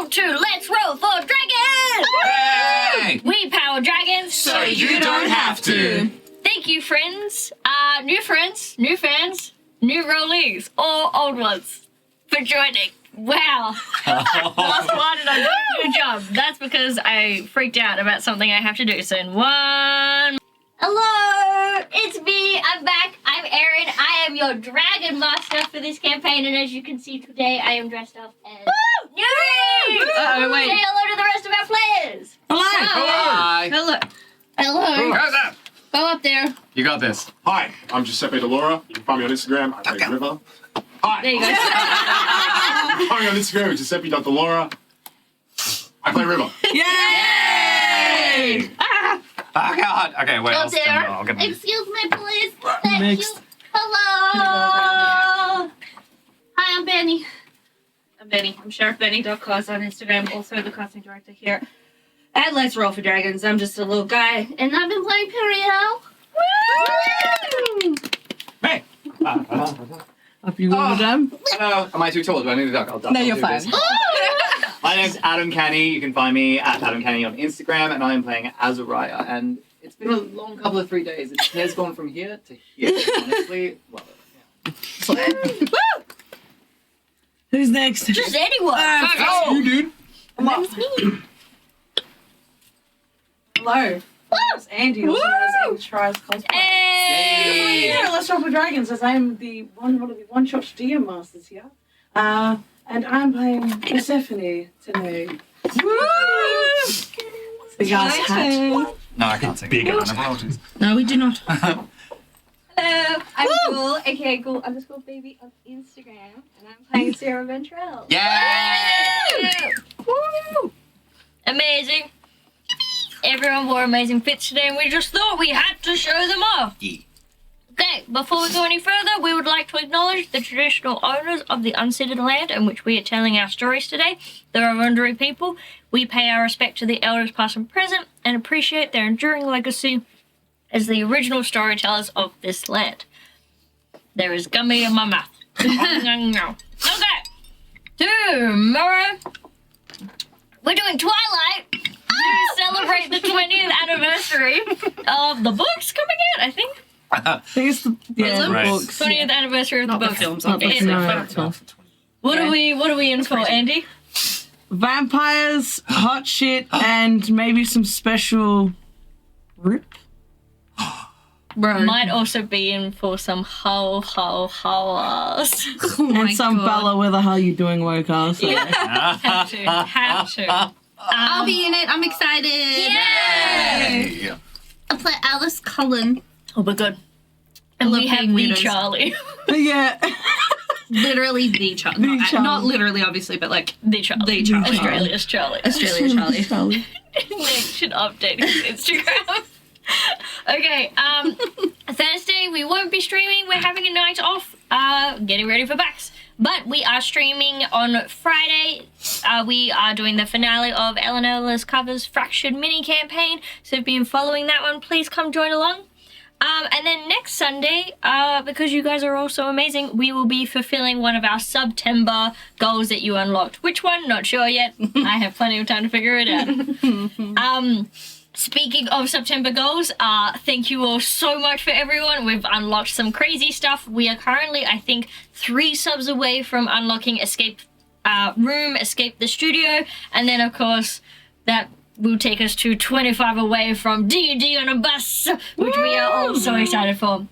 Welcome to Let's Roll for Dragons! Hey! We power dragons, So you don't have to. Thank you, friends, new fans, new rollees, or old ones, for joining. Wow. Last one and I'm doing a good job. That's because I freaked out about something I have to do. So in one... Hello, it's me. I'm back. I'm Erin. I am your dragon master for this campaign, and as you can see today, I am dressed up as Yuri. Uh-oh, wait. Say hello to the rest of our players. Hello. Hi. Hello. Hello. How's that? Go up there. You got this. Hi, I'm Giuseppe Delora. You can find me on Instagram. I play River. Hi. There you go. Find me on Instagram, Giuseppe.Delora. I play River. Yay! Oh, God. Okay, wait. Go I'll there. I'll get Excuse me, please. Thank Next. you. Hello. Hi, I'm Benny. I'm Benny. I'm Sheriff Benny.cos on Instagram, also the casting director here at Let's Roll for Dragons. I'm just a little guy. And I've been playing Periel. Woo! Hey. Hope you all done. Hello. Am I too tall? Do I need to duck? I'll duck. No, I'll you're do fine. this. My name's Adam Canny. You can find me at Adam Canny on Instagram, and I am playing Azariah. And it's been a long couple of 3 days. It has gone from here to here. Honestly, well, yeah. Who's next? Just anyone. Oh, you dude. That's me. Hello. It's Andy, also known as English Tries Cosplay. Hey. Here at Let's Roll for Dragons, as I am one of the one-shot DM masters here. And I'm playing Persephone today. The guy's hat. No, I can't sing. Big apologies. No, we do not. Hello, I'm Ghoul, aka Ghoul_baby on Instagram, and I'm playing Sarah Ventrell. Yay! Woo! Amazing. Everyone wore amazing fits today, and we just thought we had to show them off. Yeah. Okay, before we go any further, we would like to acknowledge the traditional owners of the unceded land in which we are telling our stories today, the Wurundjeri people. We pay our respect to the elders past and present and appreciate their enduring legacy as the original storytellers of this land. There is gummy in my mouth. Okay, tomorrow we're doing Twilight to celebrate the 20th anniversary of the books coming out, I think. I think it's the Right. books. 20th anniversary of Not the the books. films, It obviously. is. No. What are we in for, Andy? Vampires, hot shit, and maybe some special rip. Bro. Might also be in for some ho-ass. And some Bella with a how you doing woke ass. Have to. I'll be in it. I'm excited. Yay! I play Alice Cullen. Oh my god. And we love have being the leaders. Charlie. Yeah. Literally the Charlie. The Charlie. Not literally, obviously, but like The Charlie. The Charlie. Australia's Charlie. Australia Charlie. Nick should update his Instagram. Okay, Thursday we won't be streaming. We're having a night off, getting ready for PAX. But we are streaming on Friday. We are doing the finale of Eleanor's Covers Fractured mini campaign. So if you've been following that one, please come join along. And then next Sunday, because you guys are all so amazing, we will be fulfilling one of our September goals that you unlocked. Which one? Not sure yet. I have plenty of time to figure it out. Speaking of September goals, thank you all so much for everyone. We've unlocked some crazy stuff. We are currently, I think, 3 subs away from unlocking Escape Room, Escape the Studio, and then, of course, that will take us to 25 away from D&D on a bus, which we are all so excited for.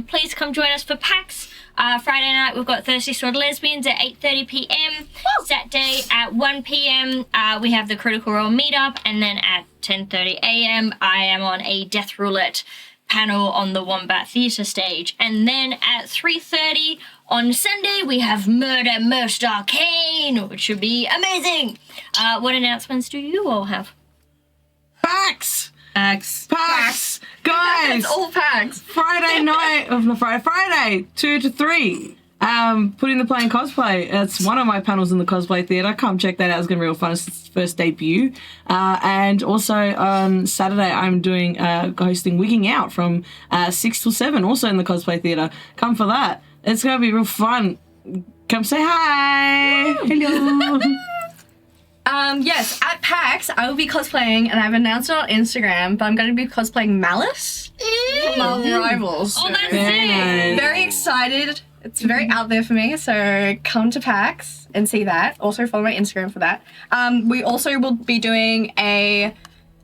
Please come join us for PAX. Friday night, we've got Thirsty Sword Lesbians at 8:30 p.m. Saturday at 1 p.m. We have the Critical Role meetup, and then at 10:30 a.m. I am on a Death Roulette panel on the Wombat Theatre stage. And then at 3:30 on Sunday, we have Murder Most Arcane, which should be amazing. What announcements do you all have? PAX! X. PAX! Guys! All packs. Friday night, Friday, 2 to 3. Putting the Playing Cosplay. It's one of my panels in the Cosplay Theatre. Come check that out. It's going to be real fun. It's its first debut. And also on Saturday, I'm doing hosting Wigging Out from 6 till 7, also in the Cosplay Theatre. Come for that. It's going to be real fun. Come say hi. Hello. at PAX, I will be cosplaying, and I've announced it on Instagram, but I'm going to be cosplaying Malice from Marvel Rivals. Oh, that's Very it. nice. Very excited. It's very out there for me, so come to PAX and see that. Also follow my Instagram for that. We also will be doing a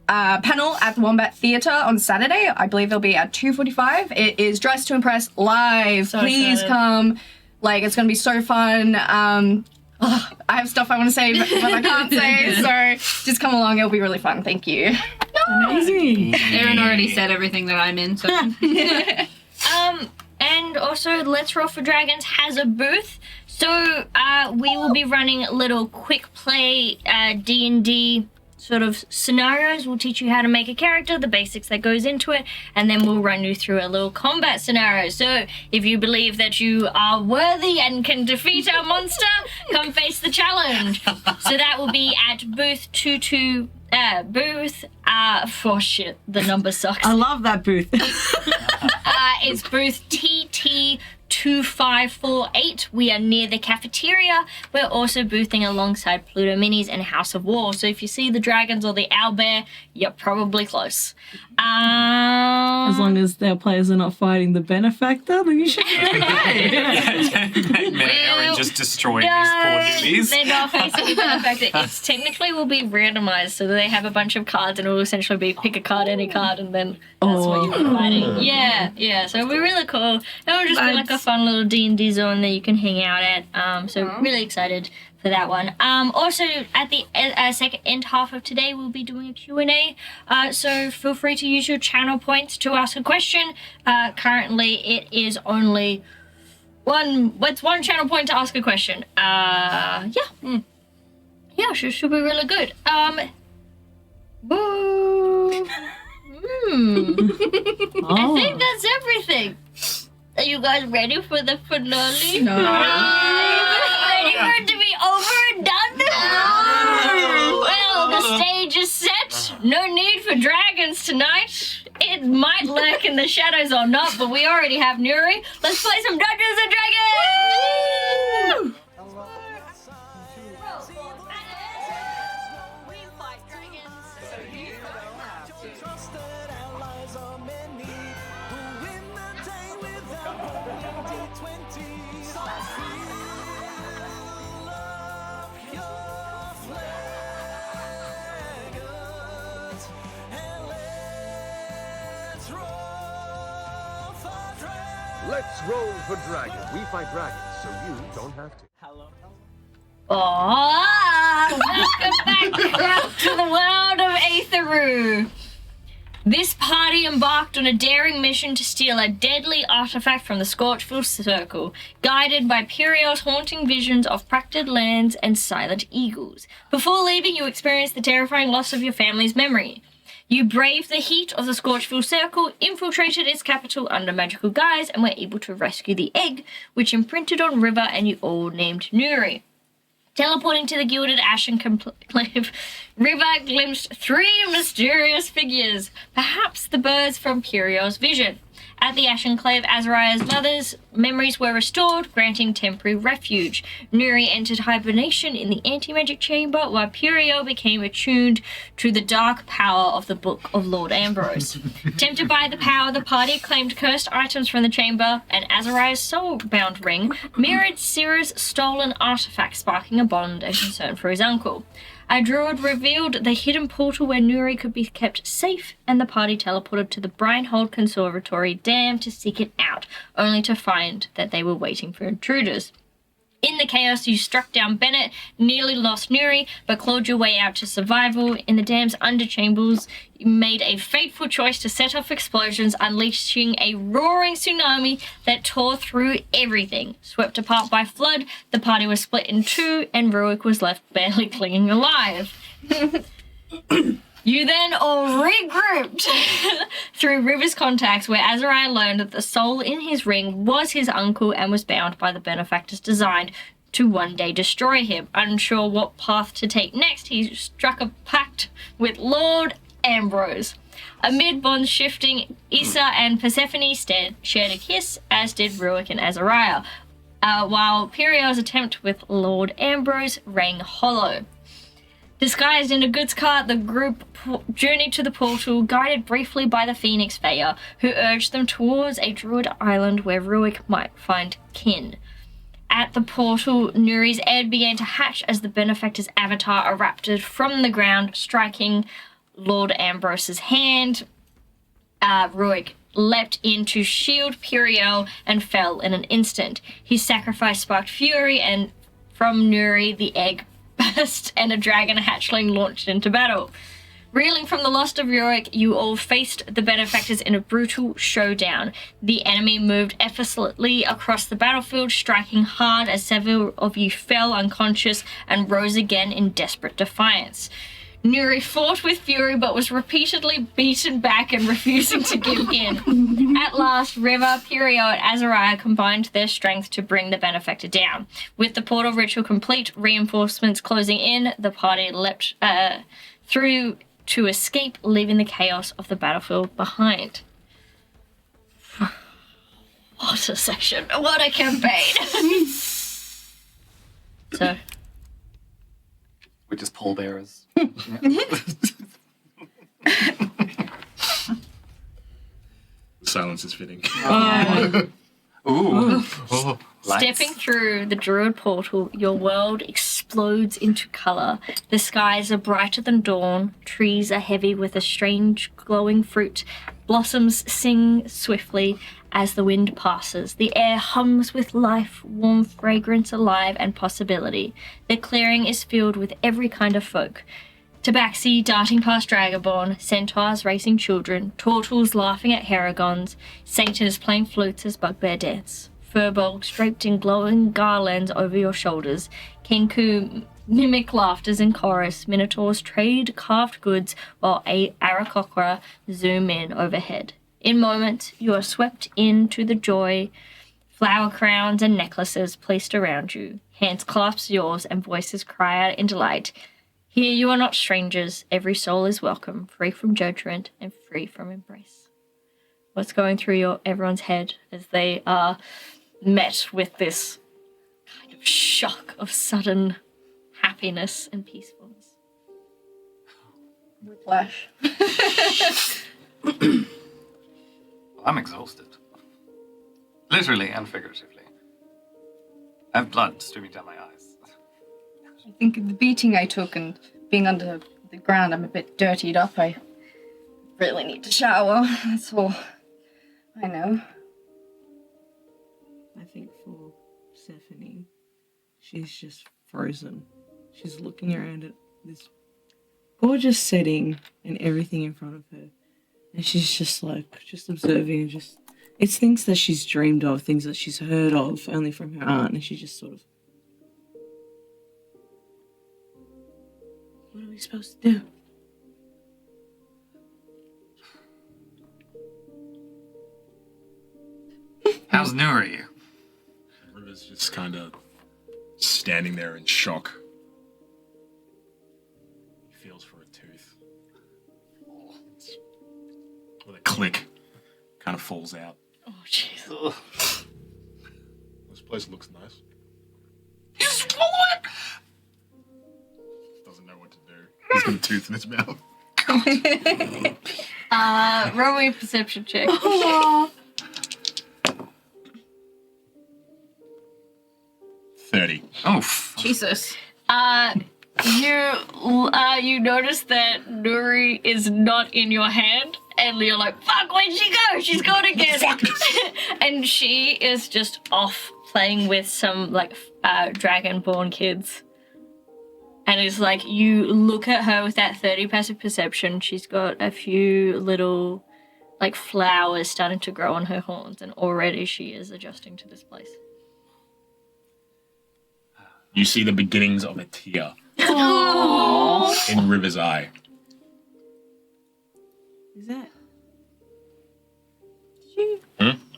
panel at the Wombat Theatre on Saturday. I believe it'll be at 2:45. It is Dress to Impress live. So Please excited. come. Like, it's going to be so fun. I have stuff I want to say, but I can't say, so just come along. It'll be really fun. Thank you. Amazing. Aaron already said everything that I'm in, so. And also, Let's Roll for Dragons has a booth, so we will be running little quick play D&D sort of scenarios. We'll teach you how to make a character, the basics that goes into it, and then we'll run you through a little combat scenario. So if you believe that you are worthy and can defeat our monster, come face the challenge. So that will be at booth 22. Oh shit, the number sucks. I love that booth. It's booth TT2548. We are near the cafeteria. We're also boothing alongside Pluto Minis and House of War. So if you see the dragons or the owlbear, you're probably close. As long as their players are not fighting the Benefactor, then you should be okay. Aaron just destroying these poor newbies. They're not facing the Benefactor. It's technically will be randomized, so they have a bunch of cards and it will essentially be pick a card, any card, and then that's what you're fighting. Yeah, so it'll be really cool. It'll just be like a fun little D&D zone that you can hang out at. So really excited for that one. Also, at the second end half of today, we'll be doing a Q&A. So feel free to use your channel points to ask a question. Currently, it is only one channel point to ask a question. Yeah, should be really good. Boo. I think that's everything. Are you guys ready for the finale? No. Ready for it to be over and done? Well, the stage is set. No need for dragons tonight. It might lurk in the shadows or not, but we already have Nuri. Let's play some Dungeons and Dragons! Let's roll for dragon. We fight dragons, so you don't have to. Welcome back to the world of Aetheru. This party embarked on a daring mission to steal a deadly artifact from the Scorchville Circle, guided by Pyrrhos' haunting visions of fractured lands and silent eagles. Before leaving, you experienced the terrifying loss of your family's memory. You braved the heat of the Scorchville Circle, infiltrated its capital under magical guise, and were able to rescue the egg, which imprinted on River and you all named Nuri. Teleporting to the Gilded Ashen Conclave, River glimpsed three mysterious figures, perhaps the birds from Pyrrhos' vision. At the Ashen Clave, Azariah's mother's memories were restored, granting temporary refuge. Nuri entered hibernation in the anti-magic chamber, while Pyrrho became attuned to the dark power of the Book of Lord Ambrose. Tempted by the power, the party claimed cursed items from the chamber, and Azariah's soul-bound ring mirrored Syrah's stolen artifact, sparking a bond and concern for his uncle. A druid revealed the hidden portal where Nuri could be kept safe, and the party teleported to the Brinehold Conservatory Dam to seek it out, only to find that they were waiting for intruders. In the chaos, you struck down Bennett, nearly lost Nuri, but clawed your way out to survival. In the dam's underchambers, you made a fateful choice to set off explosions, unleashing a roaring tsunami that tore through everything. Swept apart by flood, the party was split in two, and Ruick was left barely clinging alive. You then all regrouped through River's contacts, where Azariah learned that the soul in his ring was his uncle and was bound by the Benefactor's design to one day destroy him. Unsure what path to take next, he struck a pact with Lord Ambrose. Amid bonds shifting, Issa and Persephone shared a kiss, as did Ruick and Azariah, while Pyrrho's attempt with Lord Ambrose rang hollow. Disguised in a goods cart, the group journeyed to the portal, guided briefly by the Phoenix Fayer, who urged them towards a druid island where Ruick might find kin. At the portal, Nuri's egg began to hatch as the Benefactor's avatar erupted from the ground, striking Lord Ambrose's hand. Ruick leapt in to shield Puriel and fell in an instant. His sacrifice sparked fury, and from Nuri, the egg burst and a dragon hatchling launched into battle. Reeling from the loss of Ruick, you all faced the Benefactors in a brutal showdown. The enemy moved effortlessly across the battlefield, striking hard as several of you fell unconscious and rose again in desperate defiance. Nuri fought with fury but was repeatedly beaten back and refusing to give in. At last, River, Puriel, and Azariah combined their strength to bring the Benefactor down. With the portal ritual complete, reinforcements closing in, the party leapt through to escape, leaving the chaos of the battlefield behind. What a session. What a campaign. So... We're just pallbearers. Silence is fitting. Ooh. Stepping through the druid portal, your world explodes into colour. The skies are brighter than dawn, trees are heavy with a strange glowing fruit, blossoms sing swiftly as the wind passes. The air hums with life, warm fragrance, alive, and possibility. The clearing is filled with every kind of folk. Tabaxi darting past Dragonborn, centaurs racing children, turtles laughing at heragons, satyrs playing flutes as bugbear dance, furbolgs draped in glowing garlands over your shoulders, kenku mimic laughters in chorus, minotaurs trade carved goods while Aarakocra zoom in overhead. In moments, you are swept into the joy, flower crowns and necklaces placed around you, hands clasp yours and voices cry out in delight. Here you are not strangers, every soul is welcome, free from judgment and free from embrace. What's going through everyone's head as they are met with this kind of shock of sudden happiness and peacefulness? Whiplash. I'm exhausted. Literally and figuratively. I have blood streaming down my eyes. I think the beating I took and being under the ground, I'm a bit dirtied up. I really need to shower. That's all I know. I think for Stephanie, she's just frozen. She's looking around at this gorgeous setting and everything in front of her. And she's just observing and it's things that she's dreamed of, things that she's heard of only from her aunt. And she just sort of, what are we supposed to do? How's Nuri? River's just kind of standing there in shock. He feels for a tooth. With a click, kind of falls out. Oh, jeez. This place looks nice. Just swallow it! Doesn't know what to do. He's got a tooth in his mouth. Roll me a perception check. 30. Oh, Jesus. You notice that Nuri is not in your hand, and you're like, fuck, where'd she go? She's gone again. And she is just off playing with some, dragonborn kids. And it's like, you look at her with that 30 passive perception, she's got a few little, flowers starting to grow on her horns, and already she is adjusting to this place. You see the beginnings of a tear in River's eye. Is that?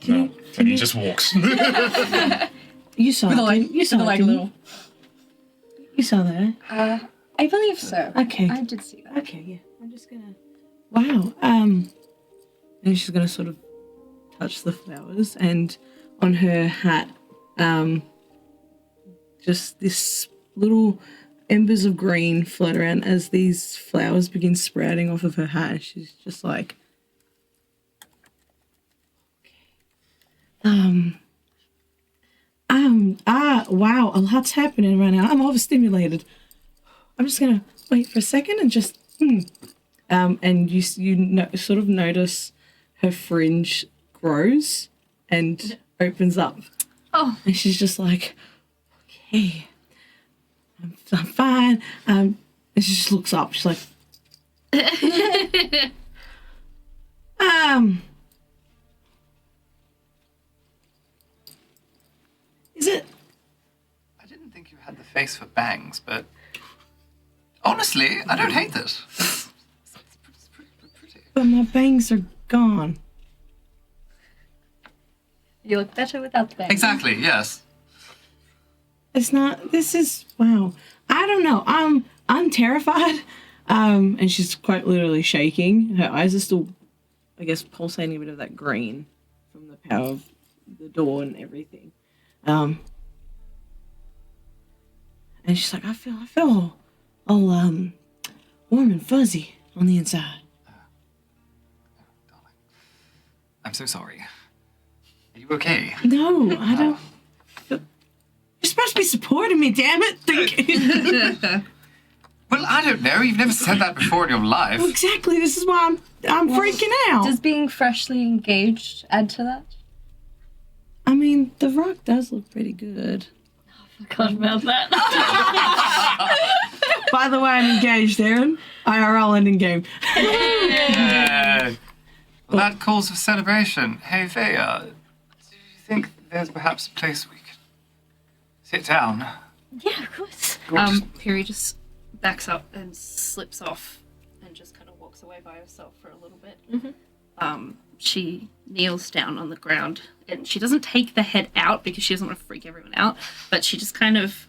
No, and he just walks. You saw it. You saw it. little. You saw that. I believe so. Okay. I did see that. Okay, yeah. I'm just gonna. Wow. And she's gonna sort of touch the flowers, and on her hat, just this little embers of green float around as these flowers begin sprouting off of her hat. She's just like, wow, a lot's happening right now. I'm overstimulated. I'm just gonna wait for a second and just, and you sort of notice her fringe grows and opens up. Oh. And she's just like, okay, I'm fine. And she just looks up. She's like, is it? I didn't think you had the face for bangs, but honestly, I don't hate this. It's pretty. But my bangs are gone. You look better without the bangs. Exactly, yes. It's not. This is wow. I don't know. I'm terrified. And she's quite literally shaking. Her eyes are still, I guess, pulsating a bit of that green from the power of the door and everything. And she's like, I feel all warm and fuzzy on the inside. Darling, I'm so sorry. Are you okay? No, I don't. You're supposed to be supporting me, damn it! Well, I don't know. You've never said that before in your life. Well, exactly. This is why I'm freaking out. Does being freshly engaged add to that? I mean, the rock does look pretty good. Forgot about that. By the way, I'm engaged, Aaron. IRL ending game. Yeah. Well, that calls for celebration. Hey, Thea, do you think there's perhaps a place we could sit down? Yeah, of course. Piri just backs up and slips off and just kind of walks away by herself for a little bit. Mm-hmm. She kneels down on the ground and she doesn't take the head out because she doesn't want to freak everyone out, but she just kind of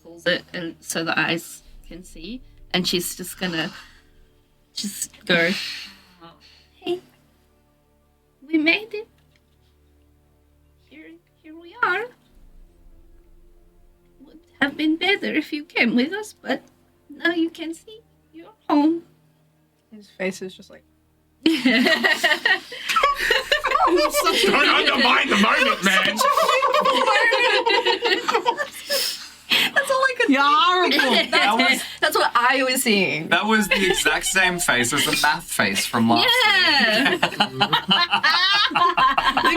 pulls it and so the eyes can see, and she's just gonna just go, hey, we made it. Here we are. Would have been better if you came with us, but now you can see you're home. His face is just like. Don't undermine the moment, man. That's all I could You're horrible. That's what I was seeing. That was the exact same face as the math face from last week. Leave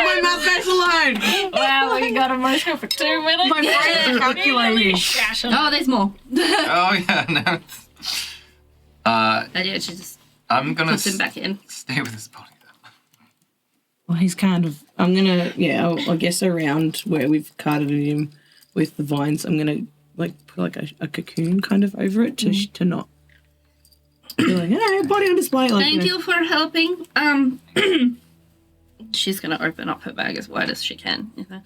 my mouth face alone. Wow, we got emotional for 2 minutes. My brain's calculating. Oh, there's more. Oh, yeah, no. And yeah, she just I'm gonna puts him back in. stay with his body, though. Well, he's kind of. I'm gonna. Yeah, I guess around where we've carpeted him with the vines, I'm gonna put like a cocoon kind of over it to not be like, hey, body on display. Like, Thank you for helping. She's gonna open up her bag as wide as she can. You know?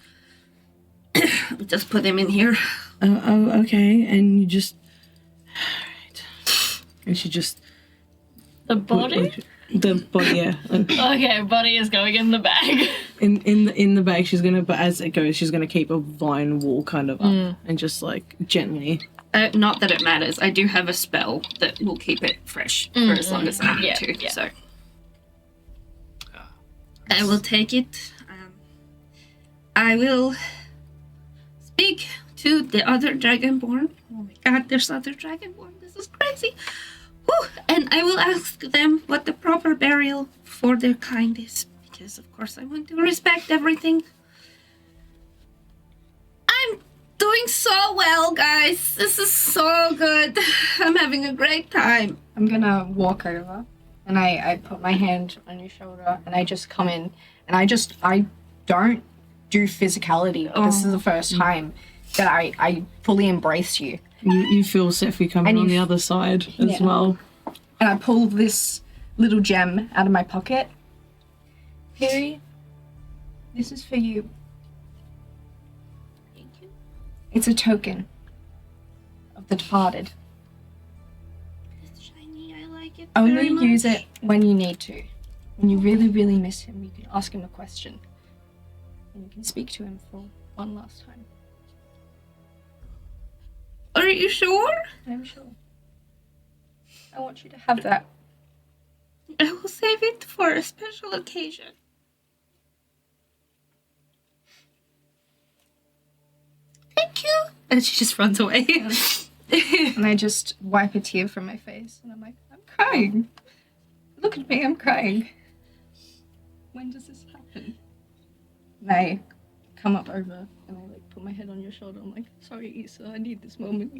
Just put him in here. Okay, and you just. Alright. And she just. The body? The body, yeah. Okay, body is going in the bag. In the bag, she's gonna. But as it goes, she's gonna keep a vine wall kind of up and just like gently. Not that it matters. I do have a spell that will keep it fresh for as long as I need to. Yeah. So I will take it. I will speak to the other Dragonborn. Oh my god, there's other Dragonborn. This is crazy. Whew. And I will ask them what the proper burial for their kind is. Because, of course, I want to respect everything. I'm doing so well, guys. This is so good. I'm having a great time. I'm gonna walk over and I put my hand on your shoulder and I just come in and I don't do physicality. This is the first time that I fully embrace you. You feel Sephi coming on the other side as well. And I pull this little gem out of my pocket. Piri, this is for you. Thank you. It's a token of the departed. It's shiny. I like it. Only very much. use it when you need to. When you really, really miss him, you can ask him a question. And you can speak to him for one last time. Are you sure? I'm sure. I want you to have that. I will save it for a special occasion. Thank you. And she just runs away. And I just wipe a tear from my face, and I'm like, I'm crying. Look at me, I'm crying. When does this happen? And I come up over and I like put my head on your shoulder. I'm like, sorry, Issa, I need this moment.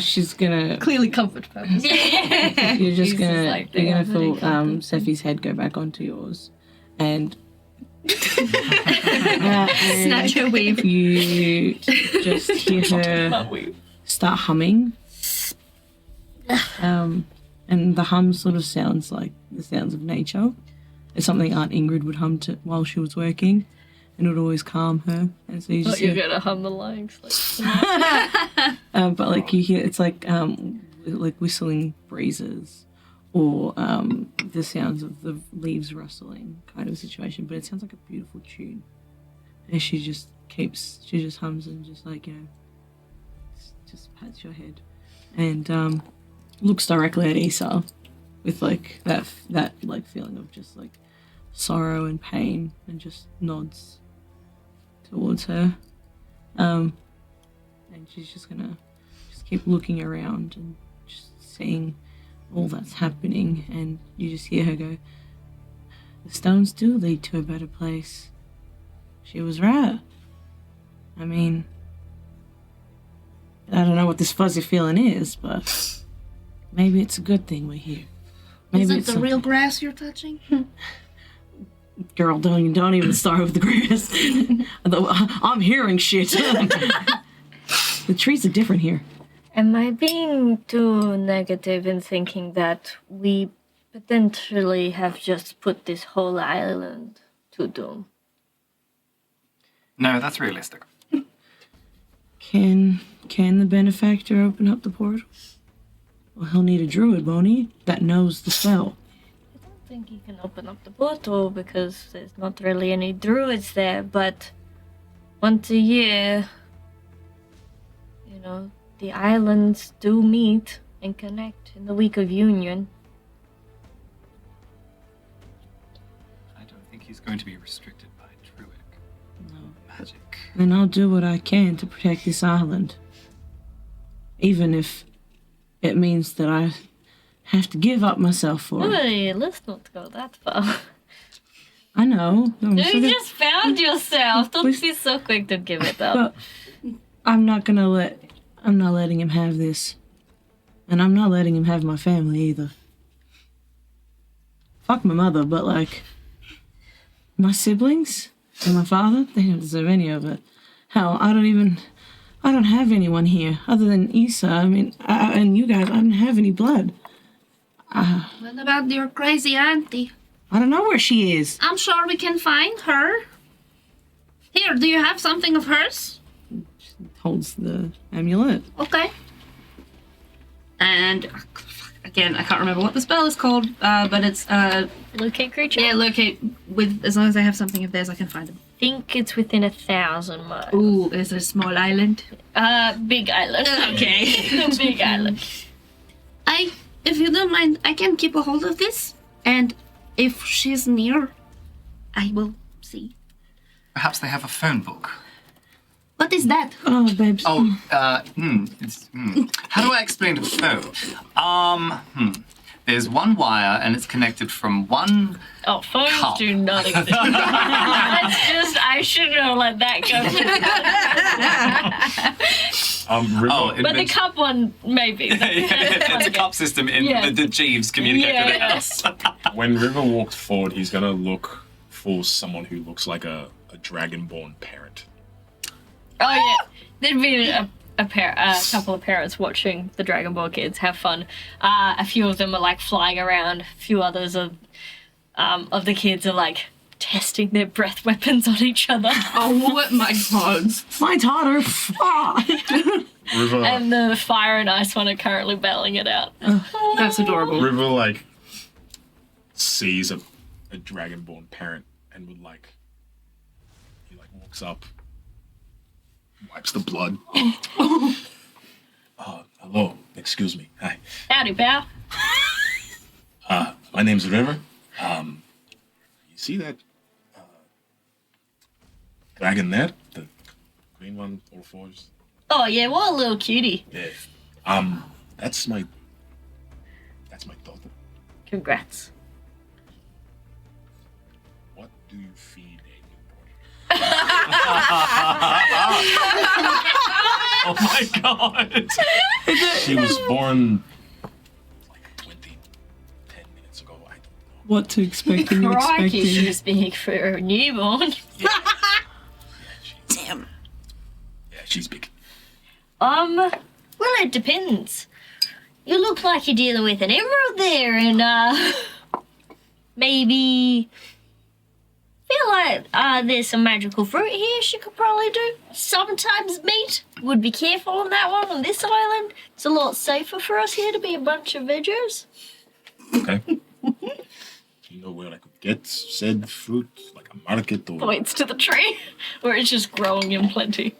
She's gonna. Clearly, comfort purpose. You're just He's gonna. just like, you're gonna "Yeah, feel very comfortable." Seffi's head go back onto yours, and Snatch her weave. you just hear her start humming. And the hum sort of sounds like the sounds of nature. It's something Aunt Ingrid would hum to while she was working, and it would always calm her. And so you just You're hear, gonna hum the lines. but like you hear, it's like whistling breezes, or the sounds of the leaves rustling kind of situation. But it sounds like a beautiful tune, and she just hums and just like just pats your head, and looks directly at Issa with like that like feeling of just like sorrow and pain, and just nods towards her, and she's just gonna just keep looking around and just seeing all that's happening, and you just hear her go, the stones do lead to a better place. She was right. I mean, I don't know what this fuzzy feeling is, but maybe it's a good thing we're here. Maybe Is it it's the real grass you're touching? Girl, don't even start with the grass. I'm hearing shit. The trees are different here. Am I being too negative in thinking that we potentially have just put this whole island to doom? No, that's realistic. Can the Benefactor open up the portal? Well, he'll need a druid, won't he? That knows the spell. I don't think he can open up the portal because there's not really any druids there, but once a year, the islands do meet and connect in the week of union. I don't think he's going to be restricted by druid magic. Then I'll do what I can to protect this island. Even if it means that I have to give up myself for it. Hey, let's not go that far. I know. You just found yourself. Don't be so quick to give it up. But I'm not letting him have this. And I'm not letting him have my family either. Fuck my mother, but like, my siblings and my father, they don't deserve any of it. Hell, I don't have anyone here other than Issa. I mean, and you guys, I don't have any blood. What about your crazy auntie? I don't know where she is. I'm sure we can find her. Here, do you have something of hers? Holds the amulet. Okay. And again, I can't remember what the spell is called, but it's Locate creature? yeah, locate with as long as I have something of theirs, I can find them. I think it's within 1,000 miles. Ooh, is it a small island? Big island. Okay. Big island. If you don't mind, I can keep a hold of this, and if she's near, I will see. Perhaps they have a phone book. What is that? Oh, babes. Oh, How do I explain a phone? There's one wire and it's connected from one. Oh, phones Cup. do not exist. That's just, I shouldn't have let that go. River, But the cup one, maybe. It's a cup system in Yeah. the Jeeves communicate with the Yeah. house. when River walked forward, he's gonna look for someone who looks like a dragonborn parent. Oh, yeah. There'd be a couple of parents watching the Dragon Ball kids have fun. A few of them are like flying around. A few others of the kids are like testing their breath weapons on each other. Oh my god. Mine's hotter. River, And the fire and ice one are currently battling it out. That's adorable. River like sees a dragonborn parent and would like he like walks up wipes the blood. Hello, excuse me. Hi. Howdy, pal. My name's River. You see that dragon there? The green one, all fours? Oh yeah, what a little cutie. Yeah. That's my daughter. Congrats. What do you feed a newborn? Oh my god. She was born like 10 minutes ago. I don't know. What to expect and you're Crikey, expecting. she's big for a newborn. Damn. Yeah, she's big. Well, it depends. You look like you're dealing with an emerald there, and maybe feel like there's some magical fruit here she could probably do. Sometimes meat. Would be careful on that one. On this island, it's a lot safer for us here to be a bunch of veggers. Okay. Do you know where I could get said fruit? Like a market or... Points to the tree, where it's just growing in plenty.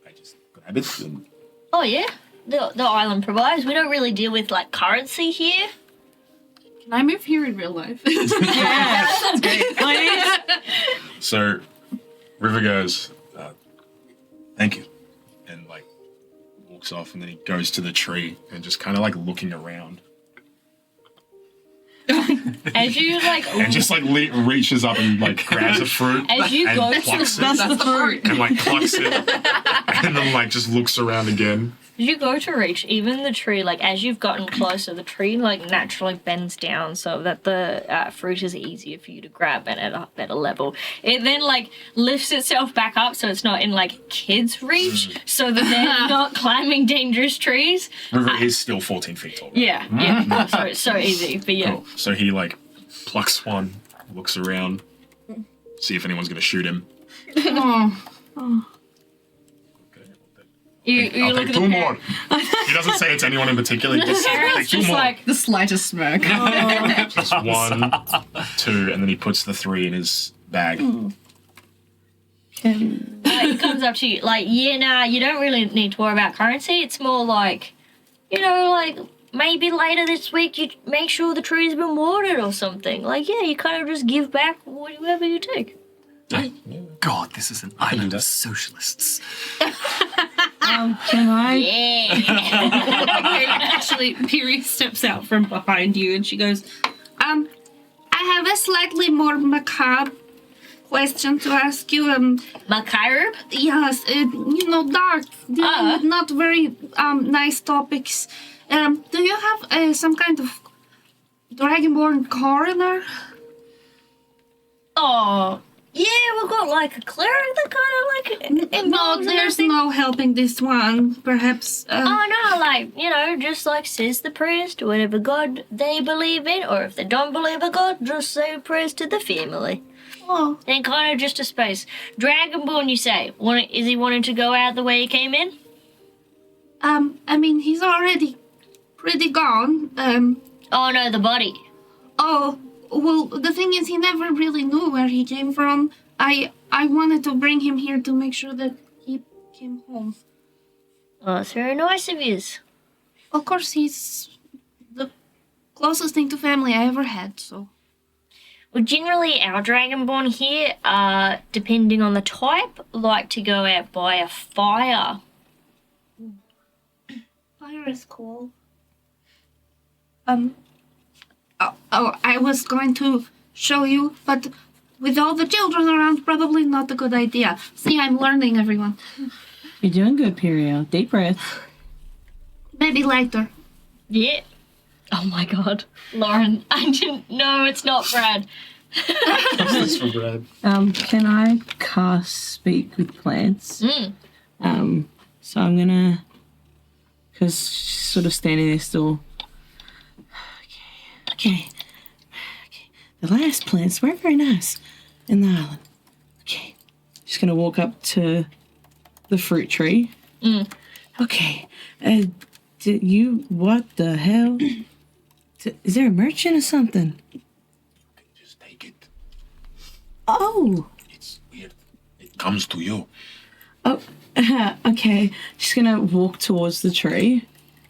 I just grab it and... Oh yeah, the island provides. We don't really deal with like currency here. Can I move here in real life? Yeah, that sounds great. Please. So, River goes, thank you. And like, walks off and then he goes to the tree and just kind of like looking around. As you like, And just like reaches up and like grabs a fruit. as you and go to plucks That's it. the fruit. And like plucks it. And then like just looks around again. As you go to reach, even the tree, like as you've gotten closer, the tree like naturally bends down so that the fruit is easier for you to grab and at a better level. It then like lifts itself back up so it's not in like kids' reach, so that they're not climbing dangerous trees. River is still 14 feet tall. Right? Yeah. So it's so easy, but yeah. Cool. So he like plucks one, looks around, see if anyone's gonna shoot him. You I'll look take at two the more. He doesn't say it's anyone in particular. He just says, I'll take two just more. like, The slightest smirk. Just 1, 2, and then he puts the 3 in his bag. it comes up to you, like, yeah, nah, you don't really need to worry about currency. It's more like, you know, like, maybe later this week you make sure the tree's been watered or something. Like, yeah, you kind of just give back whatever you take. God, this is an island of socialists. Can I? Yeah. Actually, Piri steps out from behind you and she goes, I have a slightly more macabre question to ask you. Macabre? Yes, dark, dealing with not very nice topics. Do you have some kind of dragonborn coroner? Oh, yeah, we've got like a cleric that kind of like No, involves in there's everything. no helping this one. Perhaps. Oh no, like, you know, just like says the prayers to whatever god they believe in, or if they don't believe a god, just say prayers to the family. Oh, And kind of just a space. Dragonborn, you say? Is he wanting to go out the way he came in? I mean, he's already pretty gone. Oh no, the body. Oh, well, the thing is, he never really knew where he came from. I wanted to bring him here to make sure that he came home. Oh, that's very nice of yous. Of course, he's the closest thing to family I ever had, so. Well, generally, our Dragonborn here, depending on the type, like to go out by a fire. Fire is cool. I was going to show you, but with all the children around, probably not a good idea. See, I'm learning, everyone. You're doing good, Pirio. Deep breath. Maybe later. Yeah. Oh my god. Lauren, I didn't know it's not Brad. This for Brad. Can I cast Speak with Plants? So I'm gonna, because she's sort of standing there still. Okay. The last plants were very nice in the island. Okay. Just gonna walk up to the fruit tree. Okay. What the hell? Is there a merchant or something? Just take it. Oh. It's weird. It comes to you. Oh, okay. She's gonna walk towards the tree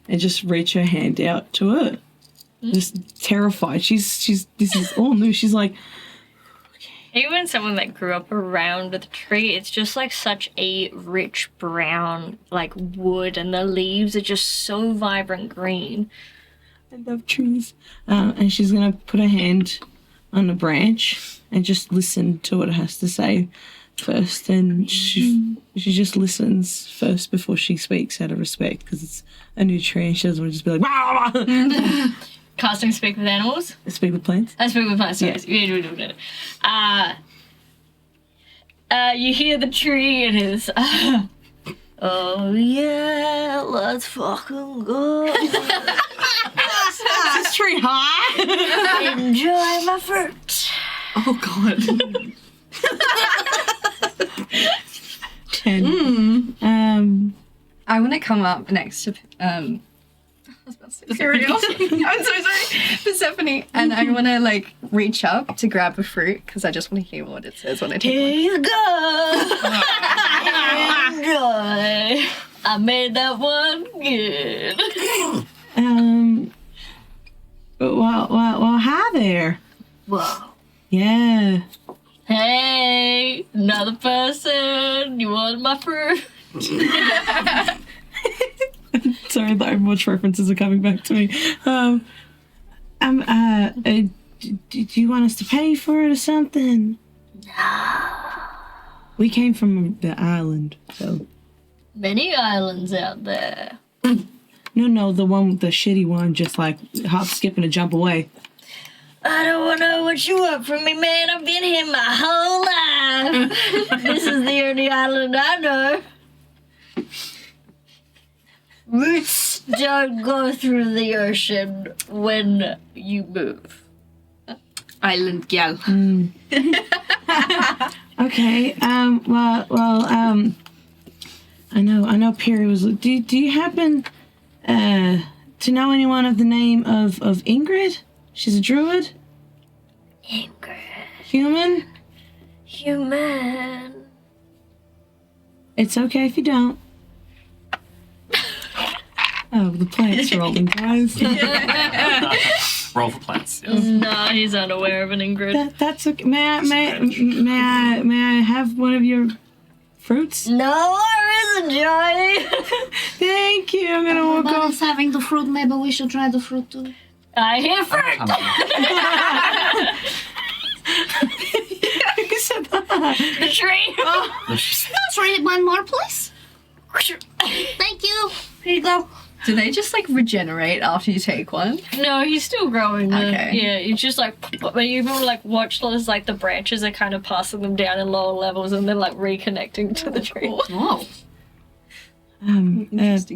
and just reach her hand out to it. Just terrified. She's. This is all new. She's like, Even someone that grew up around the tree, it's just like such a rich brown, like wood, and the leaves are just so vibrant green. I love trees. And she's gonna put her hand on a branch and just listen to what it has to say first. And she just listens first before she speaks out of respect because it's a new tree and she doesn't want to just be like, wah, wah. Casting speak with animals? Speak with plants. I speak with plants. Yeah. You hear the tree and it's, oh yeah, let's fucking go. Is this tree high? Enjoy my fruit. Oh God. 10. I want to come up next to I was about to say Persephone. I'm so sorry, Persephone, and I want to like reach up to grab a fruit because I just want to hear what it says when I take Here one. you go. Enjoy. I made that one good. Well, hi there. Whoa. Yeah. Hey, another person. You want my fruit? Sorry, the Overwatch references are coming back to me. Do you want us to pay for it or something? We came from the island, so. Many islands out there. No, the shitty one, just like hop, skip, and a jump away. I don't want to know what you want from me, man. I've been here my whole life. This is the only island I know. Roots don't go through the ocean when you move. Island gal. Okay. I know. Perry was. Do you happen to know anyone of the name of Ingrid? She's a druid. Ingrid. Human. Human. It's okay if you don't. Oh, the plants rolling, guys. Roll for plants. Yes. No, he's unaware of an Ingrid. That's okay. May I have one of your fruits? No worries, Johnny. Thank you. I'm gonna walk Everybody's off. having the fruit. Maybe we should try the fruit too. I hear fruit. Who said that? The tree. Trade one more, please. Thank you. Here you go. Do they just like regenerate after you take one? No, he's still growing. Okay. Yeah, you just like, but you even like watch those like the branches are kind of passing them down in lower levels and then like reconnecting to the tree. Whoa.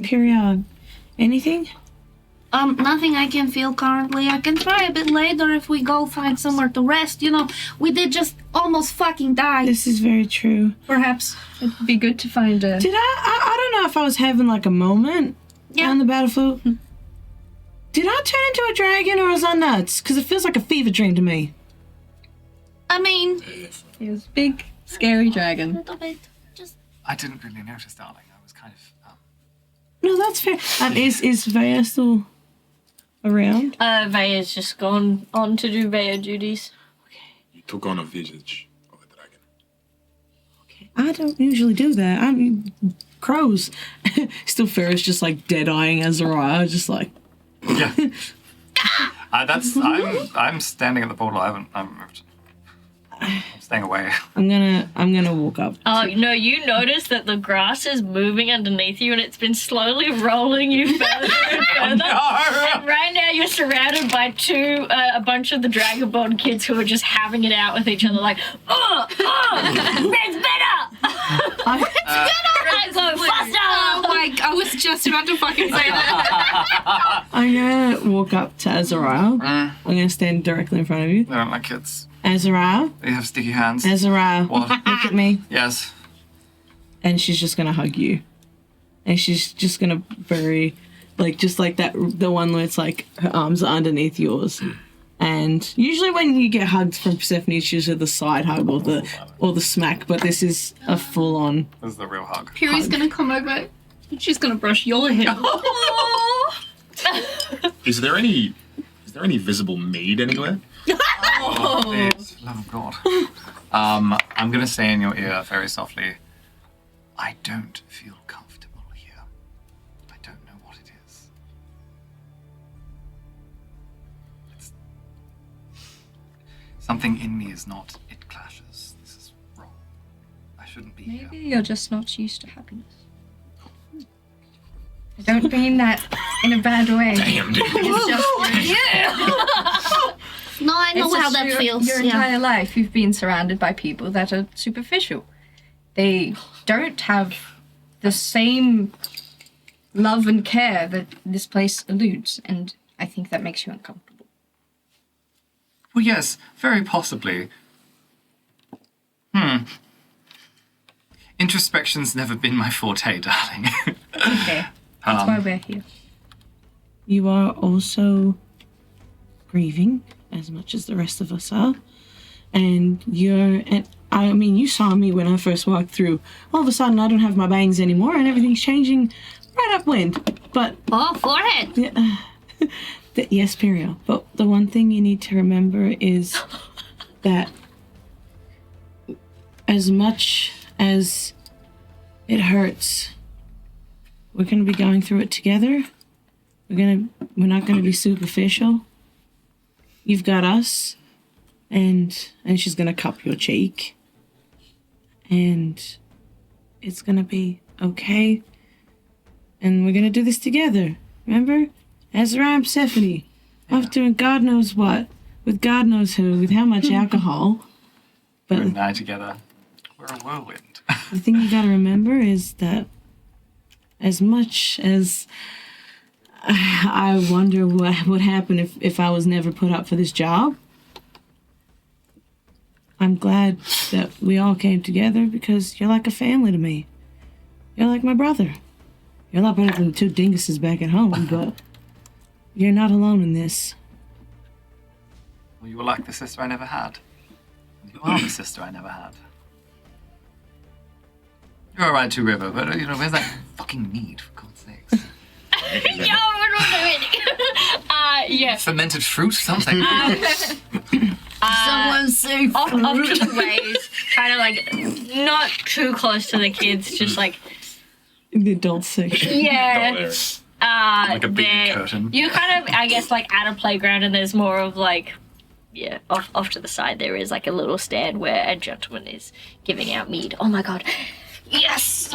Period. Anything? Nothing I can feel currently. I can try a bit later if we go find somewhere to rest. You know, we did just almost fucking die. This is very true. Perhaps it'd be good to find a. Did I don't know if I was having like a moment on the battlefield. Did I turn into a dragon or was I nuts? Because it feels like a fever dream to me. I mean, He was a big, scary a dragon. little bit. Just I didn't really notice, darling. I was kind of. No, that's fair. Is Vaya still around? Vaya's just gone on to do Vaya duties. You took on a visage of a dragon. I don't usually do that. I mean, crows. Still Ferris just like dead-eyeing Azariah, just like... Yeah. I'm standing at the portal. I haven't moved. I'm staying away. I'm gonna walk up. Oh, no, you notice that the grass is moving underneath you and it's been slowly rolling you further and further. No! And right now you're surrounded by a bunch of the Dragonborn kids who are just having it out with each other like, red's better! Right, go faster! oh my! I was just about to fucking say that. I'm gonna walk up to Azariah. I'm gonna stand directly in front of you. They don't like kids. Azariah, They have sticky hands. Azariah, What? look at me. Yes. And she's just gonna hug you. And she's just gonna very, like, just like that, the one where it's like her arms are underneath yours. And usually when you get hugs from Persephone, it's usually the side hug or the smack, but this is a full-on. This is the real hug. Piri's gonna come over. And she's gonna brush your hair. Is there any visible mead anywhere? Oh, please, for the love of God. I'm gonna say in your ear very softly, I don't feel comfortable here. I don't know what it is. It's... Something in me is not, it clashes. This is wrong. I shouldn't be here. Maybe you're just not used to happiness. I don't mean that in a bad way. Damn, dude. It's just No, I know how that feels. Your entire life, you've been surrounded by people that are superficial. They don't have the same love and care that this place eludes, and I think that makes you uncomfortable. Well, yes, very possibly. Introspection's never been my forte, darling. Okay, that's why we're here. You are also grieving as much as the rest of us are. And I mean, you saw me when I first walked through. All of a sudden, I don't have my bangs anymore, and everything's changing right upwind. But forehead. Yes, Periel. But the one thing you need to remember is that as much as it hurts, we're gonna be going through it together. We're not gonna be superficial. You've got us, and she's gonna cup your cheek, and it's gonna be okay, and we're gonna do this together. Remember, Azariah and Persephone, off doing God knows what, with God knows who, with how much alcohol. But You and I together, we're a whirlwind. the thing you gotta remember is that as much as I wonder what would happen if I was never put up for this job, I'm glad that we all came together because you're like a family to me. You're like my brother. You're a lot better than the two dinguses back at home, but you're not alone in this. Well, you were like the sister I never had. You are the sister I never had. You're alright too, River, but where's that fucking mead, for God's sakes? Yeah, we're not doing it. Yeah. Fermented fruit, something. Someone say off to the ways, kind of like not too close to the kids, just like In the adult section. yeah. Like a big curtain. You kind of, I guess, like at a playground, and there's more of like, yeah, off to the side there is like a little stand where a gentleman is giving out mead. Oh my god. Yes!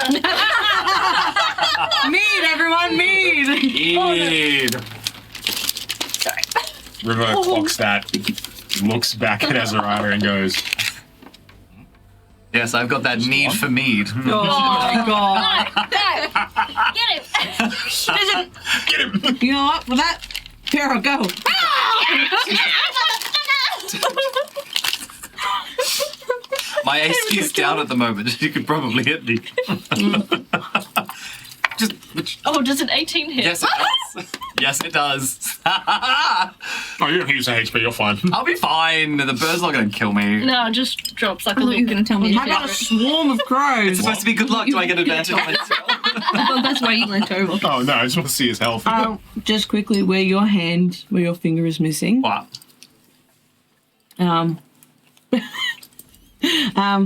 Mead, everyone, mead! Mead! Sorry. River clocks that, looks back at Azariah and goes, Yes, I've got that need for mead. Oh my god. No, get him! "Get him!" You know what? For that, Para, go. My AC's down at the moment. You could probably hit me. Oh, does an 18 hit? Yes, it does. Yes, it does. Oh, you don't use HP, you're fine. I'll be fine. The bird's not going to kill me. No, it just drops like I a thought you were little. gonna tell me. How about a swarm of crows? It's supposed to be good luck. Do I get advantage on my spell? I thought that's why you went over. Oh no, I just want to see his health. Just quickly, where your finger is missing. What?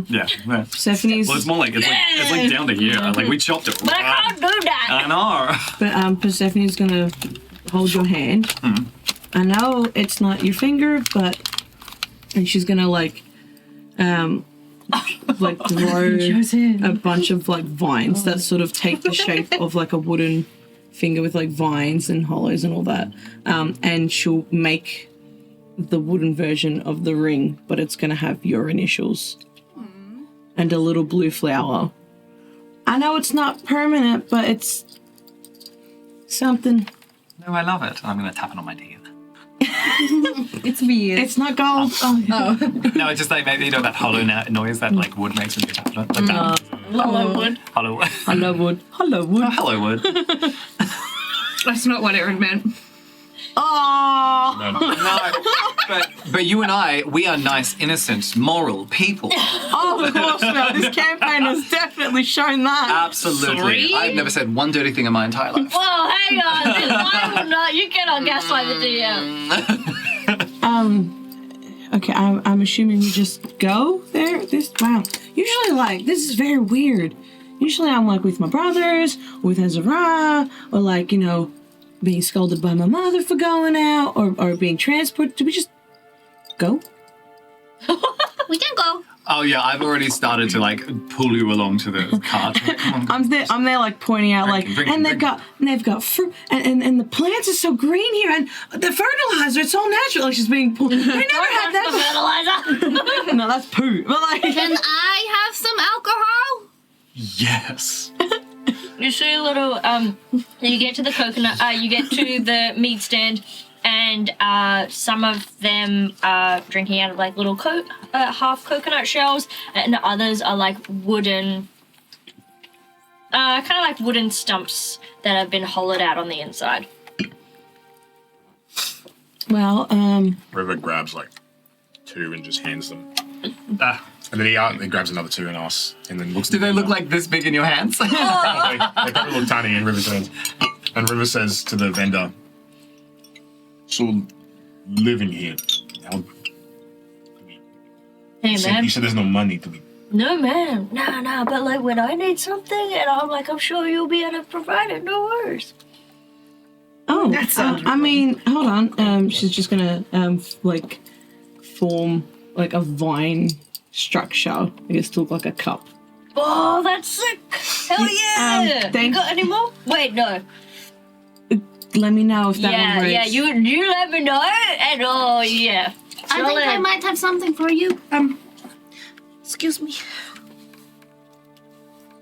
Yeah. Persephone's. Well, it's more like it's like down to here. Like we chopped it. But I can't do that! I know. But Persephone's gonna hold your hand. I know it's not your finger, and she's gonna grow a bunch of like vines that sort of take the shape of like a wooden finger with like vines and hollows and all that. And she'll make the wooden version of the ring, but it's gonna have your initials and a little blue flower. I know it's not permanent, but it's something. No, I love it. I'm going to tap it on my teeth. It's weird. It's not gold. Oh. No, it's just like maybe that hollow noise that like wood makes when you tap it. Like that. Hollow wood. Hollow wood. Hello wood. Hello wood. Oh, hello wood. That's not what Erin meant. Oh. No. No, but you and I, we are nice, innocent, moral people. Oh, of course, Mel. This campaign has definitely shown that. Absolutely. Sorry? I've never said one dirty thing in my entire life. Whoa, hang on. I will not. You cannot gaslight the DM. Okay, I'm assuming we just go there. Wow. Usually, this is very weird. Usually, I'm with my brothers, or with Azariah, or being scolded by my mother for going out, or being transported. Do we just go? We can go. Oh yeah, I've already started to pull you along to the cart. Come on. I'm there pointing out Drinking, and they've drinking. got fruit and the plants are so green here and the fertilizer, it's all natural. She's being pulled. We never had that. Fertilizer. No, that's poo. But Can I have some alcohol? Yes. You see a little, you get to the coconut, you get to the meat stand, and some of them are drinking out of little half coconut shells, and others are wooden, kind of wooden stumps that have been hollowed out on the inside. Well, River grabs 2 and just hands them. And then he grabs another 2 and asks, and then looks. Do they look this big in your hands? They probably look tiny in River's hands. And River says to the vendor, "So, living here, how? Hey man. You said there's no money to be. No man, nah. But when I need something, and I'm sure you'll be able to provide it. No worries. oh, That sounds I mean, hold on. She's just gonna form a vine structure. I guess to look like a cup. Oh, that's sick! Hell yeah! You got any more? Wait, no. Let me know if that one works. Yeah. You let me know, and oh yeah. I think I might have something for you. Excuse me.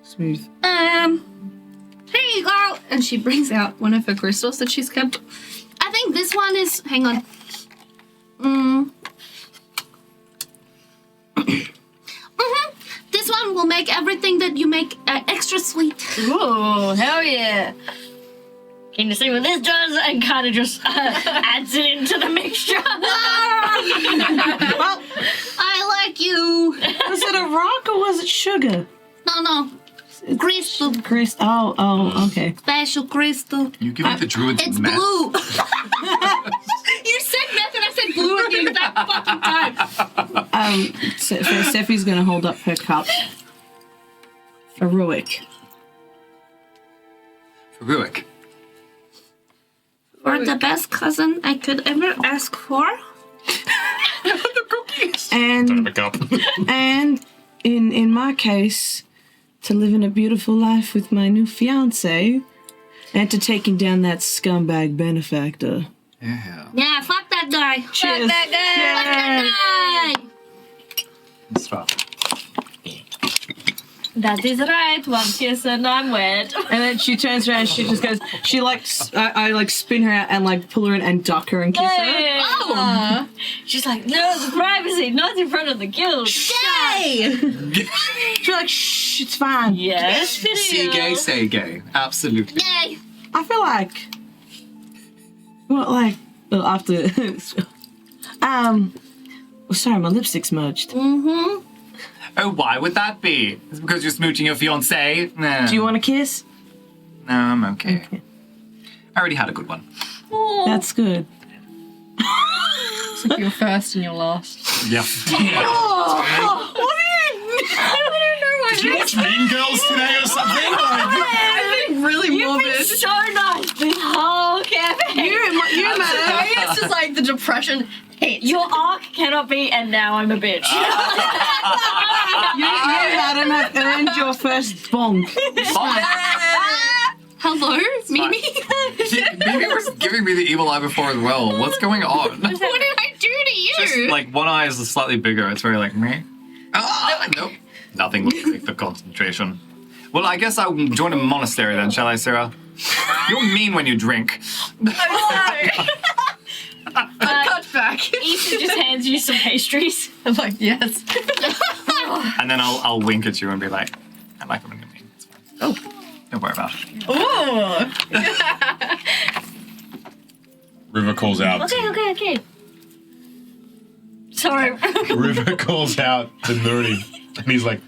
Smooth. Here you go. And she brings out one of her crystals that she's kept. I think this one is. Hang on. This one will make everything that you make extra sweet. Ooh, hell yeah. Can you see what this does? And kind of just adds it into the mixture. Well, I like you. was it a rock or was it sugar? No. Crystal. Oh, okay. Special crystal. You give me the druids It's meth. blue. You said meth and I said blue at the exact fucking time. So Steffi's gonna hold up her cup. Heroic. Heroic. You're the best cousin I could ever ask for. The cookies. And Pick up. and in my case, to living a beautiful life with my new fiance, and to taking down that scumbag benefactor. Yeah. Yeah, fuck that guy. Cheers. Fuck that guy. That's right. That is right. One kiss and I'm wed. And then she turns around and she just goes, I spin her out and pull her in and duck her and kiss her. Oh. She's like, no, the privacy, not in front of the guild. Gay. She's like, shh, it's fine. Yes, See gay, say gay. Absolutely. Gay. I feel after, sorry, my lipstick smudged. Mm-hmm. Oh, why would that be? It's because you're smooching your fiance? Nah. Do you want a kiss? No, I'm okay. I already had a good one. That's good. It's like your first and your last. Yeah. Did you watch Mean Girls today or something? Really You've been so nice this whole campaign. You man. It's just like the depression hits. Your arc cannot be, and now I'm a bitch. You, madam, have earned your first bonk. Hello, Mimi. Mimi was giving me the evil eye before as well. What's going on? What did I do to you? Just one eye is slightly bigger. It's very meh. Nope. Nothing will break the concentration. Well, I guess I'll join a monastery then, shall I, Sarah? You're mean when you drink. Cut back. Ethan just hands you some pastries. I'm like, yes. And then I'll wink at you and be like, I like it when you're mean. It's fine. Oh. Don't worry about it. Ooh. River calls out. Okay. Sorry. River calls out to Nuri, and he's like,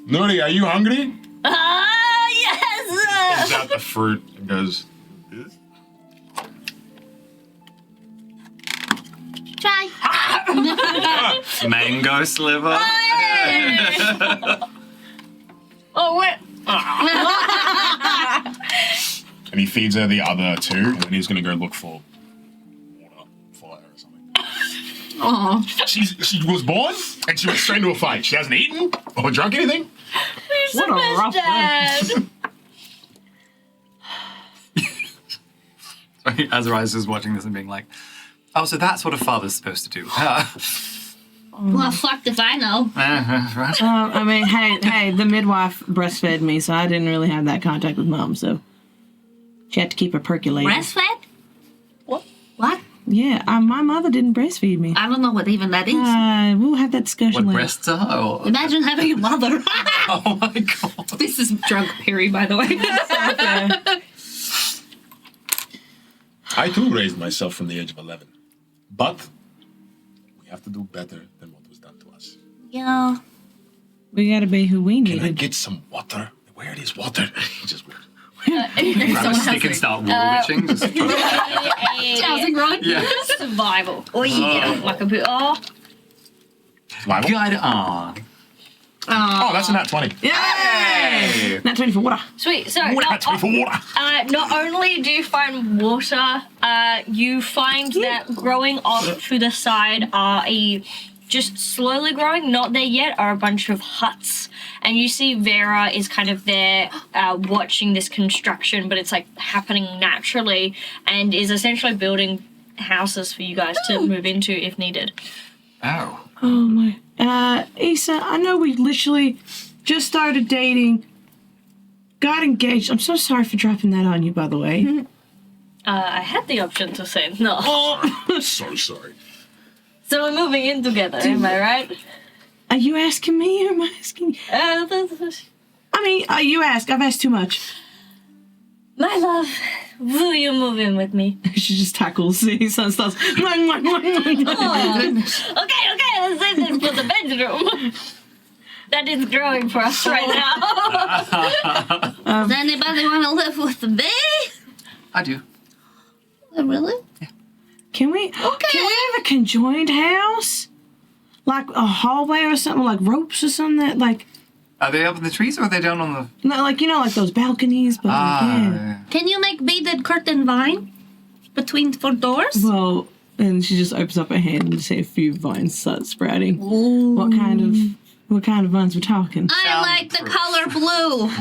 "Nuri, are you hungry?" Yes! Pulls out the fruit and goes, "This?" Try. Mango sliver. Oh, wait. And he feeds her the other two, and then he's gonna go look for water for her or something. Oh. She was born, and she went straight into a fight. She hasn't eaten or drunk anything. What a rough Dad. Sorry, Azariah's just watching this and being like, "Oh, so that's what a father's supposed to do." Well, fuck if I know. Right. I mean, hey, the midwife breastfed me, so I didn't really have that contact with mom, so she had to keep her percolating. Breastfed? What? What? Yeah, my mother didn't breastfeed me. I don't know what even that is. We'll have that discussion What later. breasts are? Or... Imagine having a mother. Oh my god. This is drunk Perry, by the way. I too raised myself from the age of 11, but we have to do better than what was done to us. Yeah. We gotta be who we Can I need. get some water? Where is water? He just Grab a stick and start water witching. Just... Sounds right. Yeah. Survival. Oh, yeah. Like a bit. Oh. survival. Guide on. Oh, that's a nat 20. Yay! Nat 20 for water. Sweet. So, Nat 20 for water. not only do you find water, you find that growing off to the side are just slowly growing, not there yet, are a bunch of huts. And you see Vera is kind of there watching this construction, but it's like happening naturally and is essentially building houses for you guys to move into if needed. Oh. Oh my. Issa, I know we literally just started dating, got engaged. I'm so sorry for dropping that on you, by the way. I had the option to say no. So sorry. So we're moving in together, am I right? Are you asking me or am I asking you? I mean, you ask. I've asked too much. My love, will you move in with me? She just tackles Issa and starts. Oh, goodness. Okay, let's save this for the bedroom. That is growing for us right now. Does anybody want to live with me? I do. Really? Can we have a conjoined house? Like a hallway or something, like ropes or something that, like, Are they up in the trees or are they down on the... no, like, you know, like those balconies, but yeah. Can you make beaded curtain vine between four doors? Well, and she just opens up her hand and say a few vines start sprouting. Ooh. What kind of vines we're talking? I like the color blue.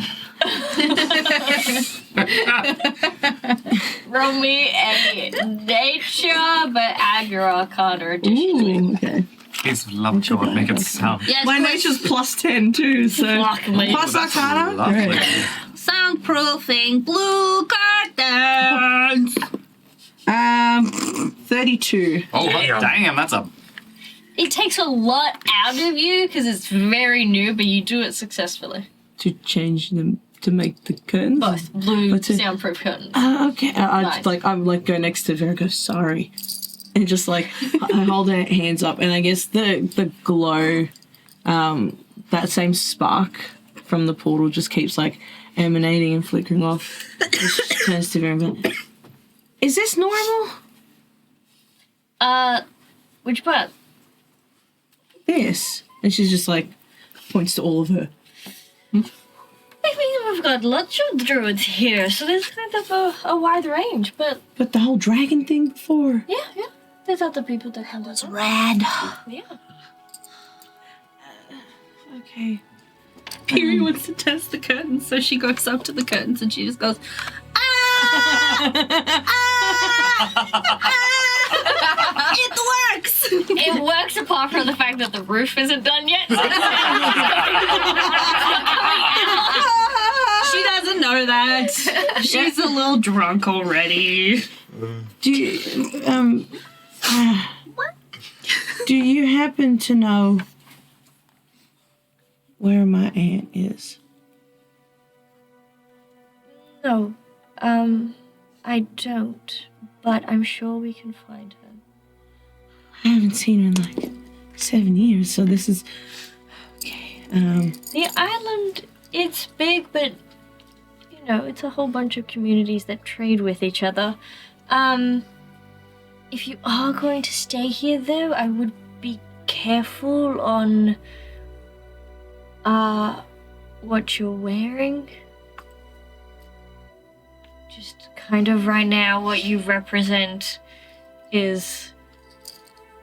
Roll me a nature, but add your arcana additionally. Ooh, okay. Please, love God, make it sound. Yes, My quick. nature's plus 10 too, so. Fuck me. Plus arcana? Lovely. Great. Soundproofing blue curtains. 32. Oh, damn, that's a... It takes a lot out of you because it's very new, but you do it successfully. To change them, to make the curtains? Both blue But to- soundproof curtains. Okay. I Nice. just, like, I'm like go next to Vera and go, sorry. And just like, I hold her hands up, and I guess the glow, that same spark from the portal just keeps like emanating and flickering off. Just turns to Vera and goes, is this normal? Which part? This. And she's just like, points to all of her. I mean, we've got lots of druids here, so there's kind of a wide range, but But the whole dragon thing before. yeah. There's other people that can do that. Red. Yeah. Okay. Piri wants to test the curtains, so she goes up to the curtains and she just goes, It works. It works apart from the fact that the roof isn't done yet. she doesn't know that. She's a little drunk already. Do you, do you happen to know where my aunt is? No, I don't. but I'm sure we can find her. I haven't seen her in like 7 years, so this is okay. The island, it's big, but you know, it's a whole bunch of communities that trade with each other. If you are going to stay here, though, I would be careful on what you're wearing. Just kind of right now, what you represent is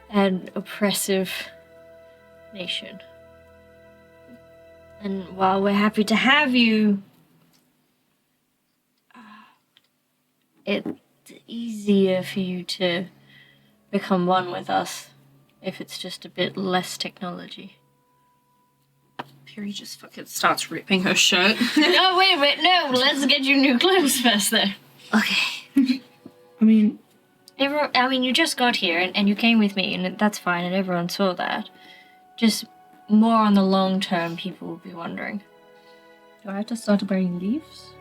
an oppressive nation. And while we're happy to have you, it's easier for you to become one with us if it's just a bit less technology. Piri just fucking starts ripping her shirt. No, wait, no, let's get you new clothes first, though. I mean, you just got here and you came with me, and that's fine, and everyone saw that. Just more on the long term, people will be wondering. Do I have to start wearing leaves?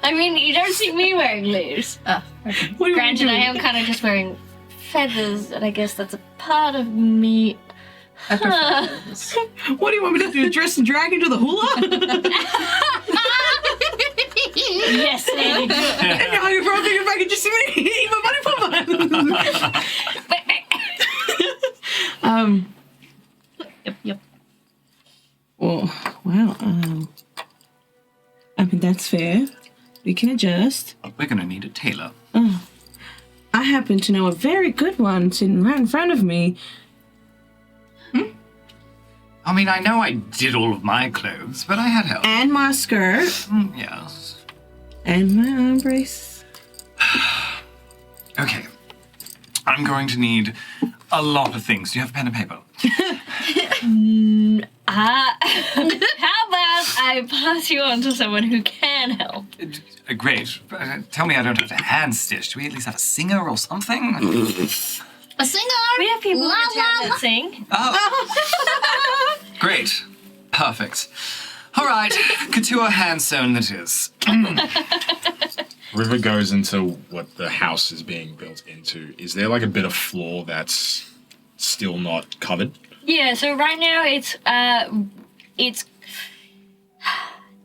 I mean, you don't see me wearing leaves. Oh, okay. what do you Granted, I am kind of just wearing feathers, and I guess that's a part of me. I prefer feathers. What do you want me to do? Dress the dragon to the hula? Yes, Andy. And now you're probably back and just see me eat my money Yep. Well, wow. I mean, that's fair. We can adjust. We're gonna need a tailor. Oh, I happen to know a very good one sitting right in front of me. I mean, I know I did all of my clothes, but I had help. And my skirt. Yes. And my arm brace. Okay. I'm going to need a lot of things. Do you have pen and paper? How about I pass you on to someone who can help? Great. Tell me I don't have to hand stitch. Do we at least have a singer or something? A singer? We have people La, in town la, that sing. Oh. Great. Perfect. All right. Couture hand sewn that is. River goes into what the house is being built into. Is there like a bit of floor that's still not covered? Yeah, so right now it's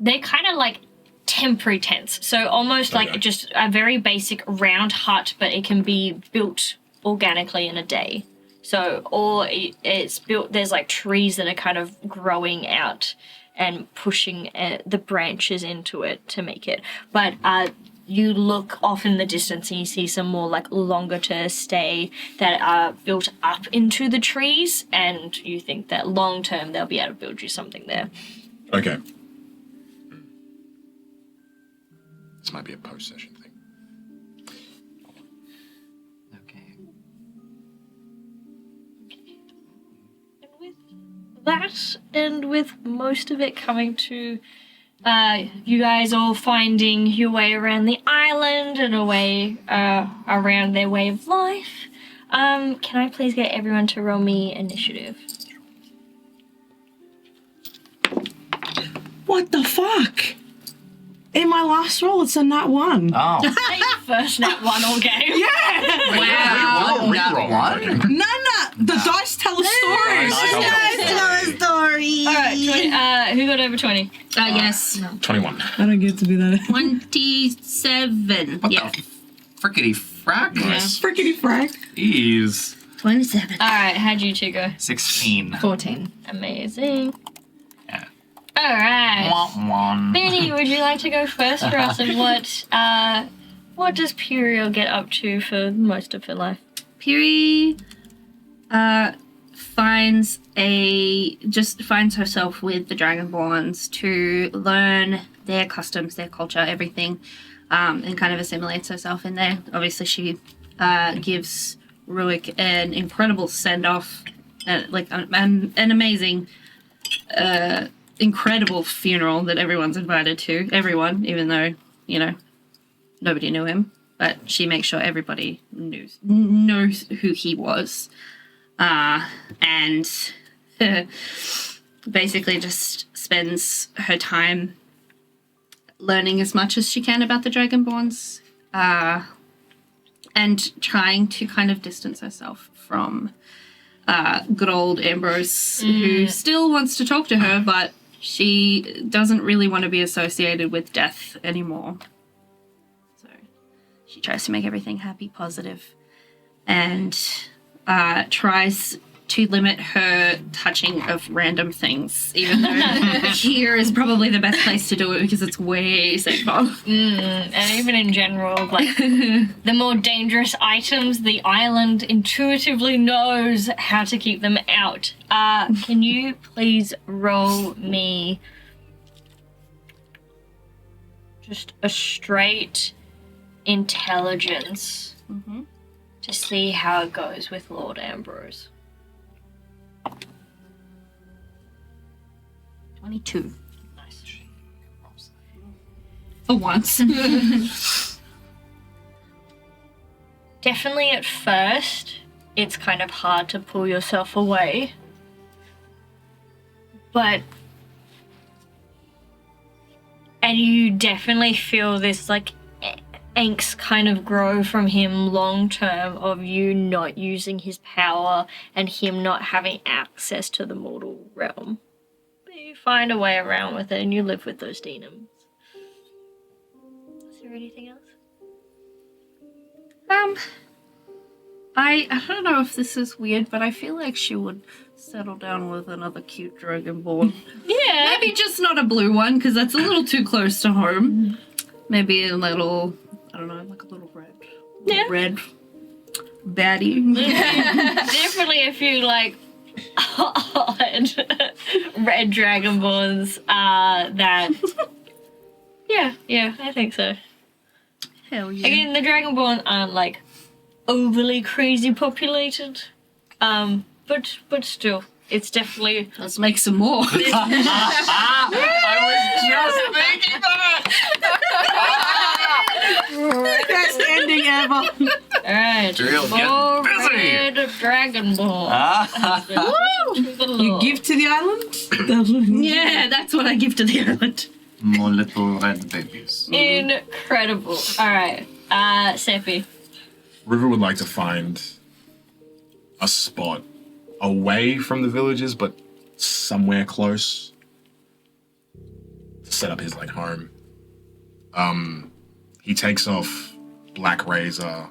they're kind of like temporary tents. So almost like Okay. just a very basic round hut, but it can be built organically in a day. So, it's built, there's like trees that are kind of growing out and pushing the branches into it to make it. But you look off in the distance and you see some more like longer to stay that are built up into the trees, and you think that long term they'll be able to build you something there. Okay. This might be a post-session thing. Okay. That, and with most of it coming to you guys all finding your way around the island and a way around their way of life, can I please get everyone to roll me initiative? What the fuck? In my last roll, it's a nat 1. Oh. First nat 1 all game. Yeah! Wow. That one? No. The dice tell a story. story. Alright, who got over 20? Yes. 21. I don't get to be that. 27. What Yeah. the frickety frack? Nice. Frickety frack. Jeez. 27. Alright, how'd you two go? 16. 14. Amazing. Yeah. Alright. One. Benny, would you like to go first for us, and what does Puriel get up to for most of her life? Piri finds herself with the Dragonborns to learn their customs, their culture, everything, and kind of assimilates herself in there. Obviously, she gives Ruik an incredible send-off, like an amazing, incredible funeral that everyone's invited to. Everyone, even though, nobody knew him. But she makes sure everybody knows who he was. And basically just spends her time learning as much as she can about the Dragonborns. and trying to kind of distance herself from good old Ambrose, who still wants to talk to her, but she doesn't really want to be associated with death anymore. So she tries to make everything happy, positive, and tries to limit her touching of random things, even though here is probably the best place to do it because it's way safer. And even in general, like, the more dangerous items, the island intuitively knows how to keep them out. Can you please roll me just a straight intelligence to see how it goes with Lord Ambrose? 22. Nice. For once. Definitely at first, it's kind of hard to pull yourself away. And you definitely feel this, like, angst kind of grow from him long term of you not using his power and him not having access to the mortal realm. But you find a way around with it and you live with those demons. Is there anything else? I don't know if this is weird, but I feel like she would settle down with another cute dragonborn. Yeah. Maybe just not a blue one, because that's a little too close to home. Maybe a little, I don't know, like a little red. Yeah. Red baddie. Definitely a few, like, odd red dragonborns that... Yeah, I think so. Hell yeah. Again, the dragonborn aren't, like, overly crazy populated. But still, it's definitely... Let's make some more. I was just thinking that. Best ending ever. Alright, Drill's more getting busy. red dragonborn. You give to the island? Yeah, that's what I give to the island. More little red babies. Incredible. Alright, Seppi. River would like to find a spot away from the villages, but somewhere close to set up his like home. He takes off Black Razor,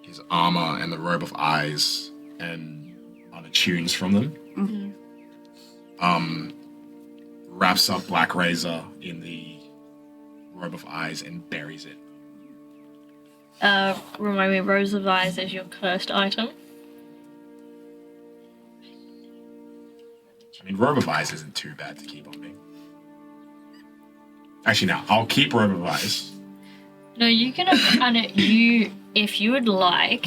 his armor, and the robe of eyes, and unattunes from them. Wraps up Black Razor in the robe of eyes and buries it. Remind me, Rose of Eyes is your cursed item. I mean, robe of eyes isn't too bad to keep on me. Actually, no, I'll keep robe of eyes. No, you can if you would like,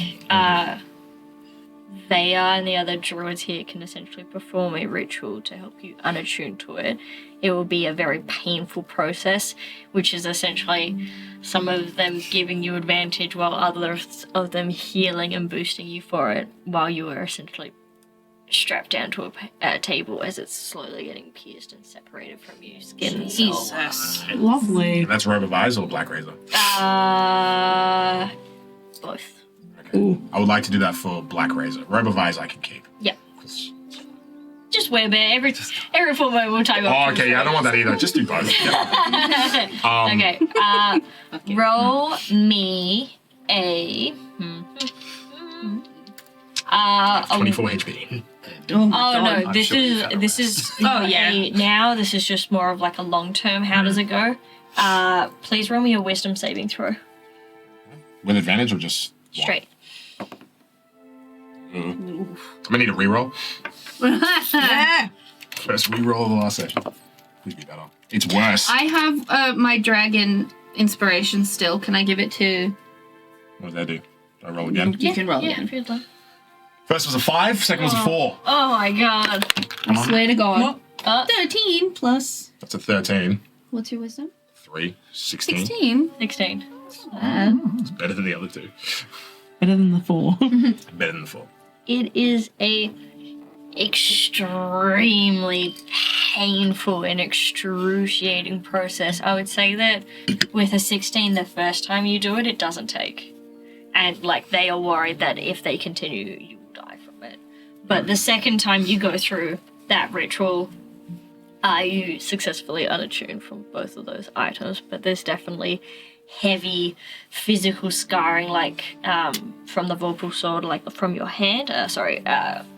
Thea and the other druids here can essentially perform a ritual to help you unattune to it. It will be a very painful process, which is essentially some of them giving you advantage while others of them healing and boosting you for it while you are essentially strapped down to a table as it's slowly getting pierced and separated from you, skin and soul. Jesus. Lovely. And that's robe of eyes or Black Razor? Both. Okay. I would like to do that for Black Razor. Robe of eyes I can keep. Yep. Just wear bear every 4 moments we'll type Oh, okay, yeah, I don't want that either. Just do both. Okay. Roll me a 24 HP. Oh no, this is Oh, yeah. now this is just more of like a long term. How does it go? Please roll me a wisdom saving throw. With advantage or just one? Straight. I'm gonna need a reroll. First reroll of the last session. Please be better. It's worse. I have my dragon inspiration still. Can I give it to... What does that do? Do I roll again? You can roll Yeah, again. if you'd like. First was a 5, second was a 4. Oh my god. I swear to God. 13 plus. That's a 13. What's your wisdom? 3, 16. 16. 16. It's better than the other two. Better than the 4. Better than the 4. It is a extremely painful and excruciating process. I would say that with a 16, the first time you do it, it doesn't take. and like they are worried that if they continue, you will die from it. But the second time you go through that ritual, you successfully unattune from both of those items. But there's definitely heavy physical scarring, like from the Vorpal sword, like from your hand,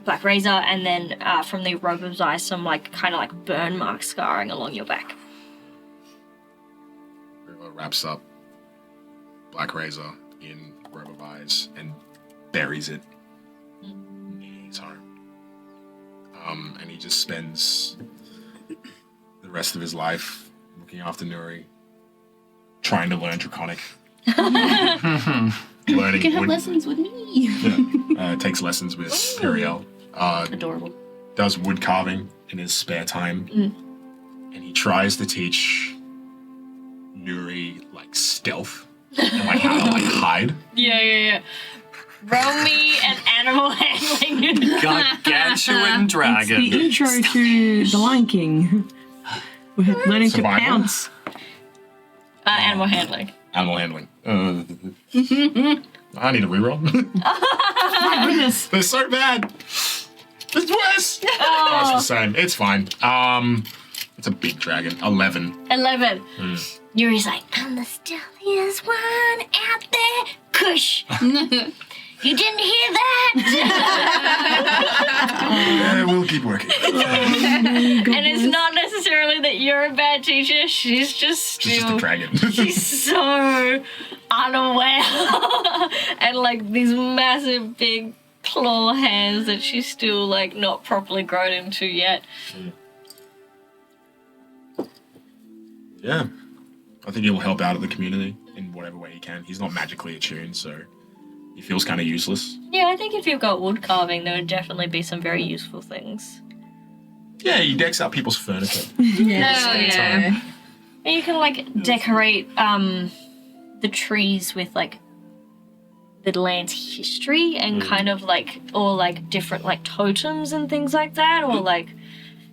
Black Razor, and then from the Robe of Zai, some like kind of like burn mark scarring along your back. River wraps up Black Razor in Robe of Eyes and buries it in his home. And he just spends the rest of his life looking after Nuri, trying to learn Draconic. Learning You can have wood- lessons with me. Yeah. Takes lessons with Periel. Adorable. Does wood carving in his spare time. And he tries to teach Nuri like stealth and like how to like hide. Yeah. Roll me an animal handling. Gargantuan It's dragon. the intro to The Lion King. We're learning Survival? to pounce. Animal handling. Animal handling. I need a reroll. My goodness. They're so bad. It's worse. That's the same. It's fine. It's a big dragon. 11. 11. Yuri's like, I'm the stealthiest one out there. Kush. You didn't hear that? Yeah, we'll keep working. And it's not necessarily that you're a bad teacher. She's just She's just a still. dragon. She's so unaware. And like these massive big claw hands that she's still like not properly grown into yet. Yeah. I think he'll help out at the community in whatever way he can. He's not magically attuned, so he feels kind of useless. Yeah, I think if you've got wood carving, there would definitely be some very useful things. Yeah, he decks out people's furniture. And you can like decorate the trees with like the land's history and kind of like, or like different like totems and things like that, or like,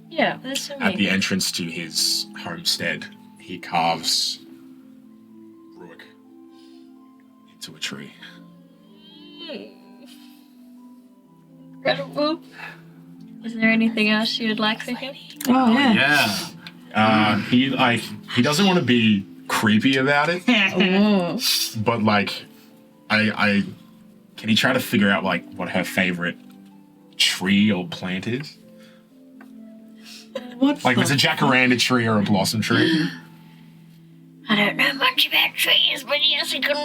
yeah, there's so many. At the entrance to his homestead, he carves Ruik into a tree. Incredible. Is there anything else you would like for him? Oh, yeah. Yeah. He doesn't want to be creepy about it, but like, I can he try to figure out like what her favorite tree or plant is? What? Like, if it's a jacaranda tree or a blossom tree. I don't know much about trees, but yes, I can.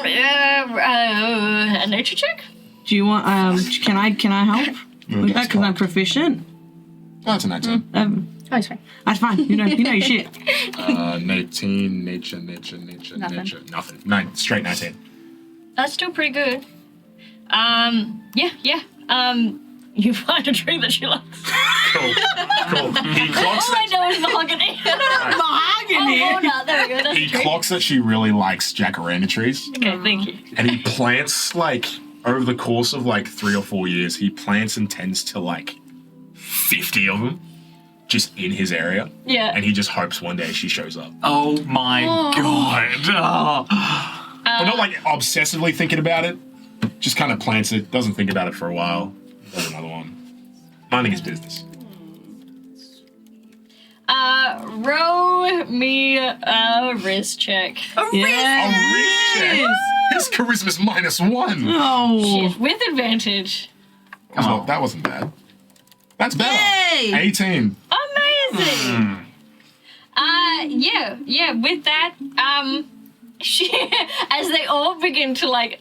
A nature check? Do you want? Can I help with that? Because I'm proficient. Oh, it's a 19. Oh, it's fine. That's fine. You know your shit. 19, nature. Nothing. Nothing. 9, straight 19. That's still pretty good. Yeah. You find a tree that she likes. Cool. He clocks All I that. know is mahogany. Mahogany. Oh, no, there we go. That's He a tree. clocks that she really likes jacaranda trees, Okay, thank you. and he plants like over the course of like 3 or 4 years. He plants and tends to like 50 of them, just in his area, Yeah. and he just hopes one day she shows up. Oh my god. Oh. But not like obsessively thinking about it. Just kind of plants it, doesn't think about it for a while. Does another one. Minding his business. Roll me a wrist check. Yeah. His charisma's -1. Oh. Shit, with advantage. That wasn't bad. That's better. Yay! 18. Amazing. Yeah, with that, as they all begin to like,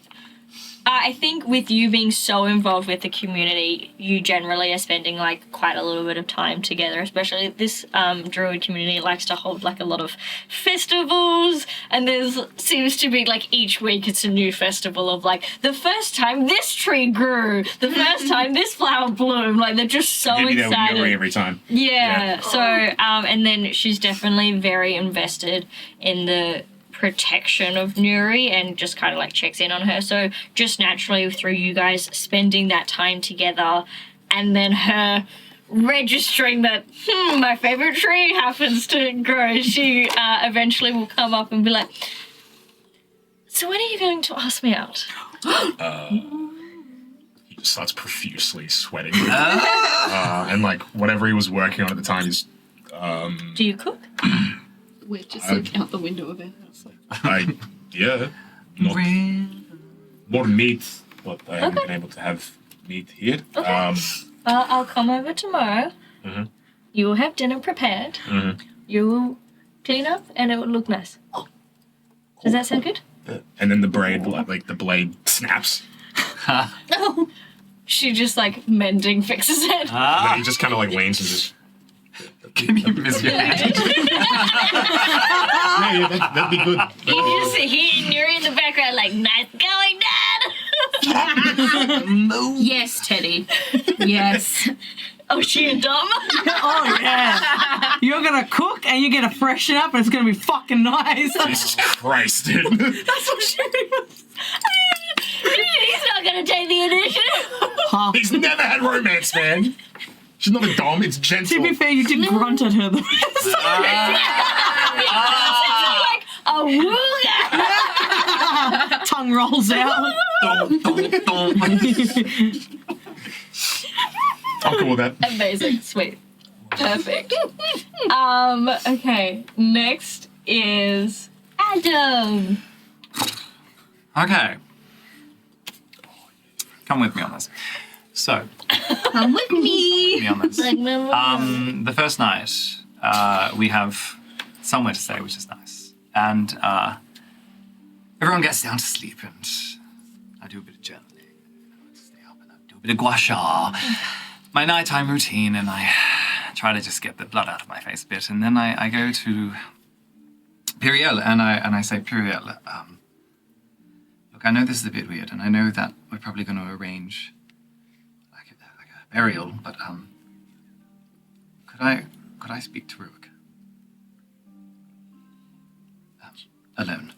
I think with you being so involved with the community, you generally are spending like quite a little bit of time together, especially this druid community likes to hold like a lot of festivals, and there's seems to be like each week it's a new festival of like the first time this tree grew, the first time this flower bloomed, like they're just so He'd be there with excited. Nuri every time. Yeah. So, and then she's definitely very invested in the protection of Nuri and just kind of like checks in on her. So just naturally through you guys spending that time together and then her registering that my favorite tree happens to grow, she eventually will come up and be like, So when are you going to ask me out? He just starts profusely sweating. And like whatever he was working on at the time is Do you cook? We're just looking out the window of it. yeah. Not more meat, but I haven't been able to have meat here. Okay. I'll come over tomorrow. Mhm. You will have dinner prepared. You will clean up, and it will look nice. Does that sound good? And then the blade snaps. Oh. She just like mending fixes it. And then he just kind of like leans and just. Can you miss your hand? Yeah, that'd be good. You just you're in the background like, nice going, Dad. Yes, Teddy. Yes. Oh, she and Dom. Oh yeah. You're gonna cook and you're gonna freshen up and it's gonna be fucking nice. Jesus Christ, dude. That's what she was. He's not gonna take the initiative. He's never had romance, man. She's not a dom, it's gentle. To be fair, you did grunt at her the Like a wooga. tongue rolls out. I'm cool with that. Amazing. Sweet. Perfect. Okay. Next is Adam. Okay. Come with me on this. So, Come with me. me on this. The first night, we have somewhere to stay, which is nice. And everyone gets down to sleep, and I do a bit of journaling. I stay up and I do a bit of gua sha. My nighttime routine, and I try to just get the blood out of my face a bit. And then I go to Piriel, and I say, Piriel, look, I know this is a bit weird, and I know that we're probably going to arrange like a burial, but could I speak to Ruik? Alone.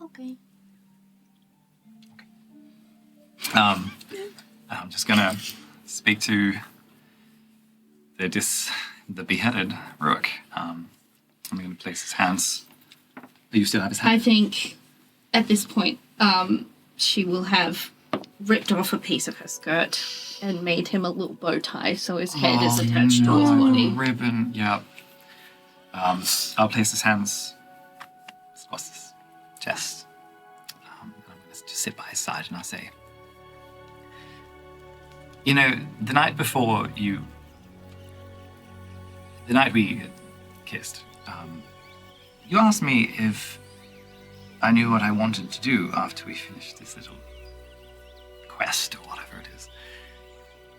Okay. I'm just gonna speak to the beheaded Ruik. I'm gonna place his hands. Do you still have his I hands? think at this point, she will have ripped off a piece of her skirt and made him a little bow tie so his head is attached to his body. Ribbon, yeah. I'll place his hands across his chest. I'm gonna just sit by his side and I'll say, you know, the night we kissed, you asked me if I knew what I wanted to do after we finished this little quest or whatever it is.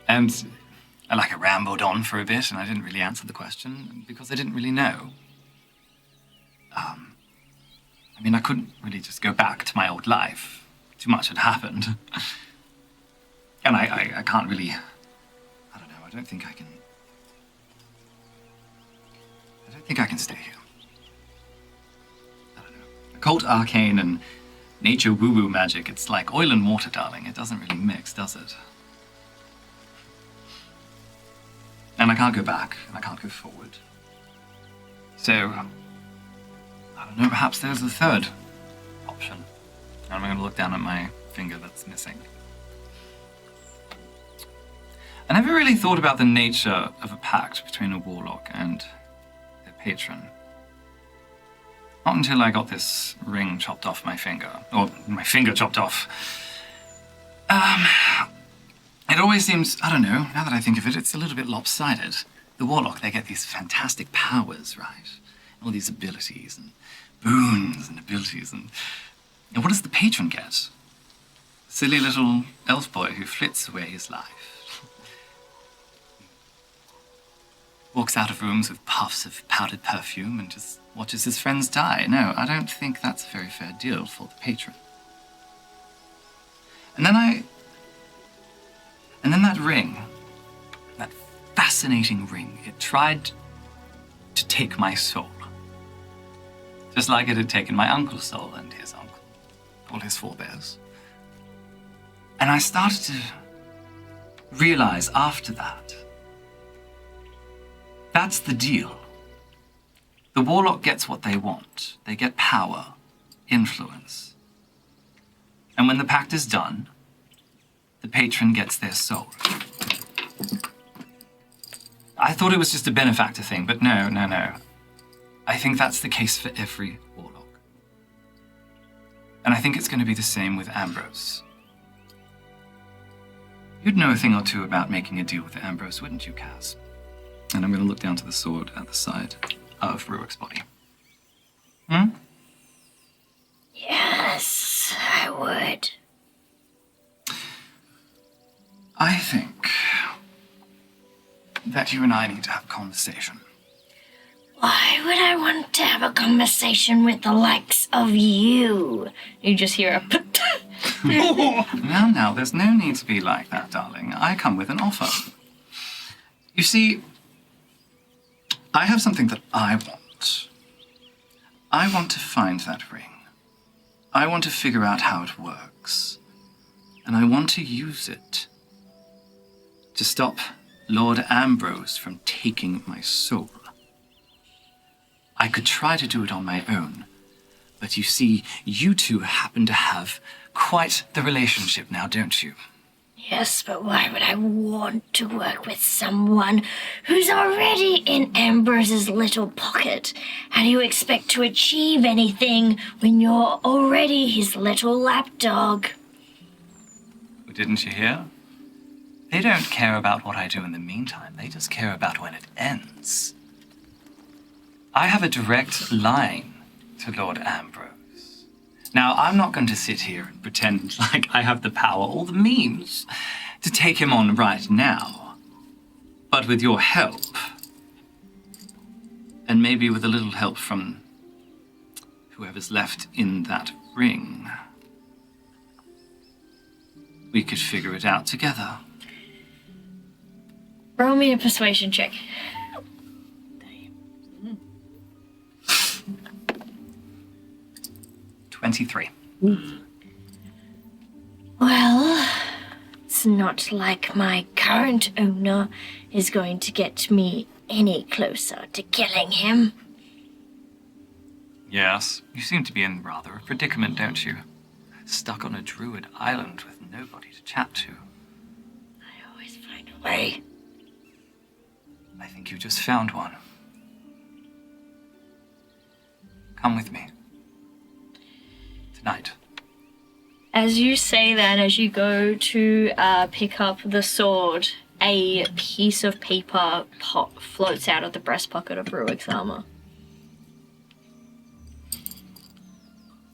And I rambled on for a bit and I didn't really answer the question because I didn't really know. I couldn't really just go back to my old life. Too much had happened. And I can't really, I don't know, I don't think I can stay here. I don't know. Occult, arcane, and nature woo-woo magic, it's like oil and water, darling. It doesn't really mix, does it? And I can't go back, and I can't go forward. So, I don't know, perhaps there's a third option. And I'm going to look down at my finger that's missing. I never really thought about the nature of a pact between a warlock and their patron. Not until I got this ring chopped off my finger. Or my finger chopped off. It always seems, I don't know, now that I think of it, it's a little bit lopsided. The warlock, they get these fantastic powers, right? All these abilities and boons and abilities. And what does the patron get? Silly little elf boy who flits away his life. Walks out of rooms with puffs of powdered perfume and just watches his friends die. No, I don't think that's a very fair deal for the patron. And then that ring, that fascinating ring, it tried to take my soul. Just like it had taken my uncle's soul and his uncle, all his forebears. And I started to realize after that, that's the deal. The warlock gets what they want. They get power, influence. And when the pact is done, the patron gets their soul. I thought it was just a benefactor thing, but no. I think that's the case for every warlock. And I think it's going to be the same with Ambrose. You'd know a thing or two about making a deal with Ambrose, wouldn't you, Kaz? And I'm going to look down to the sword at the side of Ruick's body. Yes, I would. I think that you and I need to have a conversation. Why would I want to have a conversation with the likes of you? You just hear a Now, there's no need to be like that, darling. I come with an offer. You see, I have something that I want. I want to find that ring. I want to figure out how it works. And I want to use it to stop Lord Ambrose from taking my soul. I could try to do it on my own, but you see, you two happen to have quite the relationship now, don't you? Yes, but why would I want to work with someone who's already in Ambrose's little pocket? How do you expect to achieve anything when you're already his little lapdog? Didn't you hear? They don't care about what I do in the meantime. They just care about when it ends. I have a direct line to Lord Ambrose. Now, I'm not going to sit here and pretend like I have the power or the means to take him on right now. But with your help, and maybe with a little help from whoever's left in that ring, we could figure it out together. Roll me a persuasion check. 23. Well, it's not like my current owner is going to get me any closer to killing him. Yes, you seem to be in rather a predicament, don't you? Stuck on a druid island with nobody to chat to. I always find a way. I think you just found one. Come with me. Tonight. As you say that, as you go to pick up the sword, a piece of paper floats out of the breast pocket of Ruick's armor.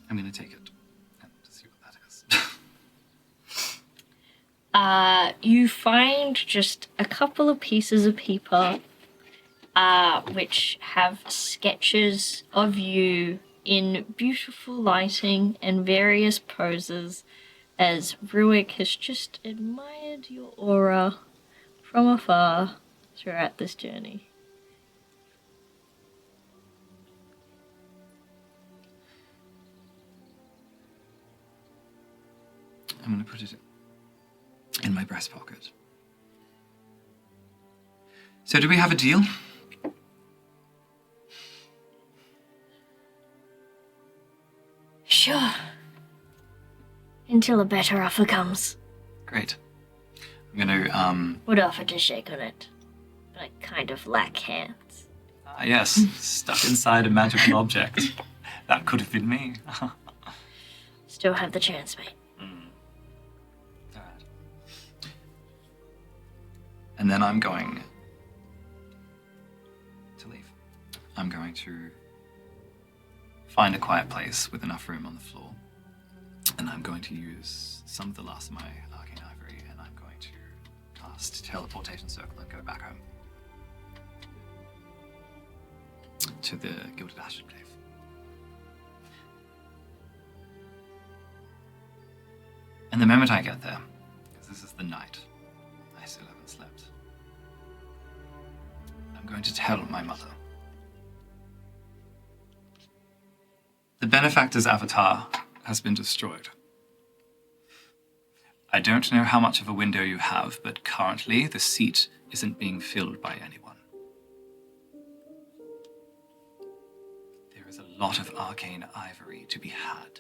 I'm going to take it and see what that is. You find just a couple of pieces of paper which have sketches of you in beautiful lighting and various poses as Ruick has just admired your aura from afar throughout this journey. I'm going to put it in my breast pocket. So do we have a deal? Sure. Until a better offer comes. Great. I'm going to, Would offer to shake on it, but I kind of lack hands. yes, stuck inside a magical object. That could have been me. Still have the chance, mate. Alright. And then I'm going to leave. I'm going to find a quiet place with enough room on the floor. And I'm going to use some of the last of my arcane ivory, and I'm going to cast teleportation circle and go back home. To the Gilded Ashen Cave. And the moment I get there, because this is the night, I still haven't slept, I'm going to tell my mother. The Benefactor's avatar has been destroyed. I don't know how much of a window you have, but currently the seat isn't being filled by anyone. There is a lot of arcane ivory to be had.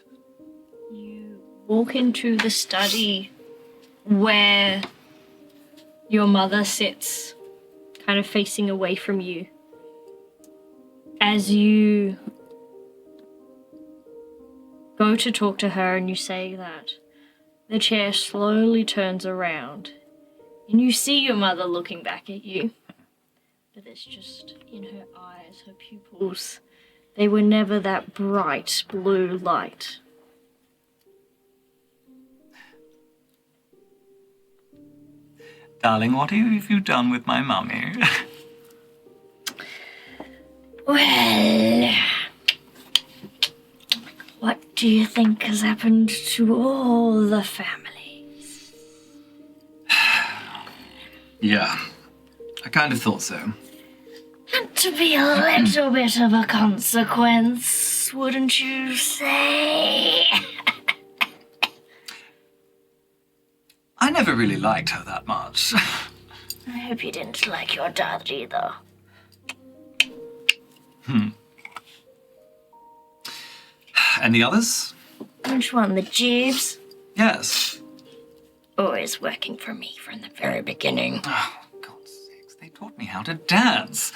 You walk into the study where your mother sits, kind of facing away from you. As you go to talk to her and you say that, the chair slowly turns around and you see your mother looking back at you. But it's just in her eyes, her pupils. They were never that bright blue light. Darling, what have you done with my mummy? Well, what do you think has happened to all the families? Yeah, I kind of thought so. And to be a little bit of a consequence, wouldn't you say? I never really liked her that much. I hope you didn't like your dad either. And the others? Which one, the Jeeves? Yes. Always working for me from the very beginning. Oh, God's sakes, they taught me how to dance.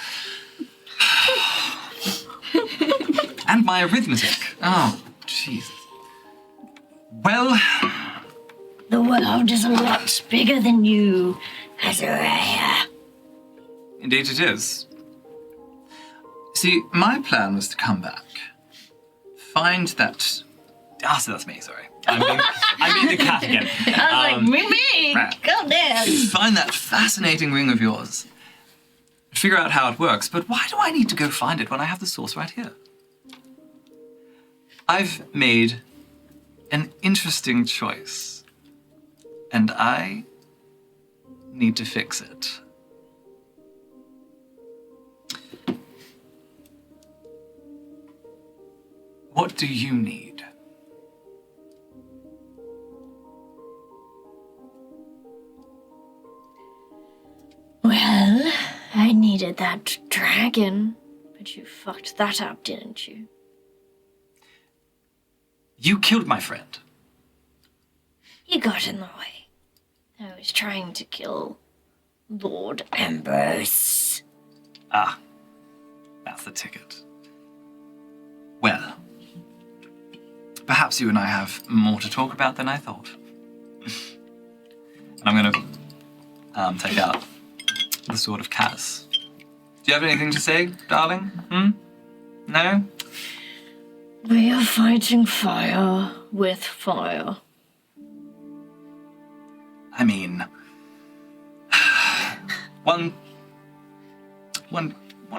And my arithmetic. Oh, Jesus. Well, The world is a lot bigger than you, Azariah. indeed it is. See, my plan was to come back, find that... Ah, so that's me, sorry. I mean the cat again. I was like, me, right. go down. Find that fascinating ring of yours. Figure out how it works, but why do I need to go find it when I have the source right here? I've made an interesting choice, and I need to fix it. What do you need? Well, I needed that dragon, but you fucked that up, didn't you? You killed my friend. He got in the way. I was trying to kill Lord Ambrose. Ah, that's the ticket. Well, perhaps you and I have more to talk about than I thought. And I'm gonna take out the Sword of Kaz. Do you have anything to say, darling? No? We are fighting fire with fire. I mean, one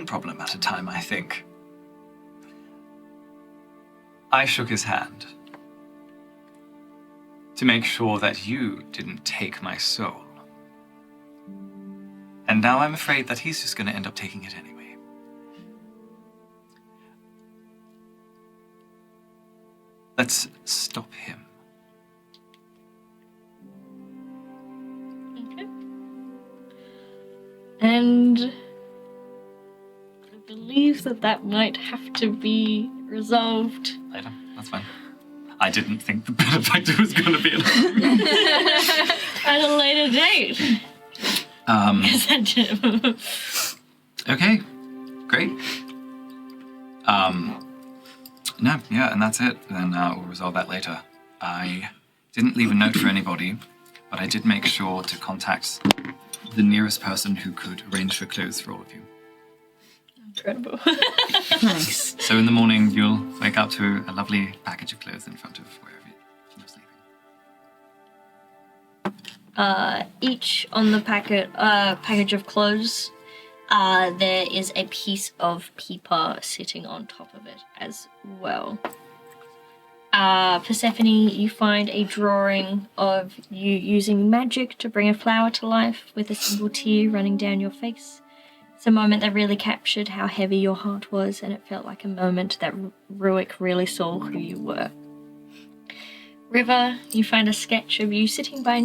problem at a time, I think. I shook his hand to make sure that you didn't take my soul. And now I'm afraid that he's just going to end up taking it anyway. Let's stop him. Okay. And I believe that might have to be resolved. Later, that's fine. I didn't think the Benefactor was going to be At a later date. Okay, great. No, yeah, and that's it. Then we'll resolve that later. I didn't leave a note for anybody, but I did make sure to contact the nearest person who could arrange for clothes for all of you. Incredible. Nice. So in the morning, you'll wake up to a lovely package of clothes in front of wherever you're sleeping. Each on the package of clothes, there is a piece of paper sitting on top of it as well. Persephone, you find a drawing of you using magic to bring a flower to life with a single tear running down your face. It's a moment that really captured how heavy your heart was, and it felt like a moment that Ruick really saw who you were. River, you find a sketch of you sitting by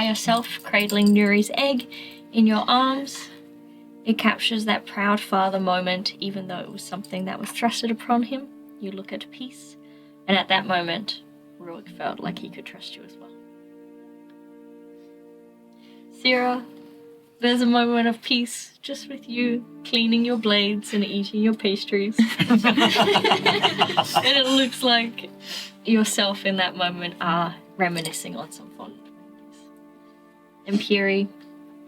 yourself, cradling Nuri's egg in your arms. It captures that proud father moment, even though it was something that was thrusted upon him. You look at peace, and at that moment, Rurik felt like he could trust you as well. Sierra, there's a moment of peace just with you cleaning your blades and eating your pastries. And it looks like yourself in that moment are reminiscing on some fond memories. And Piri,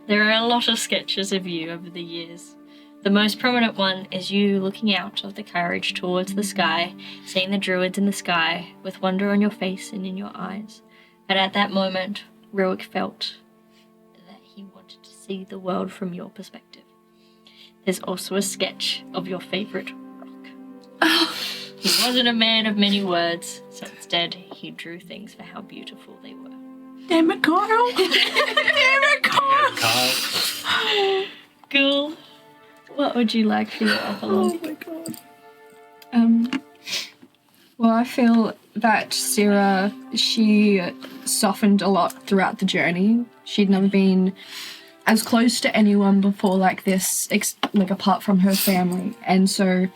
there are a lot of sketches of you over the years. The most prominent one is you looking out of the carriage towards the sky, seeing the druids in the sky with wonder on your face and in your eyes. And at that moment, Rurik felt that he wanted to see the world from your perspective. There's also a sketch of your favorite rock. He wasn't a man of many words, so instead he drew things for how beautiful they were. Damn it, Kyle! Damn it, Kyle! Ghoul, what would you like for your epilogue? Oh my god. Well, I feel that Sarah, she softened a lot throughout the journey. She'd never been as close to anyone before like this, like apart from her family. And so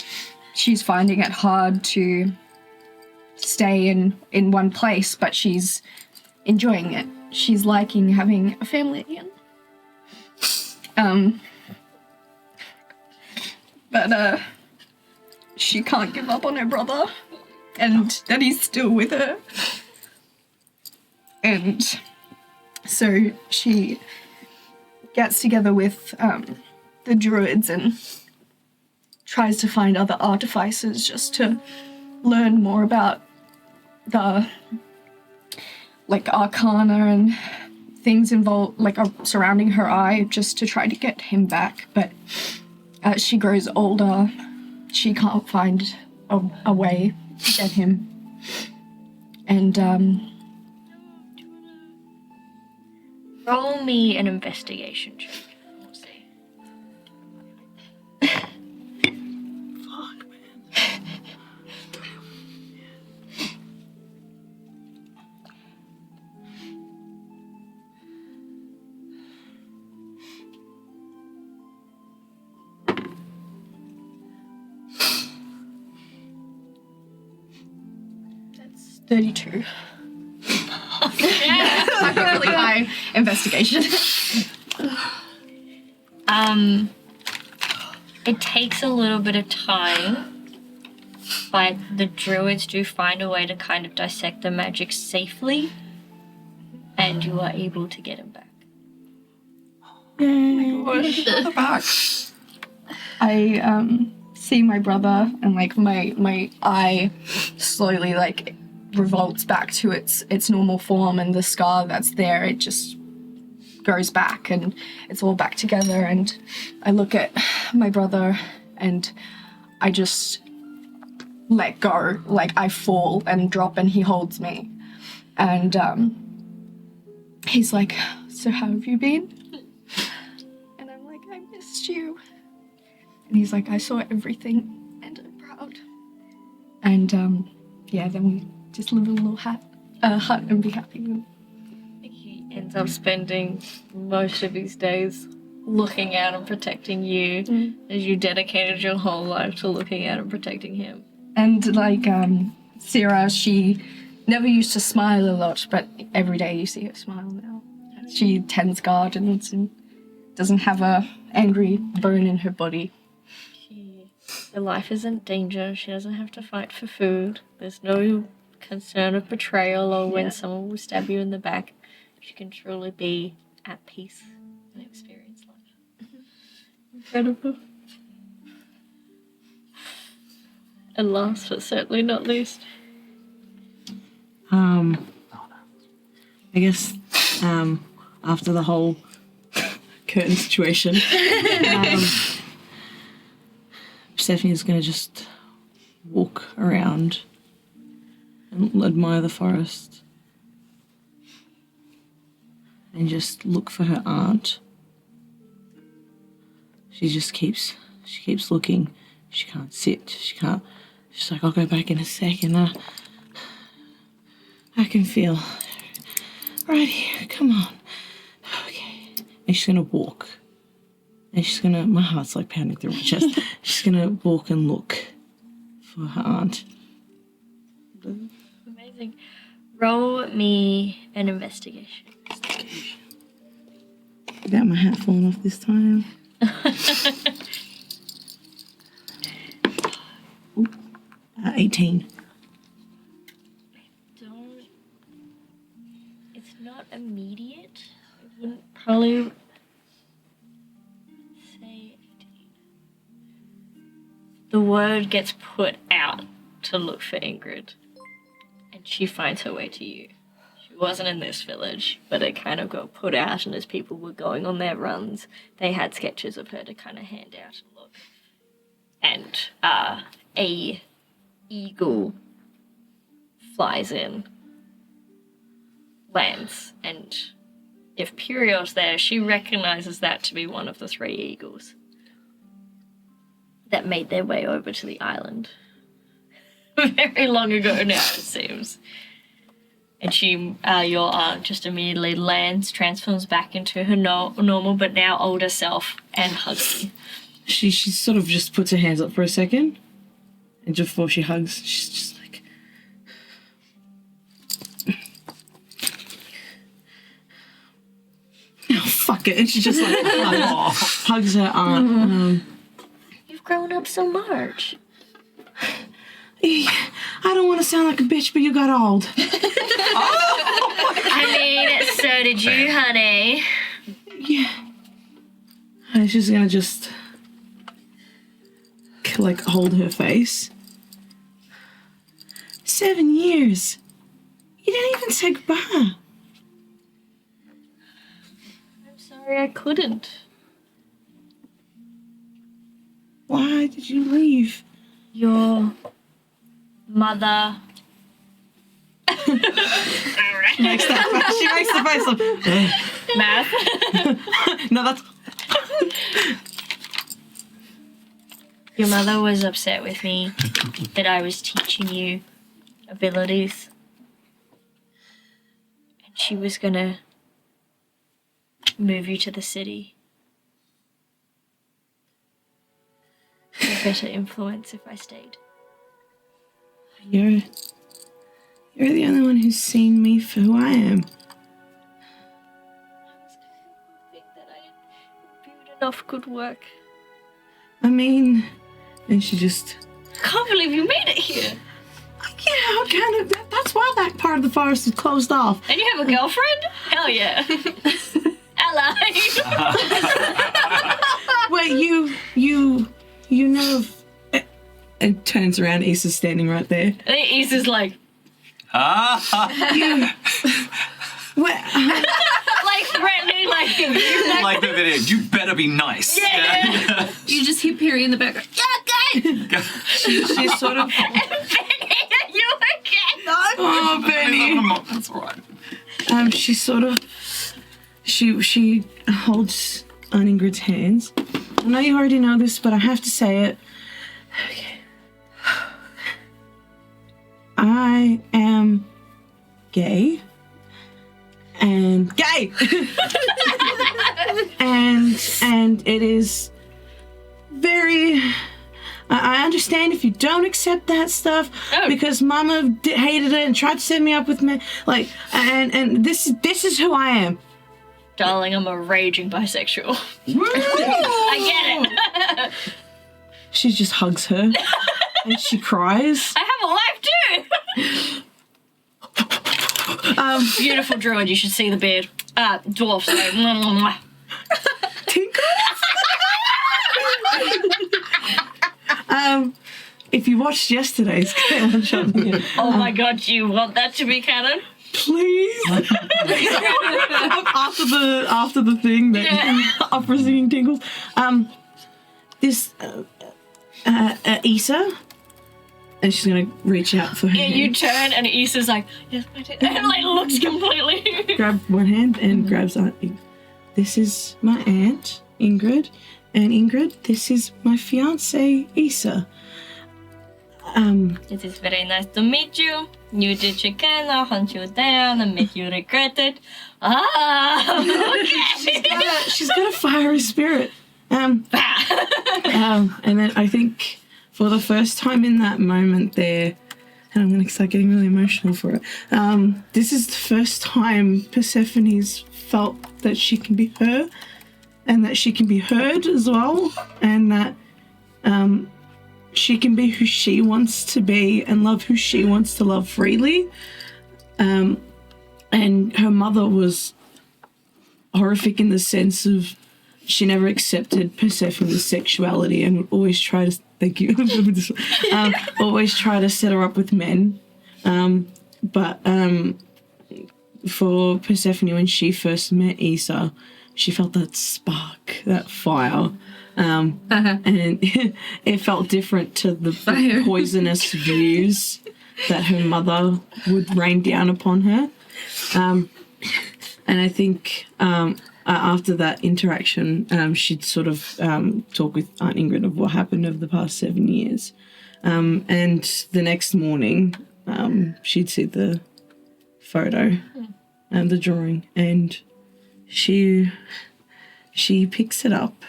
she's finding it hard to stay in one place, but she's enjoying it. She's liking having a family again. But she can't give up on her brother, and that he's still with her. And so she gets together with the druids and tries to find other artificers just to learn more about the like arcana and things involved like surrounding her eye, just to try to get him back. But as she grows older, she can't find a way to get him. And roll me an investigation check. We'll see. Fuck, man. that's 32. I got really high investigation. It takes a little bit of time, but the druids do find a way to kind of dissect the magic safely, and you are able to get him back. I see my brother, and like my eye slowly like revolts back to its normal form, and the scar that's there, it just goes back and it's all back together. And I look at my brother and I just let go, like I fall and drop, and he holds me. And he's like, "So how have you been?" And I'm like, "I missed you." And he's like, "I saw everything and I'm proud." And yeah, then we just live in a little hut and be happy. He ends up spending most of his days looking out and protecting you, as you dedicated your whole life to looking out and protecting him. And like Sarah, she never used to smile a lot, but every day you see her smile now. She tends gardens and doesn't have a angry bone in her body. Her life isn't danger. She doesn't have to fight for food. There's no concern of betrayal or when someone will stab you in the back. She can truly be at peace and experience life. Incredible. And last but certainly not least, I guess after the whole curtain situation, Stephanie's gonna just walk around and admire the forest and just look for her aunt. She keeps looking. She can't sit. She's like, "I'll go back in a second. I can feel right here. Come on." Okay. And she's gonna walk. And my heart's like pounding through my chest. She's gonna walk and look for her aunt. amazing. Roll me an investigation. Without my hat falling off this time. 18. It's not immediate. I wouldn't probably say 18. The word gets put out to look for Ingrid, and she finds her way to you. She wasn't in this village, but it kind of got put out, and as people were going on their runs, they had sketches of her to kind of hand out and look. And a eagle flies in, lands, and if Puriel's there, she recognizes that to be one of the 3 eagles that made their way over to the island. Very long ago now, it seems. And she, your aunt, just immediately lands, transforms back into her normal but now older self, and hugs you. She sort of just puts her hands up for a second, and just before she hugs, she's just like, "Oh fuck it," and she just like hugs her aunt. You've grown up so much. I don't want to sound like a bitch, but you got old. I mean, so did you, honey. Yeah. And she's gonna just like hold her face. 7 years. You didn't even say goodbye. I'm sorry I couldn't. Why did you leave? Your mother. She makes the face of Math. No, that's Your mother was upset with me that I was teaching you abilities. And she was gonna move you to the city. A better influence if I stayed. You're the only one who's seen me for who I am. I think that I imbued enough good work. I mean, and she just... I can't believe you made it here. Yeah, kind of. That's why that part of the forest is closed off. And you have a girlfriend? Hell yeah. Hello. Wait, you know... And turns around, Issa's standing right there. I think Issa's like... You... What? like threatening, like... Like the video, you better be nice. Yeah. You just hear Perry in the background. Yeah, She's sort of... Benny, are you okay? Oh, Benny. That's all right. She sort of... She holds on Ingrid's hands. I know you already know this, but I have to say it. Okay. I am gay. And gay! and it is very... I understand if you don't accept that stuff because Mama hated it and tried to set me up with me. Like, and this is who I am. Darling, I'm a raging bisexual. I get it. She just hugs her and she cries. I have a life too. Beautiful druid, you should see the beard. Dwarf, sorry. If you watched yesterday's oh my god, you want that to be canon? Please. after the thing that after singing tingles. This Issa, and she's gonna reach out for her. Yeah, you turn and Issa's like, yes, my dear. And like looks completely. Grab one hand and grabs Aunt Ingrid. This is my aunt Ingrid, and Ingrid, this is my fiance Issa. It is very nice to meet you. You did chicken, I'll hunt you down and make you regret it. Okay. She's got a fiery spirit. And then I think for the first time in that moment there, and I'm going to start getting really emotional for it. This is the first time Persephone's felt that she can be her, and that she can be heard as well, and that she can be who she wants to be and love who she wants to love freely. And her mother was horrific in the sense of she never accepted Persephone's sexuality and would always try to, thank you, always try to set her up with men. But for Persephone, when she first met Issa, she felt that spark, that fire. And it felt different to the poisonous views that her mother would rain down upon her. And I think after that interaction, she'd sort of talk with Aunt Ingrid of what happened over the past 7 years. And the next morning, she'd see the photo and the drawing, and she picks it up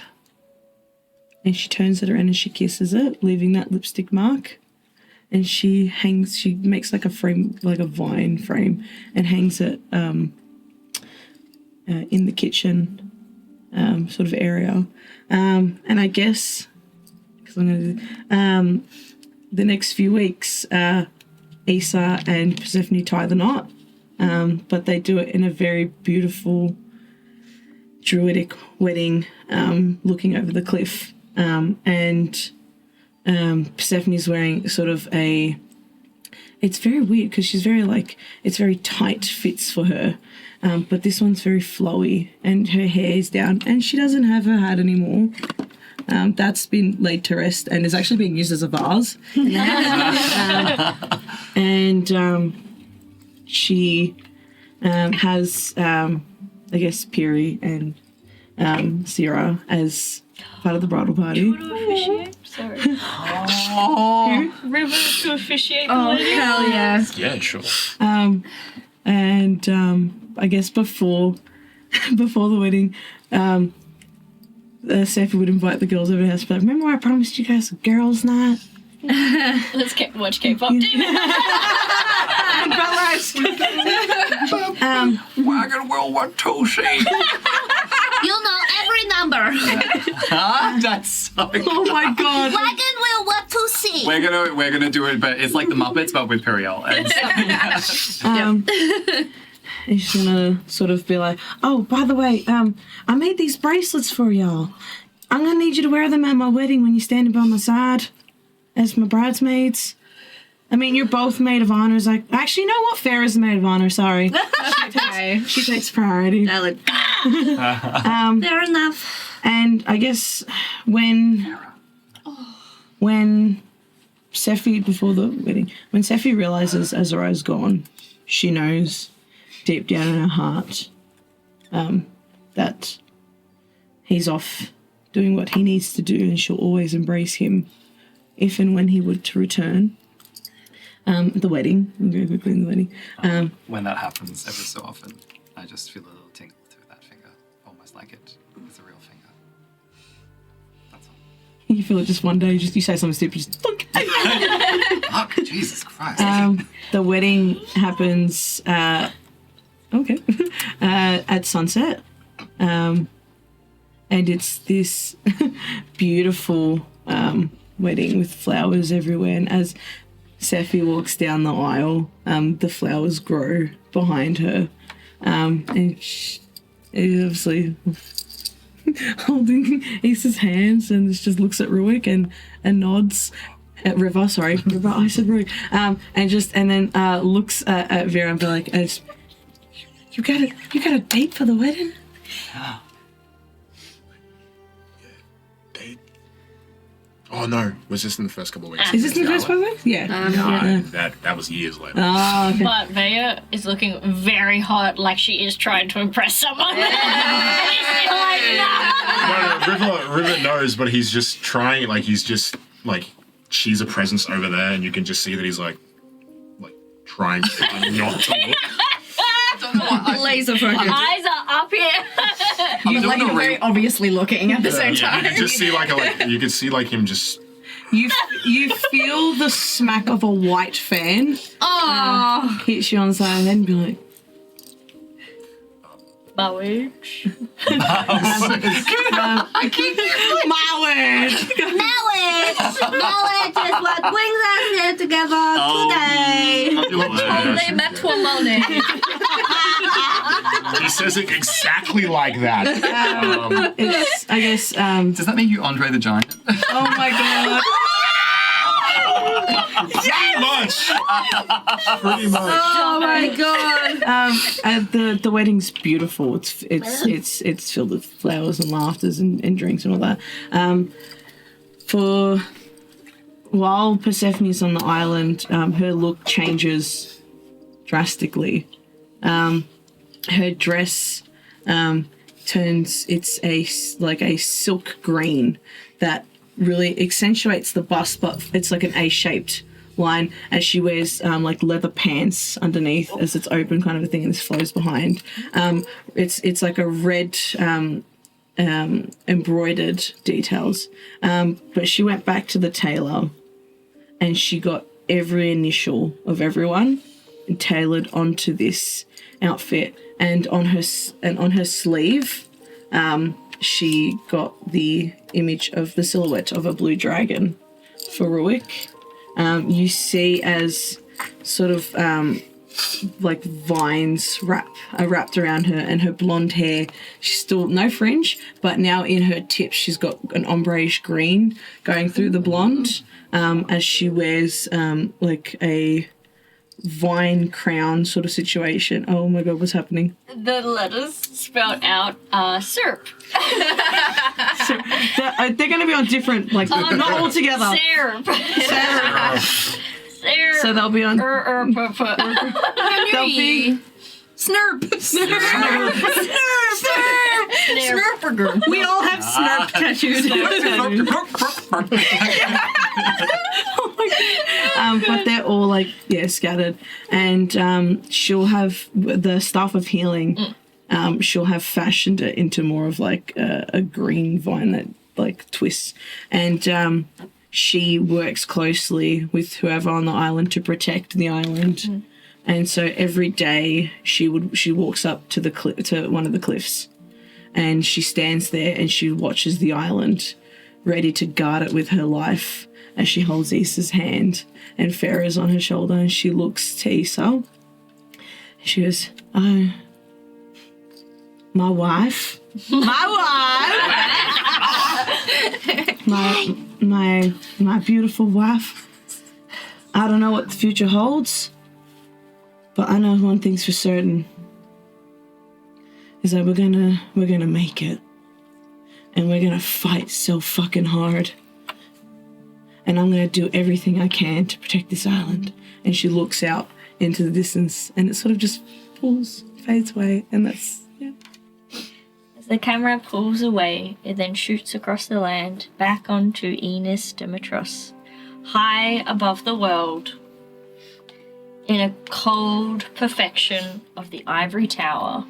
and she turns it around and she kisses it, leaving that lipstick mark. And she makes like a frame, like a vine frame, and hangs it in the kitchen sort of area. And I guess, because I'm going to the next few weeks, Issa and Persephone tie the knot, but they do it in a very beautiful druidic wedding, looking over the cliff. And Persephone's wearing sort of it's very weird because she's very it's very tight fits for her. But this one's very flowy and her hair is down and she doesn't have her hat anymore. That's been laid to rest and is actually being used as a vase. She has, I guess, Piri and Sierra as part of the bridal party. Sorry. Oh. River to officiate. Oh, hell yeah. Yeah, sure. I guess before the wedding, Sephi would invite the girls over to the house, but remember I promised you guys a girls' night? Let's watch K-pop. Wagon World War II shade. You'll know every number. That's so Oh my god. Wagon will what to see. We're gonna do it, but it's like the Muppets, but with Periel. And she's gonna sort of be like, oh, by the way, I made these bracelets for y'all. I'm gonna need you to wear them at my wedding when you're standing by my side as my bridesmaids. I mean, you're both maid of honors. Actually, you know what? Farrah's the maid of honor. Sorry, she takes priority. Fair enough. And I guess when Sephi, before the wedding, when Sephi realizes Azariah's gone, she knows deep down in her heart that he's off doing what he needs to do, and she'll always embrace him if and when he would to return. The wedding, we'll go quickly in the wedding. When that happens every so often, I just feel a little tingle through that finger, almost like it's a real finger. That's all. You feel it just one day, you say something stupid, just fuck. Fuck, Jesus Christ. The wedding happens at sunset. And it's this beautiful wedding with flowers everywhere. And as Sephi walks down the aisle, the flowers grow behind her. And she's obviously holding Issa's hands and just looks at Ruik and nods at River. River, I said Ruik. And then looks at Vera and be like, you got a date for the wedding? Oh no, was this in the first couple of weeks? Is this in the first couple of weeks? Yeah. No, that was years later. Oh, okay. But Vea is looking very hot, like she is trying to impress someone. River knows, but he's just trying. She's a presence over there, and you can just see that he's like trying to not to look. Laser focus. Eyes are up here. But very obviously looking at the same time. You can just see you can see him just you feel the smack of a white fan hits you on the side of the head and be like, Bowage. Mowage! Knowledge is what brings us here together today. Only met one morning. He says it exactly like that. It's, I guess, Does that make you Andre the Giant? oh my god. Pretty much. Pretty much. Oh my god. The wedding's beautiful. It's filled with flowers and laughters and drinks and all that. For while Persephone's on the island, her look changes drastically. Her dress turns a silk green that really accentuates the bust, but it's like an A-shaped line as she wears like leather pants underneath as it's open kind of a thing, and this flows behind. It's like a red embroidered details, but she went back to the tailor and she got every initial of everyone and tailored onto this outfit, and on her sleeve she got the image of the silhouette of a blue dragon for Ruick. You see as sort of like vines wrapped around her, and her blonde hair, she's still no fringe, but now in her tips she's got an ombrage green going through the blonde, as she wears like a vine crown sort of situation. Oh my god, what's happening? The letters spelled out syrup. So they're going to be on different, like, not all together. Syrup. Syrup. Syrup. So they'll be on. They'll They'll be. Snurp. Snurp. We all have Snurp tattoos. But they're all like, scattered. And she'll have the staff of healing. She'll have fashioned it into more of like a green vine that like twists. And she works closely with whoever on the island to protect the island. And so every day she walks up to to one of the cliffs, and she stands there and she watches the island, ready to guard it with her life, as she holds Issa's hand and Farah's on her shoulder, and she looks to Issa and she goes, "Oh, my wife, my beautiful wife. I don't know what the future holds, but I know one thing's for certain, is that we're gonna make it. And we're gonna fight so fucking hard. And I'm gonna do everything I can to protect this island." And she looks out into the distance and it sort of just fades away, and that's, yeah. As the camera pulls away, it then shoots across the land, back onto Enis Demetros, high above the world, in a cold perfection of the ivory tower.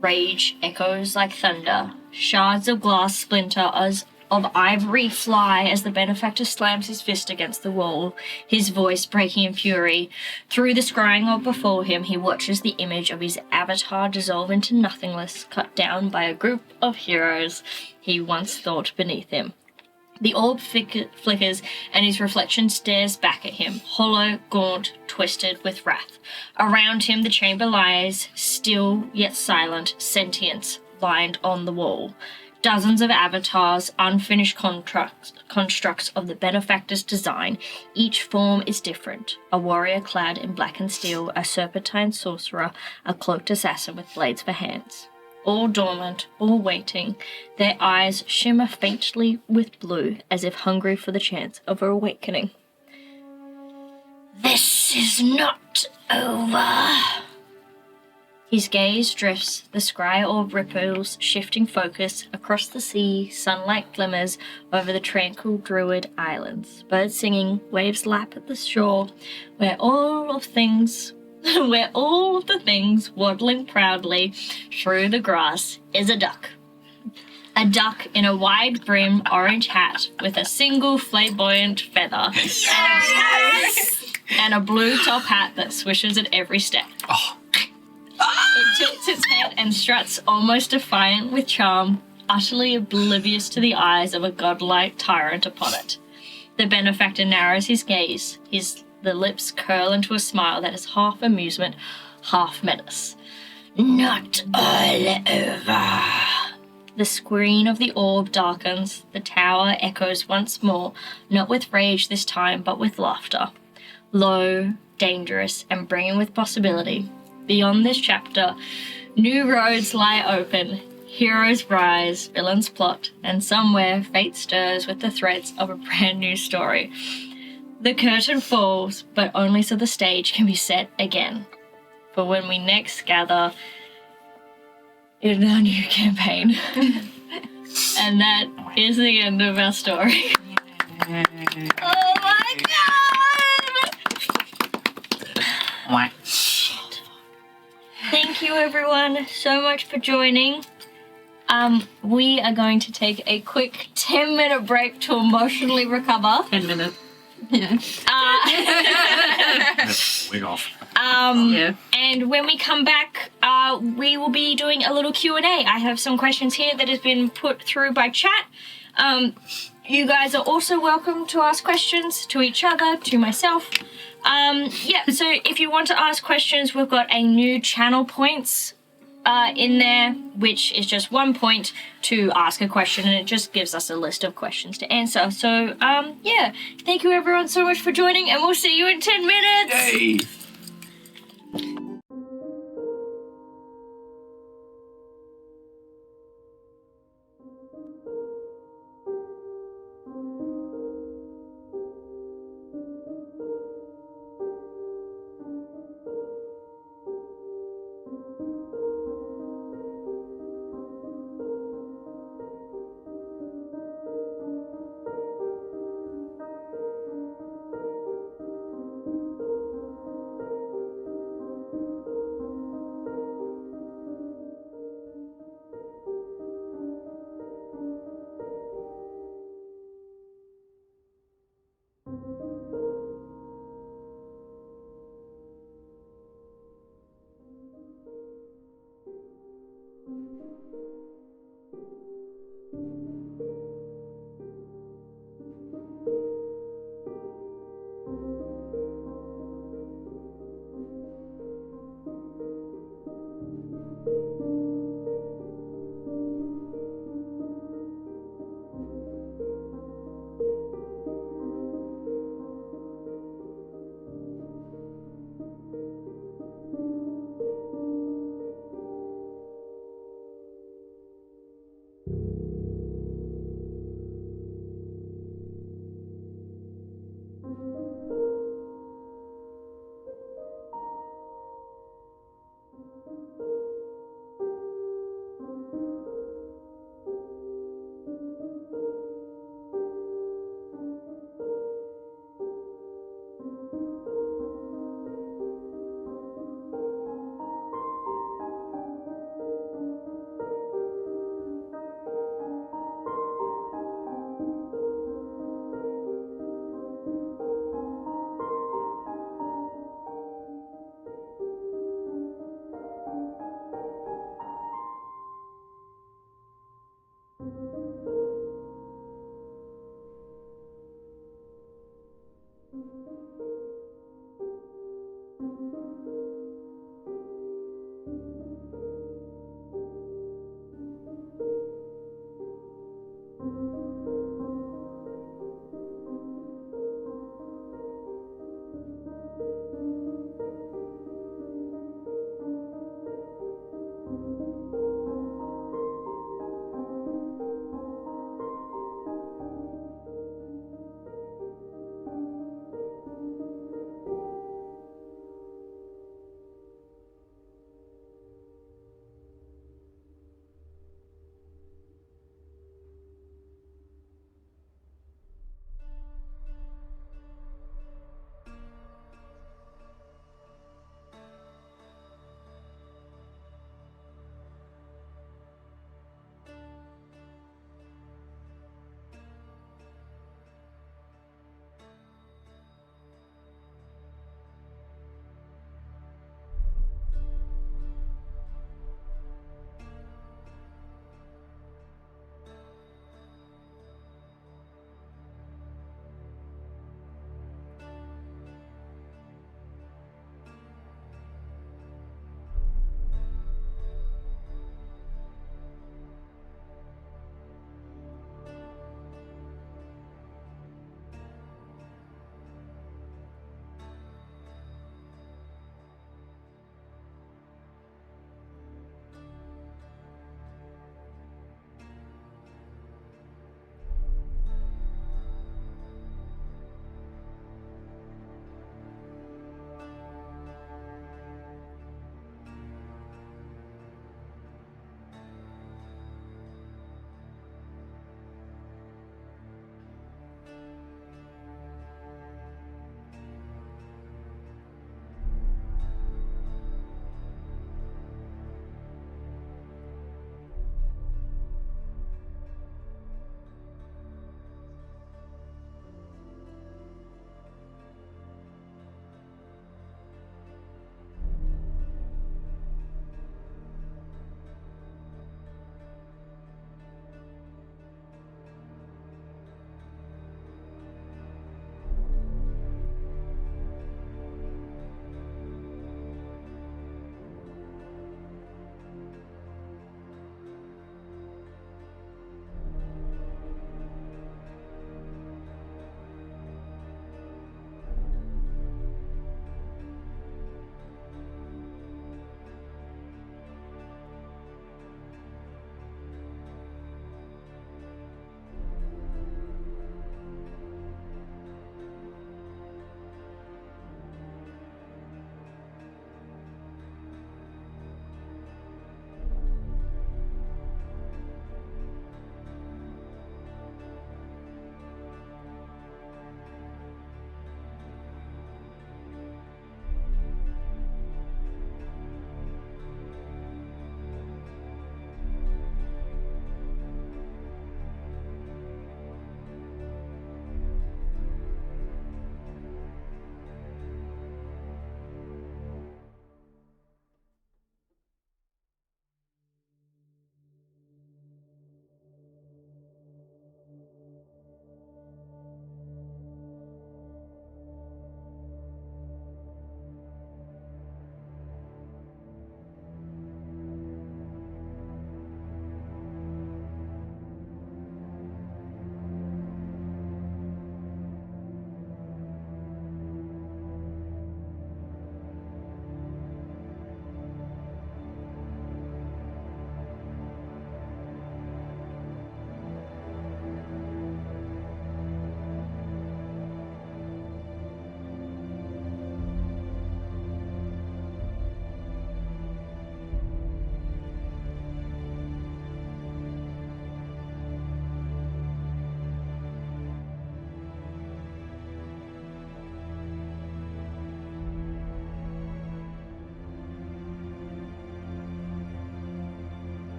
Rage echoes like thunder. Shards of glass splinter as of ivory fly as the Benefactor slams his fist against the wall, his voice breaking in fury. Through the scrying orb before him, he watches the image of his avatar dissolve into nothingness, cut down by a group of heroes he once thought beneath him. The orb flickers, and his reflection stares back at him, hollow, gaunt, twisted with wrath. Around him the chamber lies, still yet silent, sentience lined on the wall. Dozens of avatars, unfinished constructs of the Benefactor's design. Each form is different. A warrior clad in black and steel, a serpentine sorcerer, a cloaked assassin with blades for hands. All dormant, all waiting, their eyes shimmer faintly with blue, as if hungry for the chance of an awakening. This is not over. His gaze drifts, the scry orb ripples, shifting focus across the sea, sunlight glimmers over the tranquil druid islands. Birds singing, waves lap at the shore, where all of the things waddling proudly through the grass is a duck. A duck in a wide-brimmed orange hat with a single flamboyant feather. And a blue top hat that swishes at every step. Oh. It tilts its head and struts almost defiant with charm, utterly oblivious to the eyes of a godlike tyrant upon it. The benefactor narrows his gaze. The lips curl into a smile that is half amusement, half menace. Not all over. The screen of the orb darkens. The tower echoes once more, not with rage this time, but with laughter. Low, dangerous, and brimming with possibility. Beyond this chapter, new roads lie open. Heroes rise, villains plot, and somewhere fate stirs with the threads of a brand new story. The curtain falls, but only so the stage can be set again. For when we next gather in our new campaign. And that is the end of our story. Oh my god! Thank you everyone so much for joining. We are going to take a quick 10-minute break to emotionally recover. 10 minutes. Yeah. Wig off. Yeah. And when we come back, we will be doing a little Q&A. I have some questions here that has been put through by chat. You guys are also welcome to ask questions to each other, to myself. So if you want to ask questions, we've got a new channel points in there, which is just 1 point to ask a question, and it just gives us a list of questions to answer. So, thank you everyone so much for joining, and we'll see you in 10 minutes! Yay!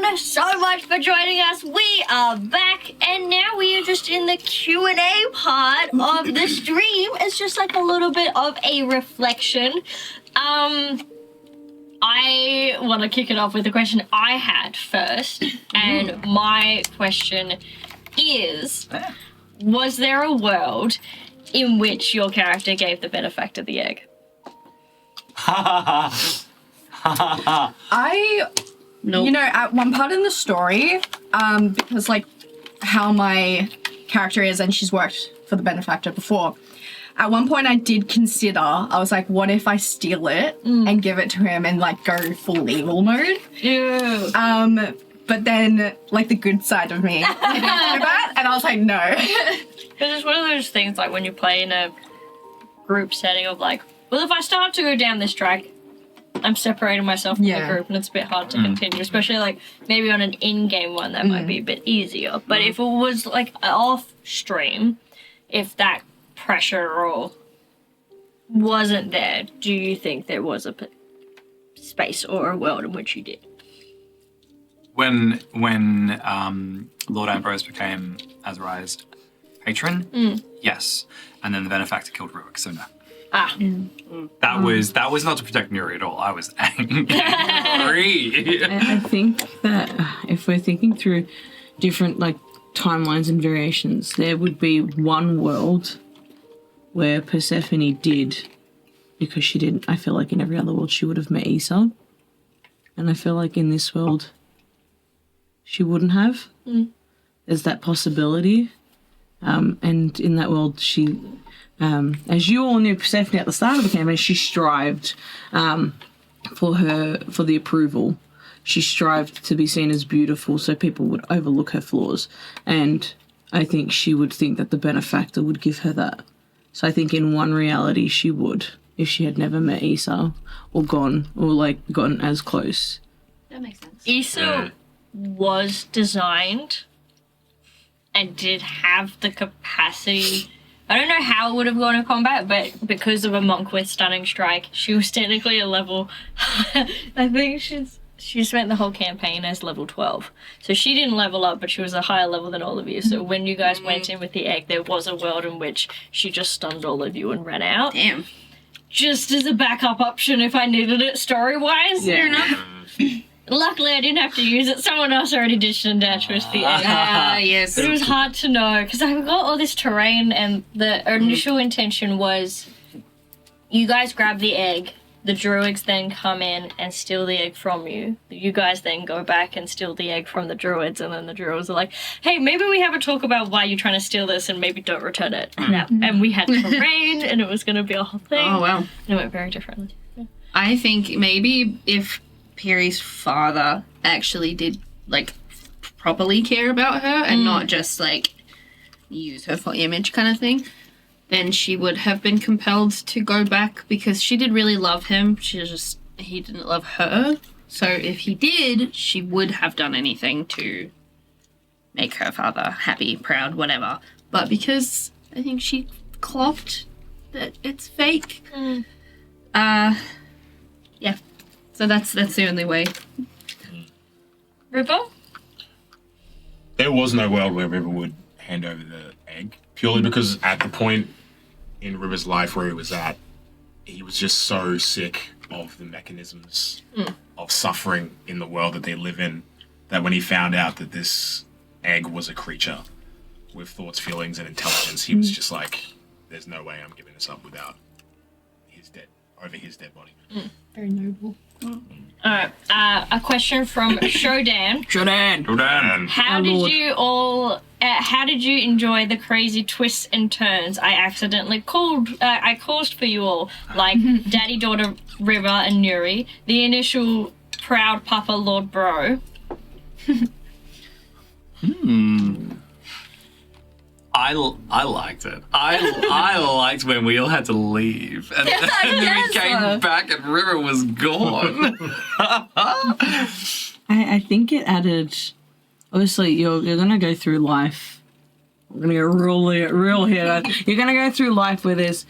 everyone so much for joining us. We are back, and now we are just in the Q&A part of the stream. It's just like a little bit of a reflection. I want to kick it off with a question I had first, and my question is, was there a world in which your character gave the Benefactor the egg? You know, at one part in the story, because like how my character is and she's worked for the Benefactor before, at one point I did consider, I was like, what if I steal it and give it to him and like go full evil mode? Ew. But then like the good side of me didn't do that, and I was like, no. Because it's one of those things like when you play in a group setting of like, well, if I start to go down this track, I'm separating myself from the group and it's a bit hard to continue, especially like maybe on an in-game one that might be a bit easier. But if it was like off stream, if that pressure or wasn't there, do you think there was a space or a world in which you did? When Lord Ambrose became Azariah's patron, yes, and then the Benefactor killed Rurik, so no. That was not to protect Nuri at all. I was angry. I think that if we're thinking through different like timelines and variations, there would be one world where Persephone did, because she didn't. I feel like in every other world she would have met Esau, and I feel like in this world she wouldn't have. There's that possibility, and in that world she. As you all knew, Persephone at the start of the campaign, she strived for the approval. She strived to be seen as beautiful so people would overlook her flaws. And I think she would think that the Benefactor would give her that. So I think in one reality she would, if she had never met Esau or gotten as close. That makes sense. Esau was designed and did have the capacity. I don't know how it would have gone in combat, but because of a monk with stunning strike, she was technically a level. I think she spent the whole campaign as level 12, so she didn't level up, but she was a higher level than all of you. So when you guys went in with the egg, there was a world in which she just stunned all of you and ran out. Damn. Just as a backup option if I needed it story wise. Fair enough. Luckily, I didn't have to use it. Someone else already ditched and dashed with the egg. Yes. But it was hard to know because I've got all this terrain, and the initial intention was you guys grab the egg, the druids then come in and steal the egg from you. You guys then go back and steal the egg from the druids, and then the druids are like, hey, maybe we have a talk about why you're trying to steal this and maybe don't return it. And we had terrain, and it was going to be a whole thing. Oh, wow. And it went very differently. I think maybe if Perry's father actually did, like, properly care about her and not just, like, use her for image kind of thing, then she would have been compelled to go back because she did really love him. He didn't love her. So if he did, she would have done anything to make her father happy, proud, whatever. But because I think she clocked that it's fake, yeah. So that's the only way. River? There was no world where River would hand over the egg, purely because at the point in River's life where he was at, he was just so sick of the mechanisms of suffering in the world that they live in, that when he found out that this egg was a creature with thoughts, feelings, and intelligence, he was just like, there's no way I'm giving this up without his dead body. Very noble. Alright, a question from Shodan. Shodan. How did you enjoy the crazy twists and turns I accidentally caused for you all, like Daddy, Daughter, River, and Nuri, the initial proud Papa, Lord Bro? I liked it. I liked when we all had to leave, and then we came back and River was gone. I think it added. Obviously, you're gonna go through life. I'm gonna go real here. You're gonna go through life where there's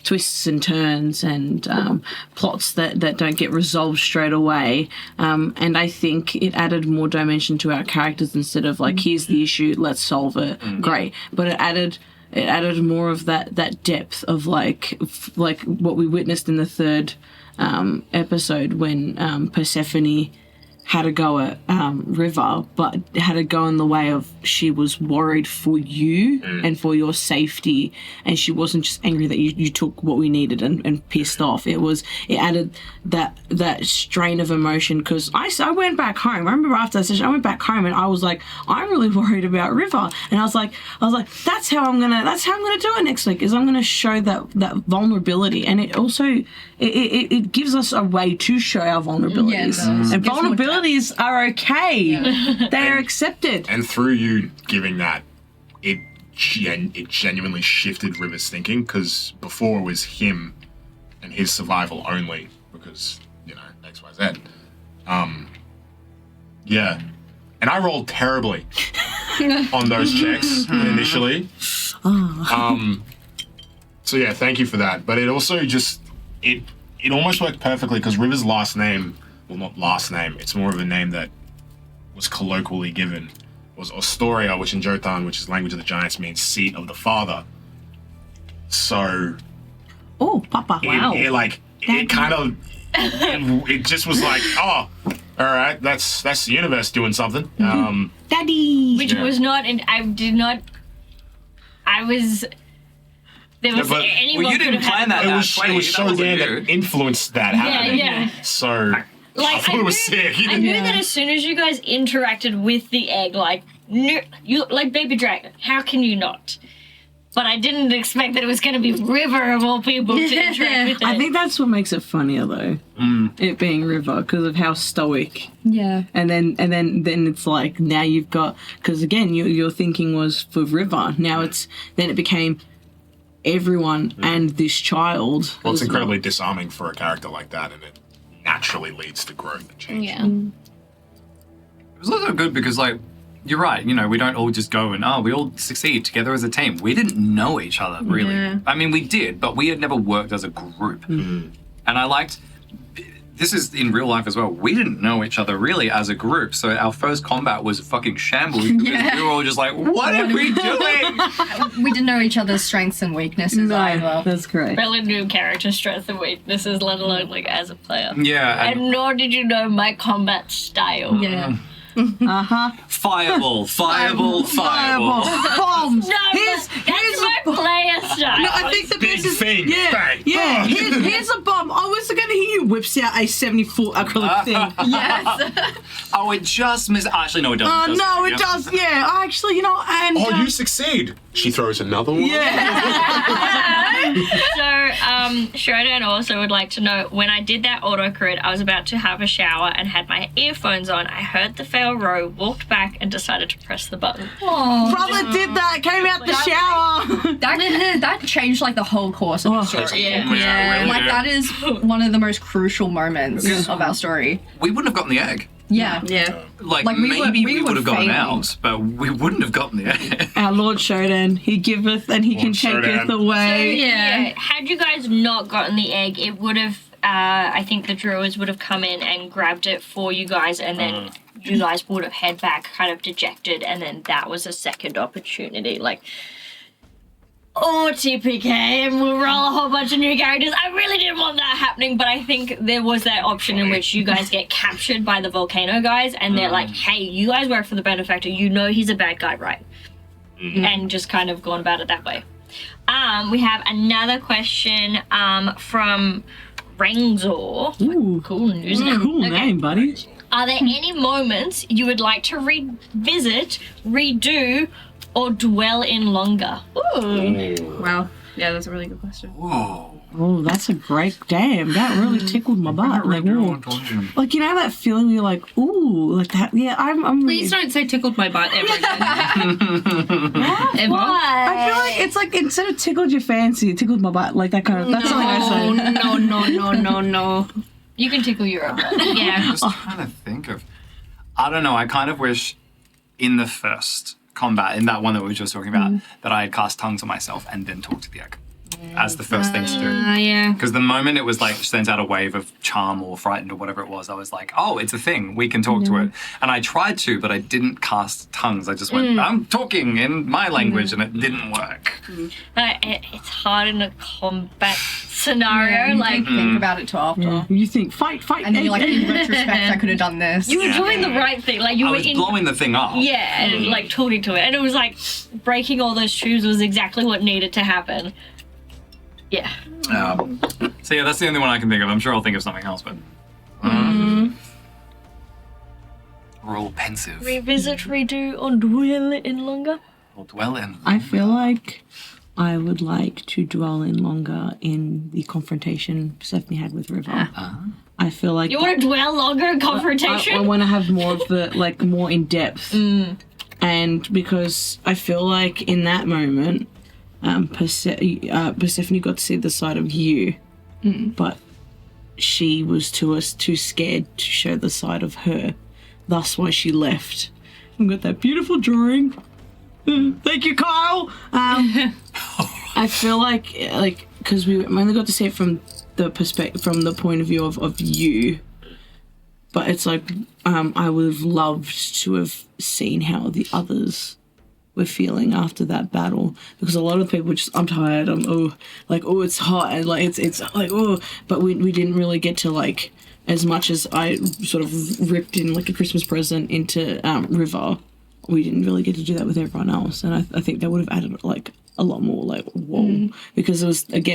twists and turns and plots that don't get resolved straight away. And I think it added more dimension to our characters instead of like, here's the issue, let's solve it. Great. But it added more of that depth of like what we witnessed in the third episode when Persephone had to go at River, but had to go in the way of she was worried for you and for your safety, and she wasn't just angry that you took what we needed and pissed off. It added that strain of emotion, because I went back home. I remember after that session, I went back home and I was like, I'm really worried about River, and I was like, that's how I'm gonna do it next week. Is I'm gonna show that vulnerability, and it also it gives us a way to show our vulnerabilities, and vulnerabilities are okay. They are accepted. And through you giving that, it genuinely shifted River's thinking, because before it was him and his survival only, because, X, Y, Z. Yeah. And I rolled terribly on those checks initially. So yeah, thank you for that. But it also just, it almost worked perfectly, because River's last name, well, not last name, it's more of a name that was colloquially given, was Ostoria, which in Jotun, which is language of the giants, means seat of the father. So... Oh, Papa. Wow. It kind of... It just was like, oh, all right, that's the universe doing something. Daddy! Which was not... And I did not... I was... There was anyone well, you didn't plan that. It was Shodan that influenced that happening. Yeah. So... I thought it was sick. I knew that as soon as you guys interacted with the egg, you like Baby Dragon, how can you not? But I didn't expect that it was going to be River of all people to interact with it. I think that's what makes it funnier though, it being River, because of how stoic. Yeah. And then it's like, now you've got, because again your thinking was for River. Now it became everyone and this child. Well, it's incredibly disarming for a character like that, and it naturally leads to growth and change. Yeah. It was also good because, you're right, we don't all just go and, we all succeed together as a team. We didn't know each other, really. Yeah. I mean, we did, but we had never worked as a group. And I liked, this is in real life as well, we didn't know each other really as a group, so our first combat was fucking shambles because we were all just like, what are we doing? We didn't know each other's strengths and weaknesses either. That's great. Barely knew character strengths and weaknesses, let alone as a player. Yeah. And nor did you know my combat style. Yeah. Fireball. Bombs. No, that's my player style. No, I think the Big best is thing. Bang. Yeah, here's a bomb. I was going to hear you whips out a 70-foot acrylic thing. Yes. Oh, it just missed. Actually, no, it doesn't. No, it does. Yeah, actually, and. Oh, you succeed. She throws another one. Yeah. So, Shodan also would like to know, when I did that auto crit, I was about to have a shower and had my earphones on. I heard the fail row, walked back, and decided to press the button. Aww. Brother did that. Came out the shower. That changed the whole course of the story. Yeah, really did. That is one of the most crucial moments of our story. We wouldn't have gotten the egg. Yeah. Yeah. Maybe we would have gotten failing. out, but we wouldn't have gotten the egg. Our Lord Shodan, he giveth and he Lord can taketh Shodan. away. Yeah. Had you guys not gotten the egg, it would have, I think the druids would have come in and grabbed it for you guys, and then you guys would have head back kind of dejected, and then that was a second opportunity. TPK, and we'll roll a whole bunch of new characters. I really didn't want that happening, but I think there was that option in which you guys get captured by the volcano guys, and they're like, hey, you guys work for the Benefactor, you know he's a bad guy, right? And just kind of gone about it that way. We have another question from Rengzor. Ooh, Cool news. cool name, buddy. Are there any moments you would like to revisit, redo, or dwell in longer? Ooh. Wow. Yeah, that's a really good question. Whoa. Oh, that's a great damn. That really tickled my butt. Ooh. That feeling where you're like, ooh, like that. Yeah, I'm Please don't say tickled my butt ever again. Ever. I feel like it's like instead of tickled your fancy, it tickled my butt. Like that kind of. That's something I say. No. You can tickle your own butt. Yeah. I'm just trying to think of. I don't know. I kind of wish in the first combat, in that one that we were just talking about, that I had cast tongue to myself and then talked to the egg. as the first thing to do. Yeah. Because the moment it was like sends out a wave of charm or frightened or whatever it was, I was like, oh, it's a thing. We can talk to it. And I tried to, but I didn't cast tongues. I just went, I'm talking in my language, and it didn't work. It's hard in a combat scenario. You like, don't think about it too often. You think, fight, And then you're like, in retrospect, I could have done this. you were doing the right thing. Like, you I were was in. blowing the thing up. Yeah, and like talking to it. And it was like breaking all those tubes was exactly what needed to happen. Yeah. So yeah, that's the only one I can think of. I'm sure I'll think of something else, but we're all pensive. Revisit, redo, or dwell in longer? We'll dwell in. I feel like I would like to dwell in longer in the confrontation Persephone had with River. I feel like You want to dwell longer in confrontation? I want to have more of the like more in depth, and because I feel like in that moment, Persephone got to see the side of you, but she was too scared to show the side of her. That's why she left. I've got that beautiful drawing. Thank you, Kyle. I feel like because we only got to see it from the perspective, from the point of view of you, but it's like I would have loved to have seen how the others were feeling after that battle, because a lot of people were just, I'm tired, it's hot, and like it's like but we didn't really get to like, as much as I sort of ripped in like a Christmas present into River, we didn't really get to do that with everyone else, and I think that would have added like a lot more like whoa, because it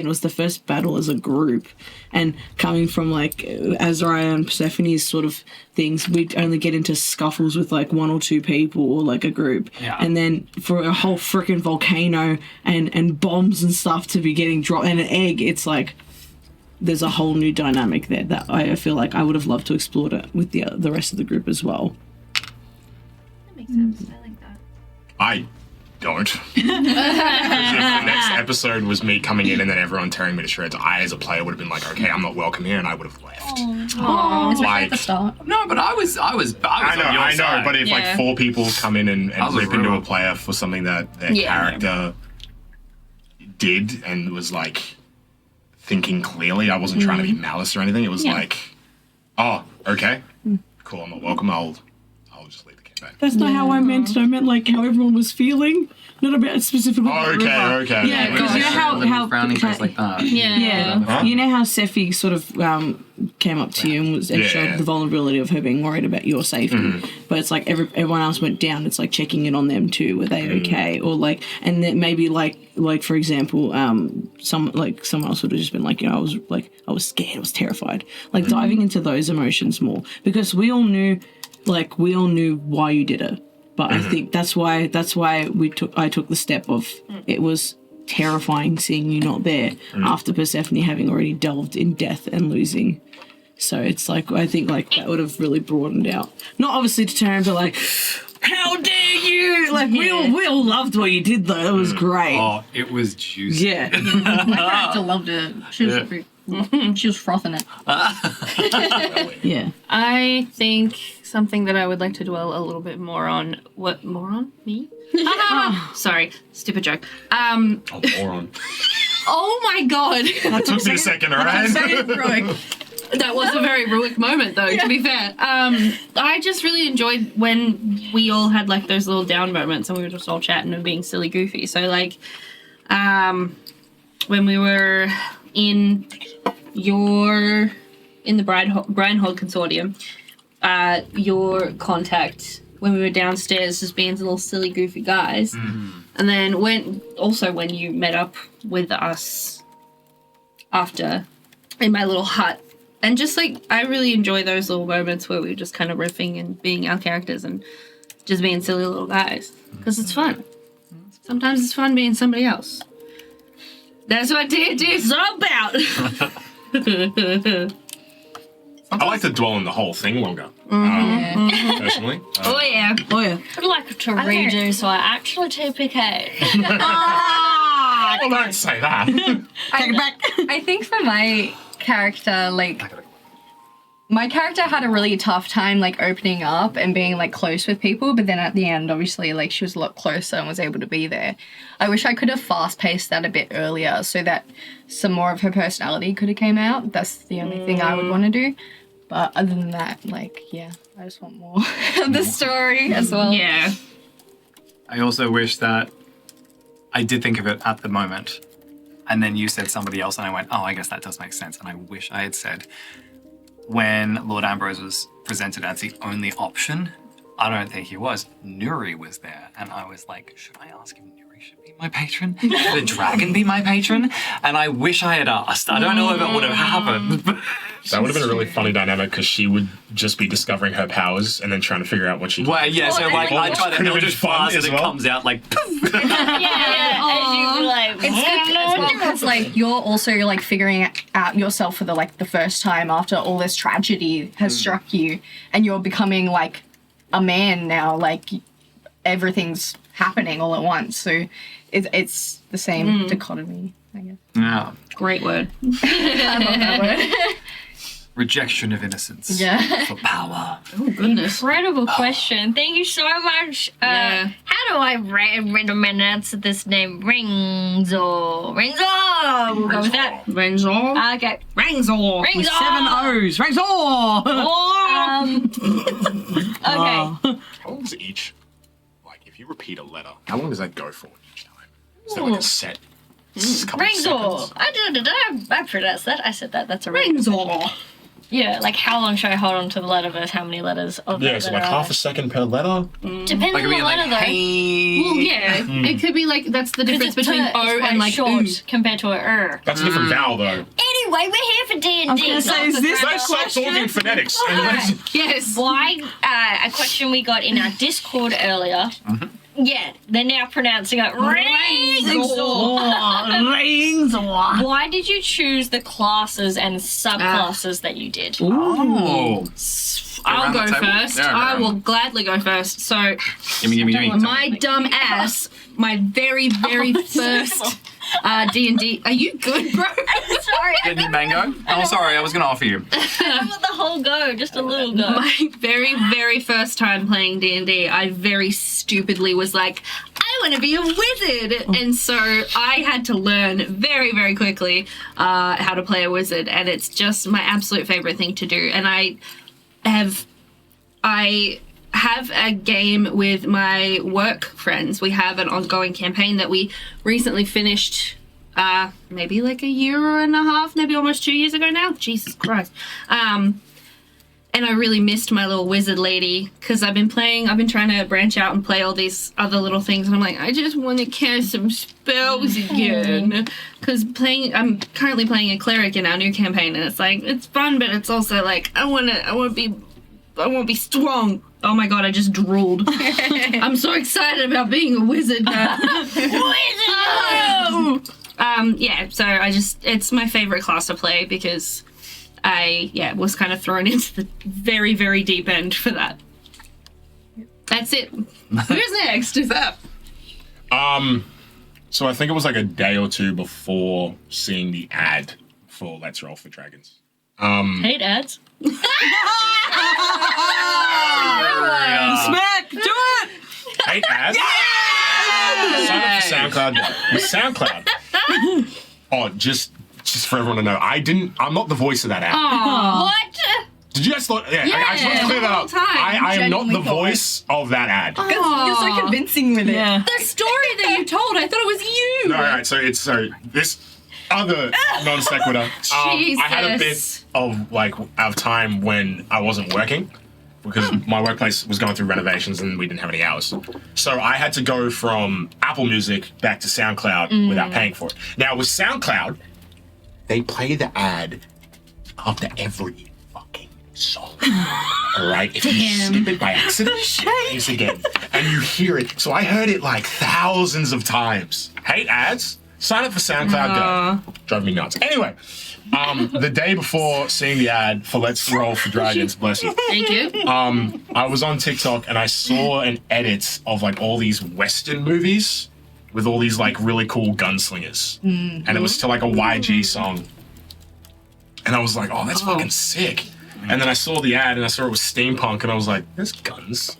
was the first battle as a group, and coming from like Azariah and Persephone's sort of things, we'd only get into scuffles with like one or two people or like a group, and then for a whole freaking volcano and bombs and stuff to be getting dropped and an egg, it's like there's a whole new dynamic there that I feel like I would have loved to explore it with the rest of the group as well. That makes sense. I like that. I don't. Because if the next episode was me coming in and then everyone tearing me to shreds, I as a player would have been like, okay, I'm not welcome here, and I would have left. Especially at the start. No, but I was I on your know, side. but if like 4 people come in and rip into a player for something that their character did and was like thinking clearly, I wasn't trying to be malice or anything. It was like, oh, okay, cool, I'm not welcome. I'll just leave the campaign. That's not how I meant it. I meant like how everyone was feeling, not about specifically. Okay. Yeah, because you know how frowning face like that. Yeah. You know how Sephi sort of came up to you and showed the vulnerability of her being worried about your safety. But it's like everyone else went down. It's like checking in on them too. Were they okay? Or like, and then maybe like for example, someone else would have just been like, I was scared, I was terrified. Like diving into those emotions more, because we all knew why you did it. But I think that's why I took the step of, it was terrifying seeing you not there after Persephone having already delved in death and losing. So it's like, I think like that would have really broadened out. Not obviously to turn to like, how dare you? Like we all loved what you did though. It was great. Oh, it was juicy. Yeah. My character loved it. She was she was frothing it. Yeah. I think something that I would like to dwell a little bit more on. What, more on? Me? Sorry, stupid joke. Moron. Oh my god. That took me a second, alright? That was a very heroic moment, though, to be fair. I just really enjoyed when we all had, like, those little down moments and we were just all chatting and being silly goofy. So, like, when we were in the Brianhold Consortium, your contact, when we were downstairs just being little silly goofy guys. And then when you met up with us after in my little hut. And just like, I really enjoy those little moments where we were just kind of riffing and being our characters and just being silly little guys. Because it's fun. Sometimes it's fun being somebody else. That's what D&D is all about. I like to dwell on the whole thing longer, personally. Oh yeah. I'd like to redo, so I actually TPK. Well, don't say that. Take it back. I think for my character, like, my character had a really tough time like opening up and being like close with people, but then at the end, obviously, like she was a lot closer and was able to be there. I wish I could have fast-paced that a bit earlier so that some more of her personality could have came out. That's the only thing I would want to do. But other than that, like, yeah, I just want more of the story as well. Yeah. I also wish that I did think of it at the moment, and then you said somebody else, and I went, oh, I guess that does make sense. And I wish I had said, when Lord Ambrose was presented as the only option, I don't think he was. Nuri was there, and I was like, should I ask if Nuri should be my patron? Should the dragon be my patron? And I wish I had asked. I don't know if it would have happened. That would have been a really funny dynamic because she would just be discovering her powers and then trying to figure out what she. Well, yeah, so like I try to Eldritch Blast and it comes out like. It's good because like you're also like figuring out yourself for the first time after all this tragedy has struck you, and you're becoming like a man now. Like everything's happening all at once, so it's the same dichotomy, I guess. Yeah. Great word. I love that word. Rejection of innocence. Yeah. For power. Oh, goodness. Incredible question. Thank you so much. Yeah. How do I recommend this name? Ringzor. Ringzor. We'll go with that. Rangzor. Okay. Rangzor. With Ringzor. 7 O's. Rangzor! Okay. How long is each? Like, if you repeat a letter, how long does that go for each time? Is there like a set? Ringzor. I pronounced that. I said that. That's a Rangzor. Yeah, like how long should I hold on to the letter versus how many letters of Yeah, that so letter like are half a second per letter. Depends Like, on the letter though. Well, yeah. It could be like that's the difference Because between it's O quite and like short oo. compared to a That's a different vowel though. Anyway, we're here for D&D. I was gonna say, is this Let's stop talking phonetics. And let's- Yes. Why? A question we got in our Discord earlier. Yeah, they're now pronouncing it Ringzor. Rangzor. Why did you choose the classes and subclasses that you did? Oh. I'll around go the table? first. Yeah, I around. will gladly go first. So, Gimme. my dumb ass, my very, very first D&D. Are you good, bro? Sorry, I Any mango? Oh, sorry, I was going to offer you. don't want the whole go, just a little go. My very, very first time playing D&D, I very stupidly was like, I want to be a wizard. And so I had to learn very, very quickly how to play a wizard. And it's just my absolute favorite thing to do. And I have a game with my work friends. We have an ongoing campaign that we recently finished maybe like a year and a half, maybe almost 2 years ago now. Jesus Christ. And I really missed my little wizard lady because I've been trying to branch out and play all these other little things, and I'm like, I just want to cast some spells again. Because I'm currently playing a cleric in our new campaign, and it's like, it's fun, but it's also like, I want to be strong. Oh my god, I just drooled. I'm so excited about being a wizard now. Wizard! Yeah, so it's my favorite class to play because I was kind of thrown into the very, very deep end for that. That's it. Who's next? Is that? So I think it was like a day or two before seeing the ad for Let's Roll for Dragons. Hate ads. Smack! Do it! Hate ads? Sign up for SoundCloud. With SoundCloud. Oh, just for everyone to know, I'm not the voice of that ad. What? Did you guys thought? Yeah, I just want to clear that up. I am not the voice of that ad. You're so convincing with it. Yeah. The story that you told, I thought it was you. No, alright, so this other non sequitur. I had a bit of time when I wasn't working because my workplace was going through renovations and we didn't have any hours. So I had to go from Apple Music back to SoundCloud without paying for it. Now with SoundCloud, they play the ad after every fucking song. Alright? If you skip it by accident, it plays again. And you hear it. So I heard it like thousands of times. Hate ads? Sign up for SoundCloud Go. Drove me nuts. Anyway, the day before seeing the ad for Let's Roll for Dragons, bless you. Thank you. I was on TikTok and I saw an edit of like all these Western movies with all these like really cool gunslingers. And it was to like a YG song. And I was like, oh, that's fucking sick. And then I saw the ad and I saw it was steampunk and I was like, there's guns.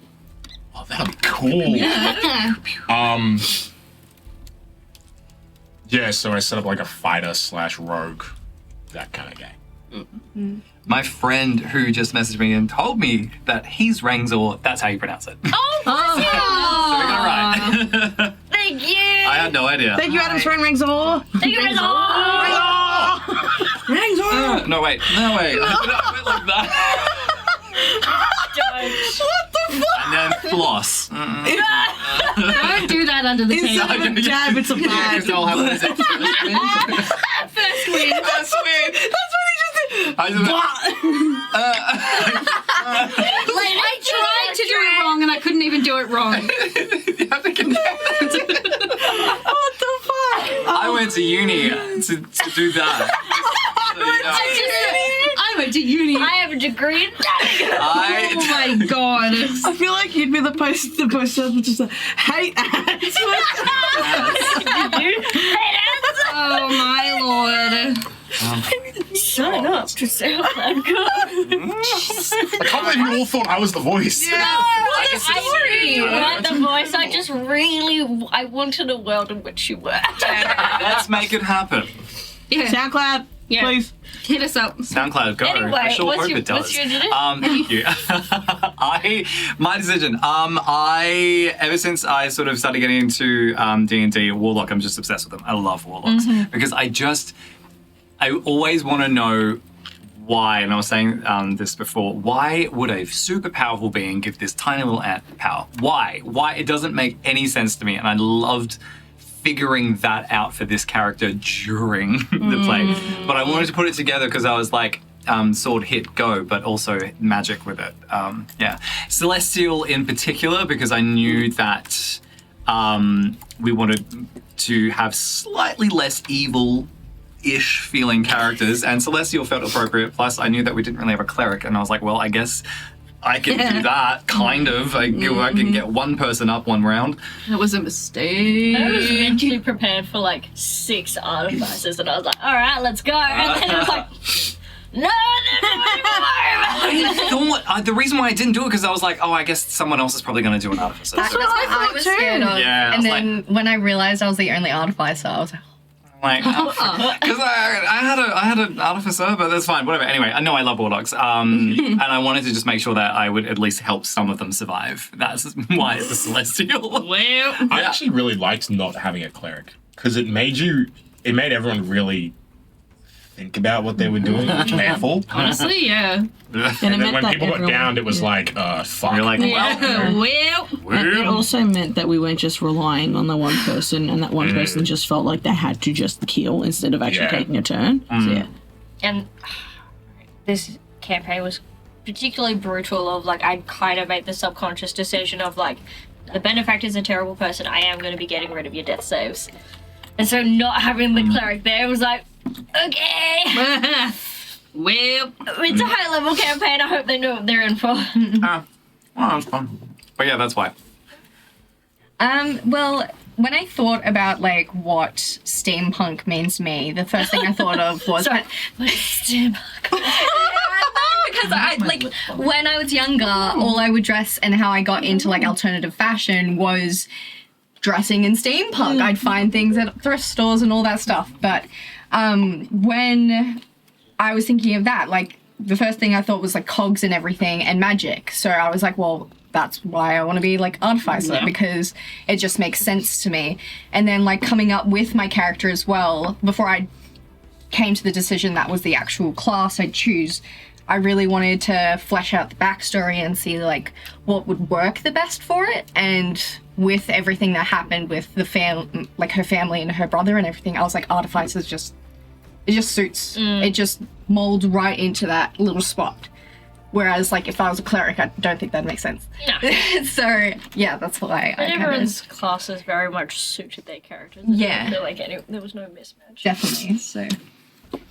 Oh, that'll be cool. Yeah, so I set up like a fighter/rogue, that kind of game. My friend who just messaged me and told me that he's Rangzor, that's how you pronounce it. Oh, So we got it right. thank you. I had no idea. Thank you, Adam's friend Rangzor. Thank you, Rangzor. Rangzor. No, wait. I went like that. What the fuck? And then floss. Don't do that under the table. Instead of a jab, it's a bag. Because they'll have this First win. That's weird. That's what he just did. Like, I tried to do it wrong and I couldn't even do it wrong. You have to connect. What the fuck? I went to uni to do that. I went to uni. I have a degree in that. Oh my god. I feel like you'd be the poster which is like, hate ads. Oh my lord. Sign up to SoundCloud. I can't believe you all thought I was the voice. I the voice. I just really, I wanted a world in which you were. Let's make it happen. Yeah. SoundCloud, Yeah. please. Hit us up. SoundCloud, go. Anyway, I sure what's hope your- it does. what's your decision? Thank you. My decision. I ever since I sort of started getting into D&D, Warlock, I'm just obsessed with them. I love Warlocks because I always want to know why, and I was saying this before, why would a super powerful being give this tiny little ant power? Why? Why? It doesn't make any sense to me, and I loved figuring that out for this character during the play. But I wanted to put it together because I was like, sword hit go, but also magic with it. Yeah. Celestial in particular, because I knew that we wanted to have slightly less evil-ish feeling characters, and Celestial felt appropriate. Plus, I knew that we didn't really have a cleric, and I was like, well, I guess I can do that, kind of. I can get one person up one round. That was a mistake. I was mentally prepared for like 6 artificers, and I was like, all right, let's go. And then it was like, no, I thought the reason why I didn't do it because I was like, oh, I guess someone else is probably going to do an artificer. That's So, what I was scared of. Yeah, I and was then when I realized I was the only artificer, I was like, because I had an artificer, but that's fine. Whatever. Anyway, I know I love warlocks, and I wanted to just make sure that I would at least help some of them survive. That's why it's a celestial. Well, I actually really liked not having a cleric because it made everyone really think about what they were doing, careful. honestly, yeah. And it And then meant when that people got everyone- downed, it was like, fuck. You're like, Well, And it also meant that we weren't just relying on the one person, and that one person just felt like they had to just kill instead of actually Yeah. taking a turn. So, yeah. And this campaign was particularly brutal of like, I kind of made the subconscious decision of like, the Benefactor is a terrible person, I am going to be getting rid of your death saves. And so not having the cleric there was like, okay. well, It's a high level campaign, I hope they know what they're in for. well, that's fun. But yeah, that's why. well, when I thought about like what steampunk means to me, the first thing I thought of was Sorry, but it's steampunk. because I like when I was younger, all I would dress and how I got into like alternative fashion was dressing in steampunk. I'd find things at thrift stores and all that stuff. But when I was thinking of that, like the first thing I thought was like cogs and everything and magic. So I was like, well, that's why I want to be like artificer because it just makes sense to me. And then like coming up with my character as well, before I came to the decision that was the actual class I'd choose, I really wanted to flesh out the backstory and see like what would work the best for it. And with everything that happened with the like her family and her brother and everything, I was like, artificers it just suits. It just molds right into that little spot. Whereas like if I was a cleric, I don't think that'd make sense. No. So yeah, that's why But I kind everyone's of classes very much suited their characters. Yeah. I feel like there was no mismatch. definitely. So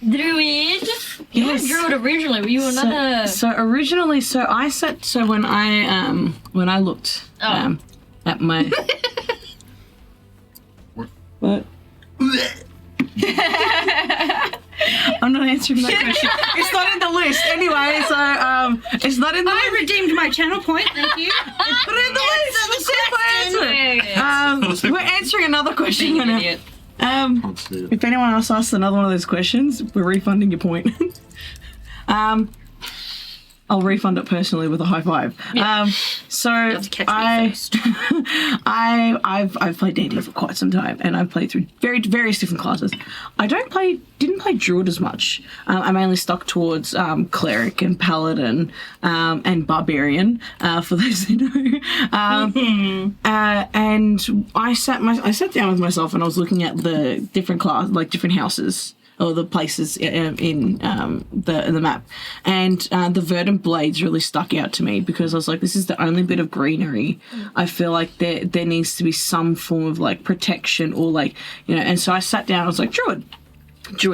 Druid? You were Yes. Druid originally. Were you another? So originally, when I looked at my what? I'm not answering that question. It's not in the list anyway, so it's not in the I list. redeemed my channel point. Thank you. Put it in the list. Let's see if I answer it. We're answering another question right now. Idiot. Can't see it. If anyone else asks another one of those questions, we're refunding your point. I'll refund it personally with a high five. So have to catch me first. I've played D&D for quite some time, and I've played through various different classes. I didn't play druid as much. I mainly stuck towards cleric and paladin and barbarian, for those who know. And I sat down with myself and I was looking at the different different houses, or the places in the map, and the verdant blades really stuck out to me because I was like, this is the only bit of greenery. I feel like there needs to be some form of like protection or like, you know. And so I sat down. I was like, druid, you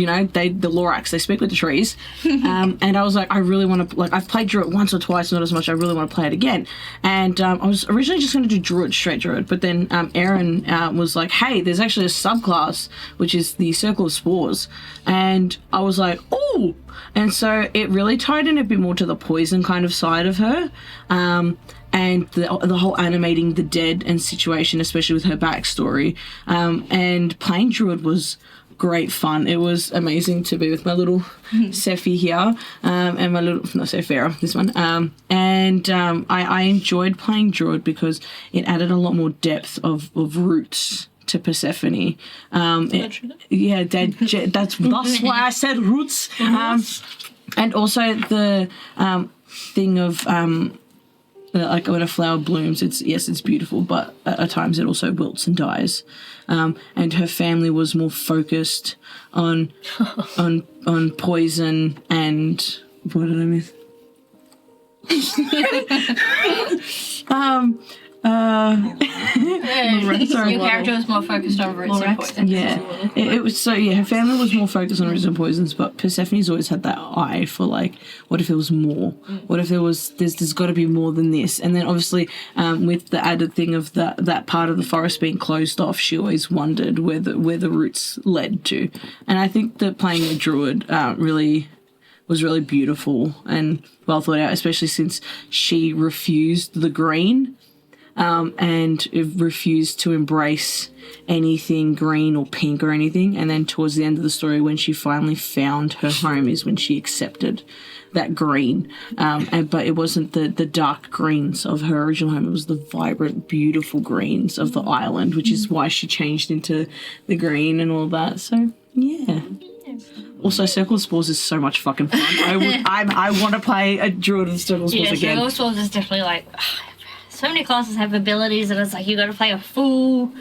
know, the Lorax, they speak with the trees. And I was like, I really want to, like, I've played druid once or twice, not as much. I really want to play it again. And I was originally just going to do straight druid, but then Aaron was like, hey, there's actually a subclass, which is the Circle of Spores. And I was like, oh. And so it really tied in a bit more to the poison kind of side of her. And the whole animating the dead and situation, especially with her backstory. And playing druid was great fun. It was amazing to be with my little Sephi here, and my little, not Sephira, this one. I enjoyed playing druid because it added a lot more depth of roots to Persephone. That's why I said roots. And also the thing of like when a flower blooms, it's beautiful, but at times it also wilts and dies. And her family was more focused on poison and what did I miss? Your character was more focused on roots and poison. Yeah, it was so. Yeah, her family was more focused on roots and poisons, but Persephone's always had that eye for like, what if there was more? What if there's got to be more than this? And then obviously, with the added thing of that part of the forest being closed off, she always wondered where the roots led to. And I think that playing a druid was really beautiful and well thought out, especially since she refused the green. And refused to embrace anything green or pink or anything. And then towards the end of the story, when she finally found her home, is when she accepted that green. But it wasn't the dark greens of her original home. It was the vibrant, beautiful greens of the island, which is why she changed into the green and all that. So, yeah. Also, Circle of Spores is so much fucking fun. I want to play a druid of Circle of Spores again. Circle of Spores is definitely like... So many classes have abilities, and it's like you got to play a fool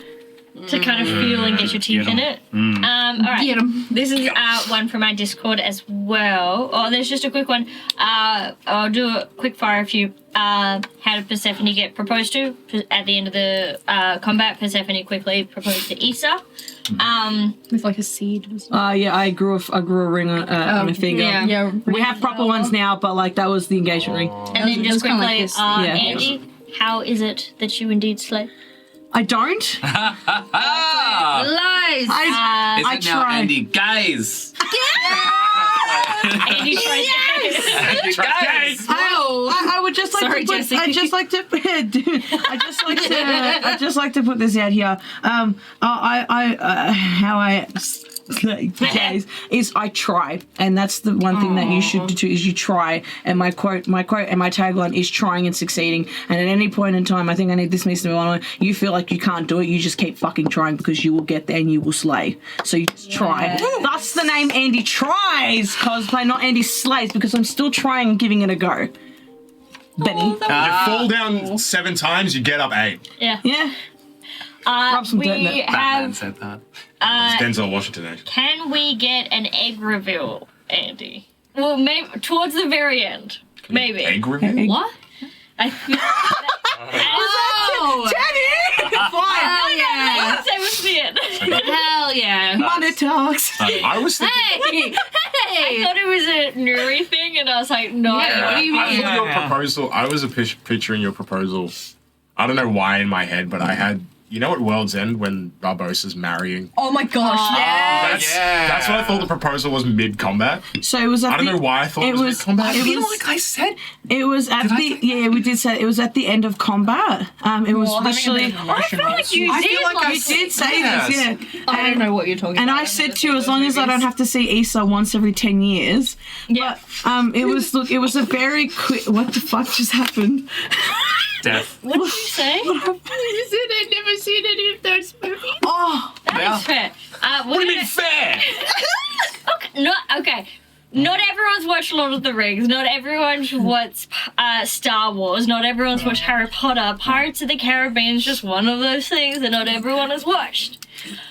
to kind of feel and get your teeth in it. All right, Get 'em. This is one from my Discord as well. Oh, there's just a quick one. I'll do a quick fire a few. How did Persephone get proposed to? At the end of the combat, Persephone quickly proposed to Issa. With like a seed or something. Yeah, I grew a ring on my finger. Yeah. We have proper ones now, but like that was the engagement ring. And then just kinda quickly, like this. Andy, how is it that you indeed slay? I don't. Lies. I Is it now try. Andy Gaze? Andy tries Andy Gaze! I would just like Sorry, to put, Jesse. I just like to put this out here. How I is I try, and that's the one thing that you should do is you try. And my quote and my tagline is trying and succeeding. And at any point in time, I think this needs to be one. You feel like you can't do it, you just keep fucking trying because you will get there and you will slay. So you just try. Thus the name Andy Tries cosplay, not Andy Slays, because I'm still trying and giving it a go. Benny. You fall down 7 times, you get up 8. Yeah. Rub some dirt in We it. Batman have. said that. It's Denzel Washington, actually. Can we get an egg reveal, Andy? Well, maybe towards the very end. Maybe. Egg reveal? What? I feel Oh! Hell yeah! Let's say what's the end. Hell yeah! Money talks. I was thinking... Hey! I Hey! thought it was a Nuri thing, and I was like, no. Yeah, what do you mean? Your proposal, I was picturing your proposal. I don't know why in my head, but I had You know at World's End when Barbossa's marrying? Oh my gosh, yes! That's what I thought the proposal was mid-combat. So it was at I don't know why I thought it was mid-combat. It feel was, like I said. it was at the yeah, we did say it was at the end of combat. It was literally. I feel like you I did. feel like you did say this, yeah. I don't know what you're talking And about. I said to you, as long as I don't have to see Issa once every 10 years. Yeah. But, it was a very quick. What the fuck just happened? Death. What did you say? You said I'd never seen any of those movies. Oh, That is fair. What do you mean fair? Okay. Not everyone's watched Lord of the Rings. Not everyone's watched Star Wars. Not everyone's watched Harry Potter. Pirates of the Caribbean is just one of those things that not everyone has watched.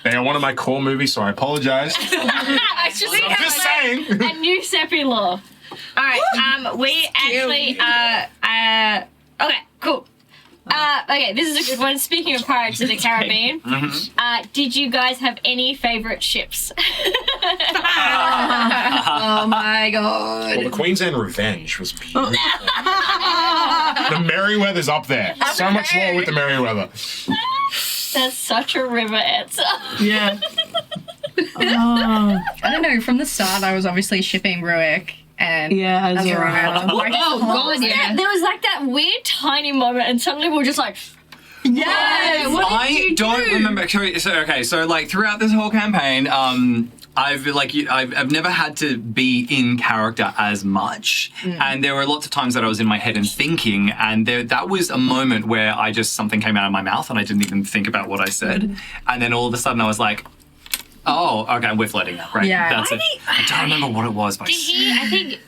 They are one of my core movies, so I apologize. I'm just saying. A new Seppi law. All right. We actually. Okay. Cool. Okay, this is a good one. Speaking of Pirates of the Caribbean, did you guys have any favorite ships? Oh my god. Well, the Queen's End Revenge was beautiful. The Merryweather's up there. So much more with the Merryweather. That's such a river answer. yeah. I don't know, from the start I was obviously shipping Ruick and Yeah, as Azariah. well. Oh god, yeah. There was like that weird tiny moment, and suddenly we were just like, Yes! I don't remember. So like throughout this whole campaign, I've never had to be in character as much, and there were lots of times that I was in my head and thinking, and that was a moment where something came out of my mouth and I didn't even think about what I said, and then all of a sudden I was like, oh, okay, we're floating now, right? Yeah. That's it. I don't remember what it was, but I think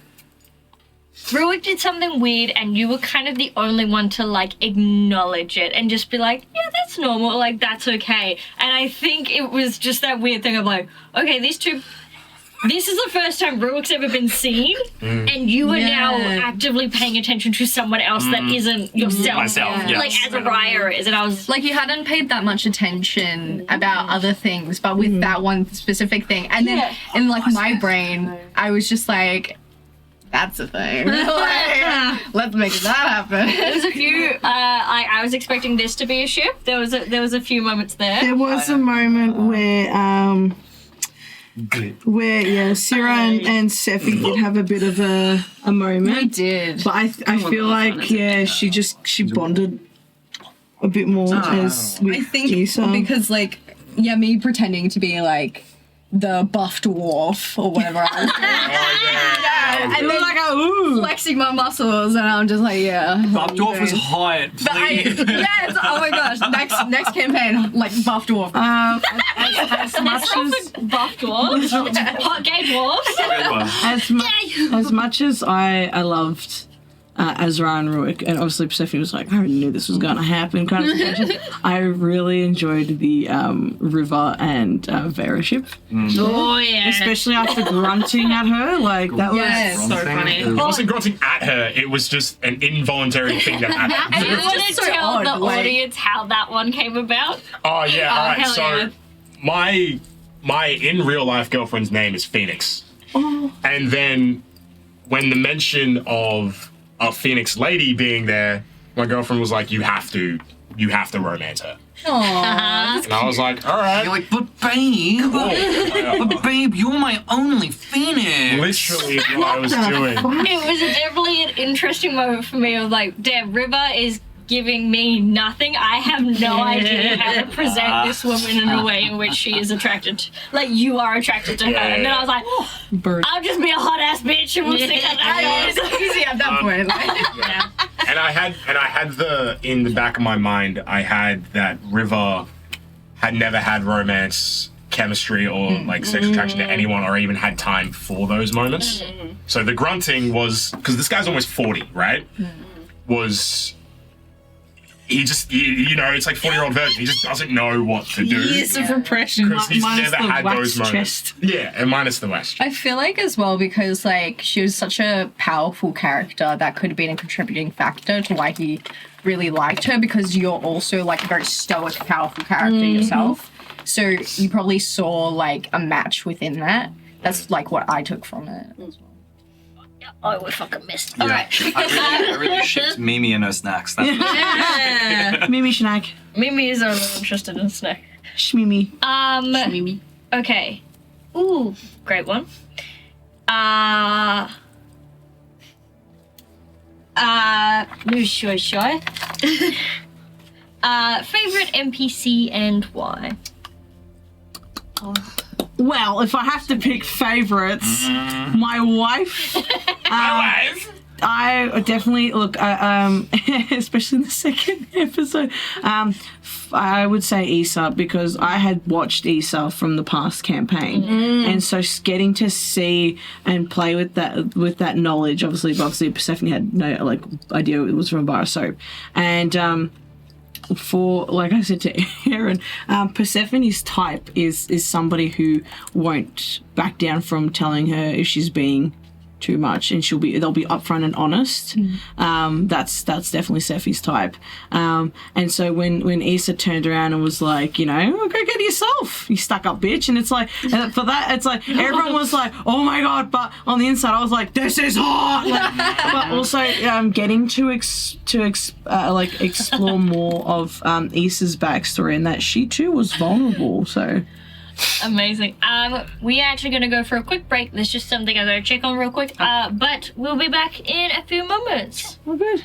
Ruick did something weird, and you were kind of the only one to like acknowledge it and just be like, yeah, that's normal, like that's okay. And I think it was just that weird thing of like, okay, this is the first time Ruick's ever been seen, and you are now actively paying attention to someone else that isn't yourself. Myself, yeah. Like Azariah is, and I was Like you hadn't paid that much attention about other things, but with that one specific thing. And then in like my brain, I was just like, that's a thing. Like, let's make that happen. There was a few. I was expecting this to be a ship. There was a few moments there. There was a moment where Syrah and Sephi did have a bit of a moment. We did. But I feel like she bonded a bit more as with I think Issa. because like me pretending to be like the buff dwarf or whatever I was doing. and then like ooh. Flexing my muscles, and I'm just like, Buff Dwarf was hot, please. yes, oh my gosh, next campaign, like buff dwarf. As much as Buff dwarves, hot gay dwarves. as much as I loved Azariah and Ruick, and obviously Persephone was like, I already knew this was going to happen kind of situation. I really enjoyed the River and Vera ship. Oh yeah. Especially after grunting at her, like that was Yes. So funny. It wasn't grunting at her, it was just an involuntary thing that I happened. just want to so tell odd, the like- audience how that one came about. Oh yeah, alright, hell so yeah. my in real life girlfriend's name is Phoenix. And then when the mention of a Phoenix lady being there, my girlfriend was like, you have to romance her. Aww. And I was like, alright. You're like, but babe, but babe, you're my only Phoenix. Literally what I was doing. It was definitely an interesting moment for me of like, damn, River is giving me nothing. I have no idea how to present this woman in a way in which she is attracted to, like you are attracted to her. And then I was like, bird. I'll just be a hot ass bitch and we'll see how that goes. It's easy at that point. And I had in the back of my mind, I had that River had never had romance, chemistry, or like sexual attraction to anyone, or even had time for those moments. So the grunting was, because this guy's almost 40, right? Was he just, you know, it's like 40-year-old version. He just doesn't know what to do. Years of repression. Because he's Minus never the had those waxed moments. chest. Yeah, and minus the West. I feel like as well because like she was such a powerful character that could have been a contributing factor to why he really liked her, because you're also like a very stoic, powerful character yourself. So you probably saw like a match within that. That's like what I took from it. Oh, we fucking missed. Yeah. Alright. I really shipped Mimi and her snacks. That's Mimi Schnack. Mimi is only interested in snack. Shmimi. Mimi. Okay. Ooh, great one. Sure. Favorite NPC and why? Well, if I have to pick favorites, my wife. My wife. I definitely look, especially in the second episode. I would say Issa because I had watched Issa from the past campaign, and so getting to see and play with that knowledge. Obviously, Persephone had no idea it was from a bar of soap, and for like I said to Aaron, Persephone's type is somebody who won't back down from telling her if she's being too much, and they'll be upfront and honest. That's definitely Sephi's type. And so when Issa turned around and was like, go get it yourself, you stuck up bitch, and it's like, and for that it's like everyone was like, oh my god, but on the inside I was like, this is hot. But also getting to explore more of Issa's backstory and that she too was vulnerable. So Amazing. We are actually going to go for a quick break. There's just something I got to check on real quick. But we'll be back in a few moments. we're good.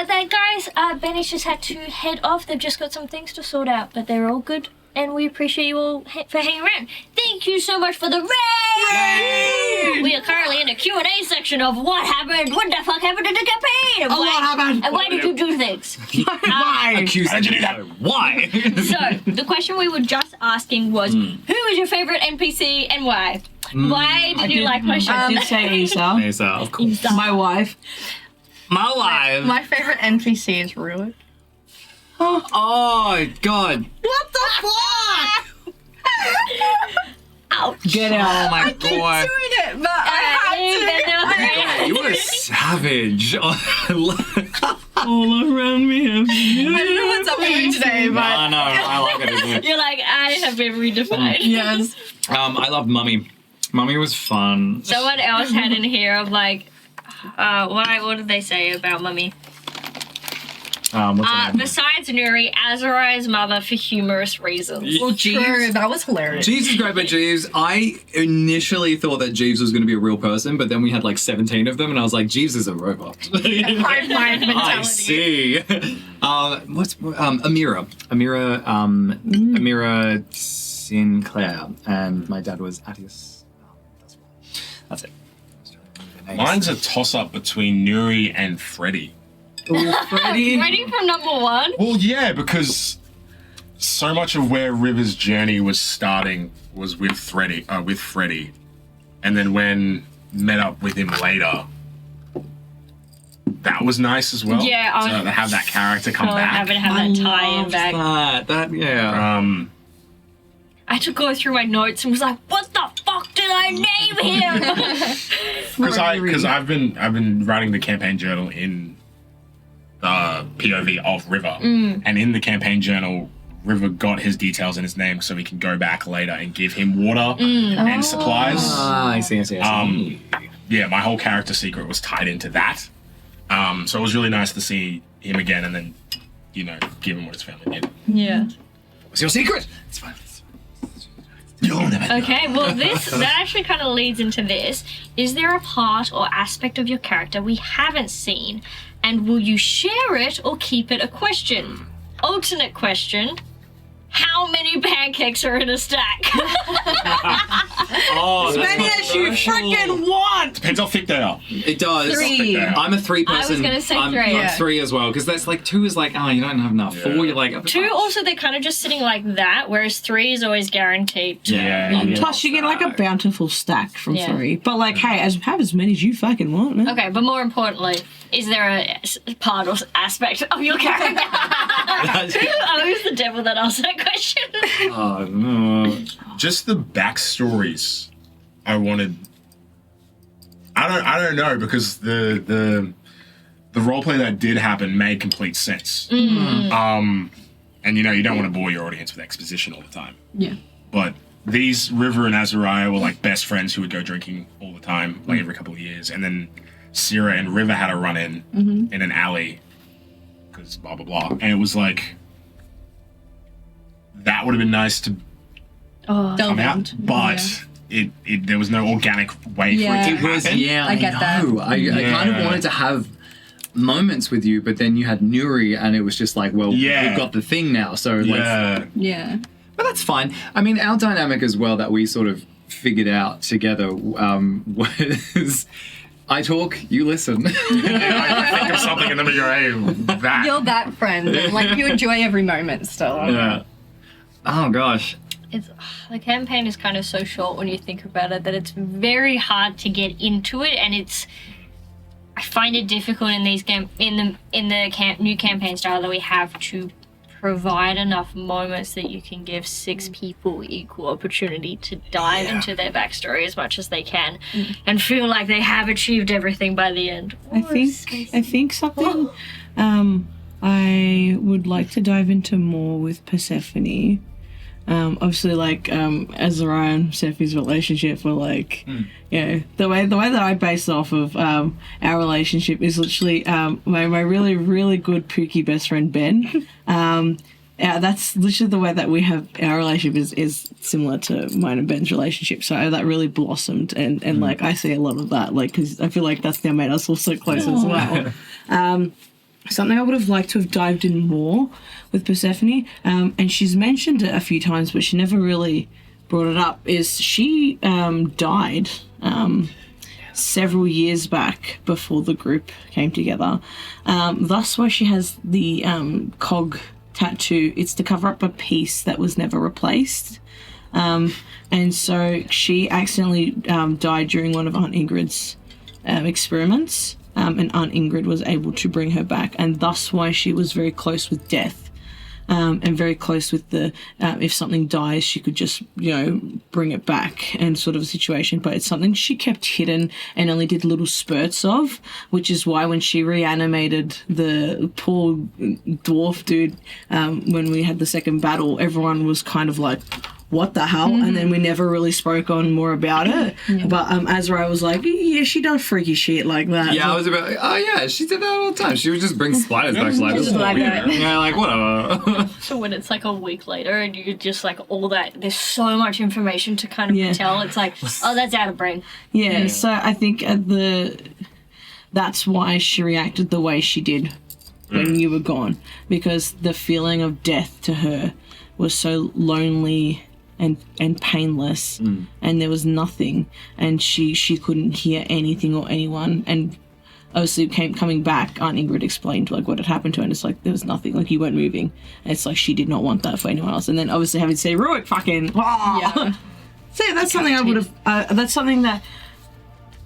with that, guys, Benny's just had to head off. They've just got some things to sort out, but they're all good. And we appreciate you all for hanging around. Thank you so much for the raid! We are currently in a Q&A section of what happened, what the fuck happened in the campaign, and what happened? And why did you do things? Why? Accuse them. Why? So, the question we were just asking was, who is your favorite NPC and why? Why did you like my show? I did say Isa. Isa, of course. My wife. My life. My favorite NPC is Ruin. Oh, God. What the fuck? Ouch. Get out. Oh, my Keep doing God. it, but I You were a savage. All around me. don't know what's up with me today, but I know. I like it, isn't it? You're like, I have been redefined. yes. I love Mummy. Mummy was fun. Someone else had in here of like, what did they say about Mummy? What's her name? Besides Nuri, Azarai's mother for humorous reasons. Well, true. That was hilarious. Jeeves is great, but Jeeves, I initially thought that Jeeves was going to be a real person, but then we had like 17 of them, and I was like, Jeeves is a robot. Hive mind mentality. I see. What's Amira? Amira Sinclair, and my dad was Attius. That's it. Mine's a toss-up between Nuri and Freddy. Freddie. Ready for number one? Well, yeah, because so much of where River's journey was starting was with Freddy, and then when met up with him later, that was nice as well. Yeah, so to have that character come back. Haven't had that tie-in back. That yeah. I had to go through my notes and was like, what the fuck did I name him? Because I've been writing the campaign journal in the POV of River, and in the campaign journal, River got his details in his name so he can go back later and give him water and supplies. I see. Yeah, my whole character secret was tied into that. So it was really nice to see him again and then, give him what his family did. Yeah. What's your secret? It's fine. You'll never know. Okay, well that actually kind of leads into this. Is there a part or aspect of your character we haven't seen? And will you share it or keep it a question? Alternate question. How many pancakes are in a stack? As many as you freaking want. Depends how thick they are. It does. 3. I'm a 3 person. I was gonna say I'm 3. I'm Yeah. 3 as well, because that's like 2 is like, oh, you don't have enough. 4, you're like, 2, also they're kind of just sitting like that, whereas 3 is always guaranteed to Yeah. be Plus, you get like a bountiful stack from Yeah. 3. But like, hey, have as many as you fucking want, man. Okay, but more importantly, is there a part or aspect of your character? I was the devil that asked that question. oh no. Just the backstories I wanted. I don't know, because the roleplay that did happen made complete sense. And you don't want to bore your audience with exposition all the time. Yeah. But these River and Azariah were like best friends who would go drinking all the time, like every couple of years. And then Sierra and River had a run in an alley because blah blah blah. And it was like that would have been nice to come out, but there was no organic way for it to happen. Yeah, I get that. know. I kind of wanted to have moments with you, but then you had Nuri, and it was just like, well, Yeah. we've got the thing now, so let's. Yeah. But that's fine. I mean, our dynamic as well that we sort of figured out together was I talk, you listen. I think of something and then we go, hey, that. You're that friend. And, like, you enjoy every moment still. Yeah. Oh gosh. The campaign is kind of so short when you think about it that it's very hard to get into it, and I find it difficult in these new campaign style that we have to provide enough moments that you can give 6 people equal opportunity to dive into their backstory as much as they can and feel like they have achieved everything by the end. I think something I would like to dive into more with Persephone. Obviously, like Azariah and Sephi's relationship were like, the way that I base it off of our relationship is literally my really really good Pookie best friend Ben. That's literally the way that we have our relationship is similar to mine and Ben's relationship. So that really blossomed, and like I see a lot of that, like because I feel like that's now made us all so close as well. something I would have liked to have dived in more with Persephone, and she's mentioned it a few times, but she never really brought it up, is she died several years back before the group came together. Thus why she has the cog tattoo. It's to cover up a piece that was never replaced. And so she accidentally died during one of Aunt Ingrid's experiments, and Aunt Ingrid was able to bring her back, and thus why she was very close with death, and very close with the if something dies, she could just, bring it back, and sort of a situation. But it's something she kept hidden and only did little spurts of, which is why when she reanimated the poor dwarf dude, when we had the second battle, everyone was kind of like, what the hell? And then we never really spoke on more about it. But Azrai was like, yeah, she does freaky shit like that. Yeah, I was about like, oh yeah, she did that all the time. She would just bring spiders back to life. Just like that. Yeah, like whatever. So when it's like a week later and you just like all that, there's so much information to kind of tell. It's like, oh, that's out of brain. Yeah, so I think that's why she reacted the way she did when you were gone, because the feeling of death to her was so lonely and painless, and there was nothing, and she couldn't hear anything or anyone, and obviously coming back, Aunt Ingrid explained like what had happened to her, and it's like there was nothing, like you weren't moving, and it's like she did not want that for anyone else, and then obviously having to say Ruick fucking so that's something I would have that's something that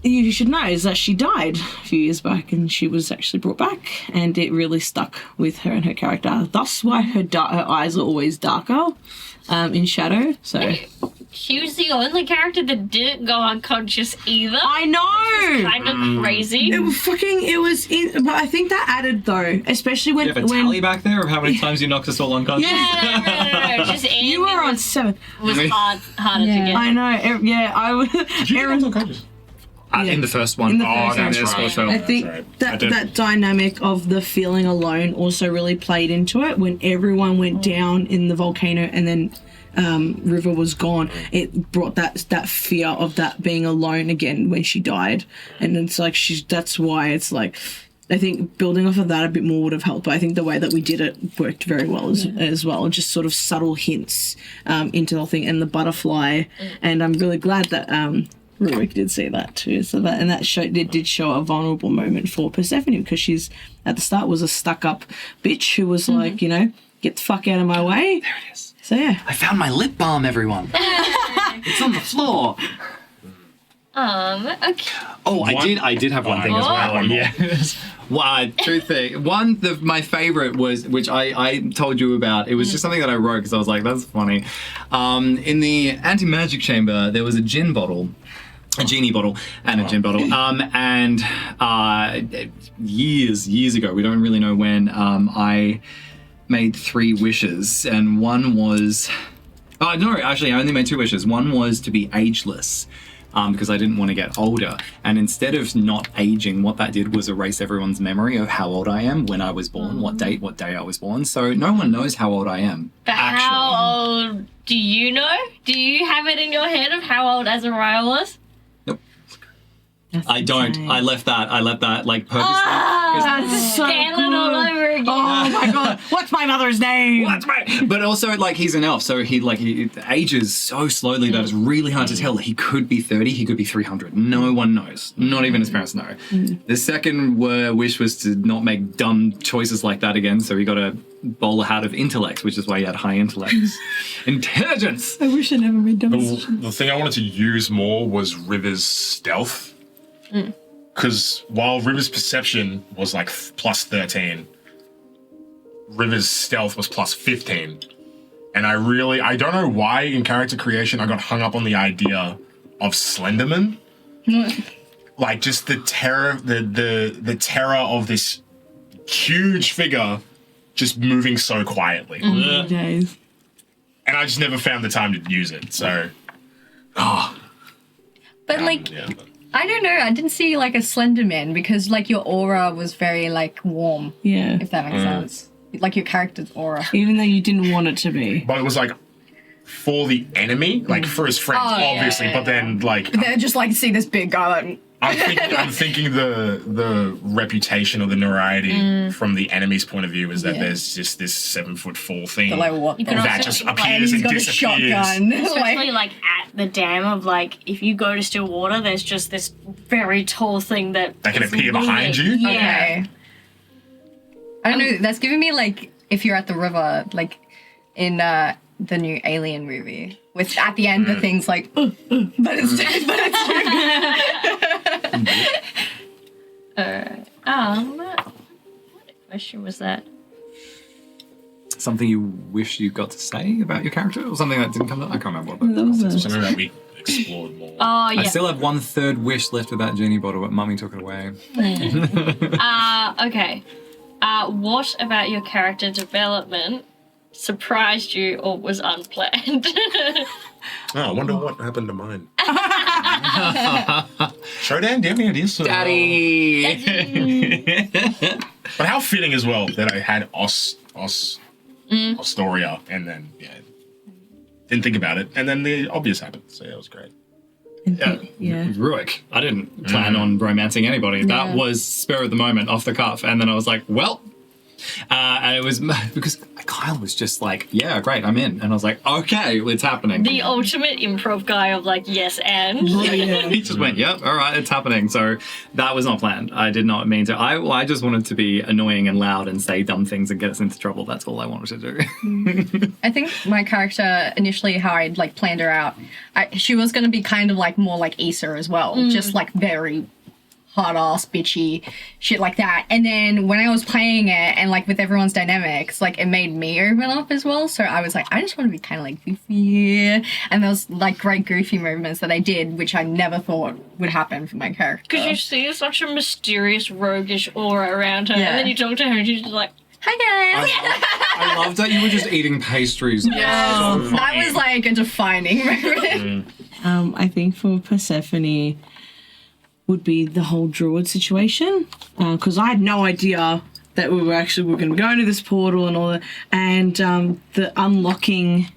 you should know, is that she died a few years back, and she was actually brought back, and it really stuck with her and her character. Thus why her eyes are always darker in shadow. So She was the only character that didn't go unconscious either. I know. Kind of crazy. But I think that added though, especially when Do you have a tally back there of how many times you knocked us all unconscious? No. Just you were on 7. Was harder to get. I know. Yeah, I would. Aaron, unconscious. In the first one. In the first one. That's right. I think that dynamic of the feeling alone also really played into it when everyone went down in the volcano and then River was gone. It brought that fear of that being alone again when she died, and it's like that's why it's like I think building off of that a bit more would have helped. But I think the way that we did it worked very well as well, just sort of subtle hints into the whole thing, and the butterfly, and I'm really glad that Ruick did see that too. So that did show a vulnerable moment for Persephone, because she's at the start was a stuck-up bitch who was like, get the fuck out of my way. There it is. So yeah. I found my lip balm, everyone. It's on the floor. Okay. Oh, I did have one thing as well. Yes. Two things. One, my favorite was, which I told you about. It was just something that I wrote because I was like, that's funny. In the anti-magic chamber, there was a gin bottle. A genie bottle and a gin bottle. And years ago, we don't really know when, I made 3 wishes, and one was... Oh, no, actually, I only made 2 wishes. One was to be ageless, because I didn't want to get older. And instead of not aging, what that did was erase everyone's memory of how old I am when I was born, what day I was born. So no one knows how old I am. But how old do you know? Do you have it in your head of how old Azariah was? I don't. I left that like purposely. That's so Scaling all over again. Oh my god! What's my mother's name? But also, like, he's an elf, so he ages so slowly that it's really hard to tell. He could be 30, he could be 300. No one knows. Not even his parents know. The second wish was to not make dumb choices like that again, so he got a bowler hat of intellect, which is why he had high intellect. Intelligence! I wish I never made dumb decisions. The thing I wanted to use more was River's stealth. Because while River's perception was like plus 13, River's stealth was plus 15. And I don't know why in character creation I got hung up on the idea of Slenderman. Like just the terror, the terror of this huge figure just moving so quietly. Oh, days. And I just never found the time to use it, so... But I don't know. I didn't see like a Slender Man because like your aura was very like warm. Yeah. If that makes sense. Like your character's aura. Even though you didn't want it to be. But it was like for the enemy, like for his friends, obviously. Yeah. But then like But they're just like see this big guy like I'm thinking the reputation or the notoriety from the enemy's point of view is that there's just this 7'4" thing Like what? You can that also just think, like, appears and got a disappears. shotgun. Especially like at the dam of like if you go to Stillwater, there's just this very tall thing that can is appear behind you? Yeah. Okay. I don't know. That's giving me like if you're at the river, like in the new Alien movie, with at the end the things like, but it's what question was that? Something you wish you got to say about your character, or something that didn't come up? I can't remember what the context was. Something that we explored more. Oh yeah. I still have 1/3 wish left with that genie bottle, but Mummy took it away. Okay. What about your character development surprised you or was unplanned? I wonder what happened to mine. Showdown, do you have any ideas? Daddy! But how fitting as well that I had Astoria, and then, didn't think about it, and then the obvious happened, so it was great. Yeah. Ruick. I didn't plan on romancing anybody. That was spur of the moment, off the cuff, and then I was like, well... and it was because Kyle was just like, yeah, great, I'm in. And I was like, okay, it's happening. The ultimate improv guy of like, yes, and. He just went, yep, all right, it's happening. So that was not planned. I did not mean to. I just wanted to be annoying and loud and say dumb things and get us into trouble. That's all I wanted to do. I think my character, initially how I'd like planned her out, she was going to be kind of like more like Issa as well. Just like very hard ass, bitchy, shit like that. And then when I was playing it and like with everyone's dynamics, like it made me open up as well. So I was like, I just want to be kind of like goofy. And there was like great goofy movements that I did, which I never thought would happen for my character. Because you see such a mysterious, roguish aura around her, and then you talk to her and she's just like, hi guys. I loved that you were just eating pastries. Yeah, that was like a defining moment. I think for Persephone would be the whole druid situation, because I had no idea that we were going to go into this portal and all that, and the unlocking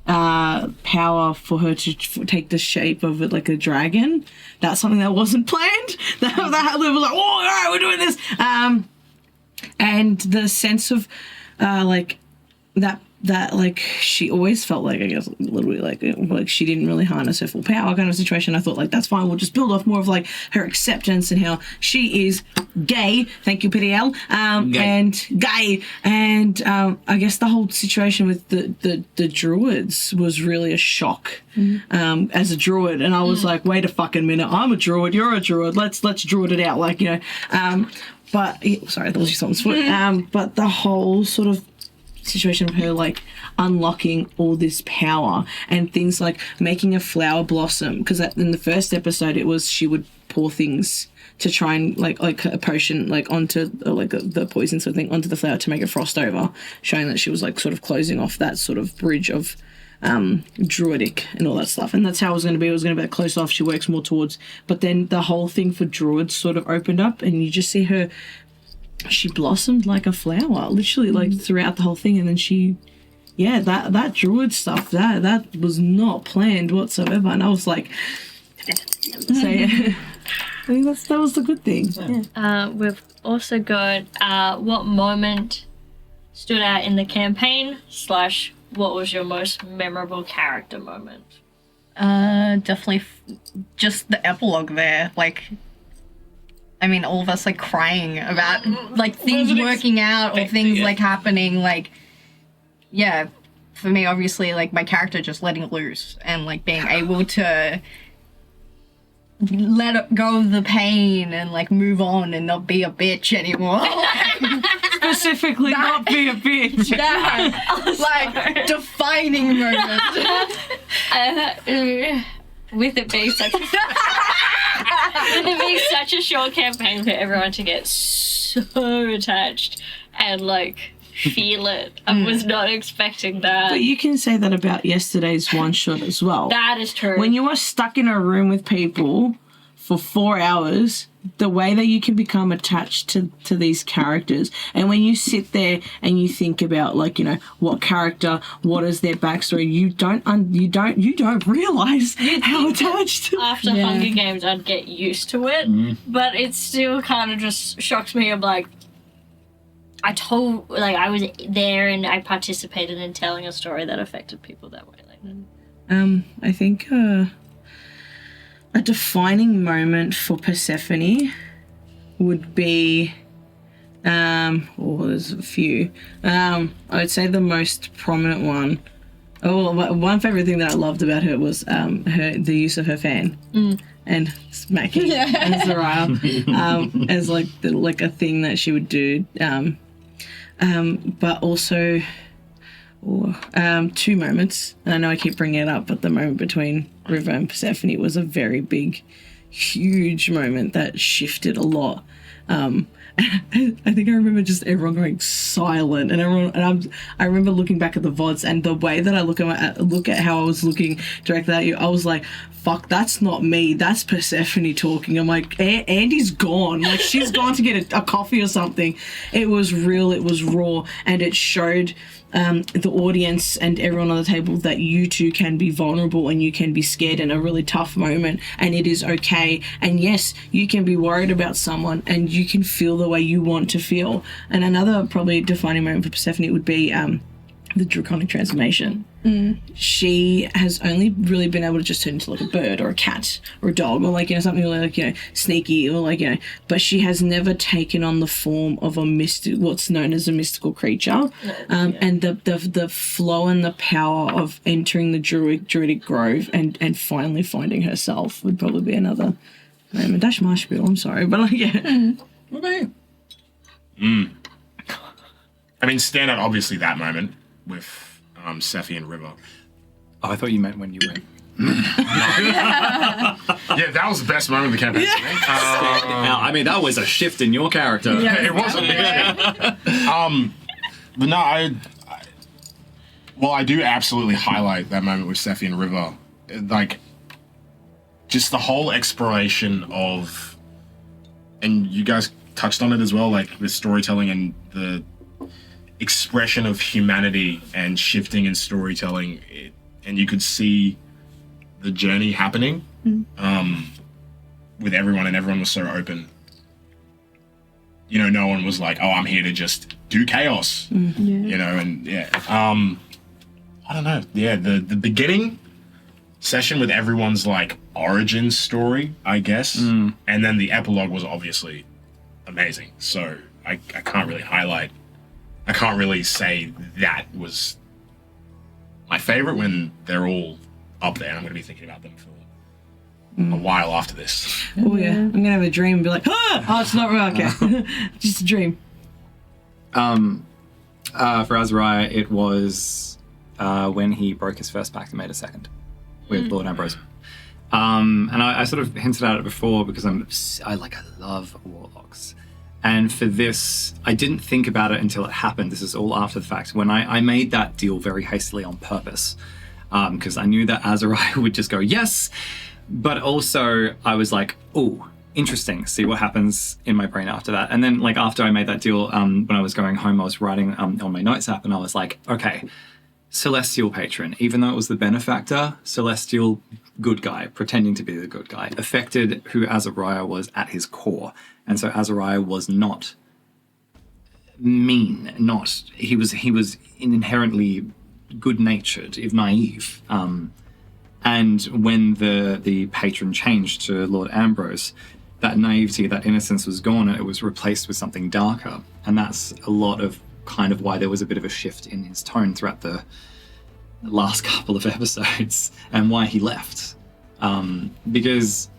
power for her to take the shape of it like a dragon. That's something that wasn't planned. That was like, oh, all right, we're doing this. And the sense of like that like she always felt like, I guess, a little bit like she didn't really harness her full power kind of situation. I thought like that's fine, we'll just build off more of like her acceptance and how she is gay, thank you PDL, and gay, and I guess the whole situation with the druids was really a shock as a druid, and I was like, wait a fucking minute, I'm a druid, you're a druid, let's druid it out, like, you know, but sorry, that was just someone's foot. But the whole sort of situation of her like unlocking all this power and things like making a flower blossom, because in the first episode it was she would pour things to try and like a potion like onto like the poison sort of thing onto the flower to make it frost over, showing that she was like sort of closing off that sort of bridge of druidic and all that stuff. And that's how it was going to be. It was going to be close off, she works more towards, but then the whole thing for druids sort of opened up and you just see her, she blossomed like a flower, literally, like throughout the whole thing. And then she, that druid stuff, that was not planned whatsoever. And I was like, so yeah, I think that was the good thing. Yeah. We've also got what moment stood out in the campaign / what was your most memorable character moment? Definitely just the epilogue there, like, I mean, all of us like crying about like things working out or things like happening, like, for me, obviously, like my character just letting loose and like being able to let go of the pain and like move on and not be a bitch anymore. Specifically, not be a bitch. Like defining moment. With it being such a short campaign for everyone to get so attached and like feel it, I was not expecting that. But you can say that about yesterday's one shot as well. That is true. When you are stuck in a room with people for 4 hours, the way that you can become attached to these characters, and when you sit there and you think about, like, you know, what character, what is their backstory, you don't realize how attached. After Hunger Games, I'd get used to it, but it still kind of just shocks me. Of like, I was there and I participated in telling a story that affected people that way. Like that. I think a defining moment for Persephone would be, there's a few. I would say the most prominent one. One favorite thing that I loved about her was the use of her fan and smacking Azariah as like a thing that she would do. But also. Two moments, and I know I keep bringing it up, but the moment between River and Persephone was a very big, huge moment that shifted a lot. I think I remember just everyone going silent, and I remember looking back at the VODs, and the way that I look at how I was looking directly at you, I was like, fuck, that's not me, that's Persephone talking. I'm like, Andy's gone, like she's gone to get a coffee or something. It was real, it was raw, and it showed the audience and everyone on the table that you too can be vulnerable and you can be scared in a really tough moment, and it is okay. And yes, you can be worried about someone and you can feel the way you want to feel. And another probably defining moment for Persephone would be the draconic transformation. She has only really been able to just turn into like a bird or a cat or a dog or like, you know, something like, you know, sneaky or like, you know, but she has never taken on the form of what's known as a mystical creature. And the flow and the power of entering the druidic grove and finally finding herself would probably be another moment. Dash my spiel, I'm sorry, but like, yeah. What about you? I mean, stand out obviously that moment with Sephi and River. Oh, I thought you meant when you went. Yeah, that was the best moment of the campaign to me. I mean, that was a shift in your character. Yeah, it was a big shift. But no, I do absolutely highlight that moment with Sephi and River. Like, just the whole exploration of, and you guys touched on it as well, like with storytelling and the expression of humanity and shifting in storytelling, and you could see the journey happening with everyone, and everyone was so open. You know, no one was like, oh, I'm here to just do chaos. You know, and I don't know. Yeah, the beginning session with everyone's like origin story, I guess, and then the epilogue was obviously amazing. So I can't really say that was my favorite when they're all up there. I'm going to be thinking about them for a while after this. Oh yeah, I'm going to have a dream and be like, oh, it's not real. Okay, just a dream. For Azariah, it was when he broke his first pact and made a second with Lord Ambrose. And I sort of hinted at it before because I love warlocks. And for this, I didn't think about it until it happened. This is all after the fact. When I made that deal very hastily on purpose, because I knew that Azariah would just go, yes. But also I was like, oh, interesting. See what happens in my brain after that. And then like after I made that deal, when I was going home, I was writing on my notes app and I was like, okay, Celestial Patron, even though it was the Benefactor, Celestial good guy, pretending to be the good guy, affected who Azariah was at his core. And so Azariah was not mean, he was inherently good-natured, if naive. And when the patron changed to Lord Ambrose, that naivety, that innocence was gone, and it was replaced with something darker. And that's a lot of kind of why there was a bit of a shift in his tone throughout the last couple of episodes and why he left. Because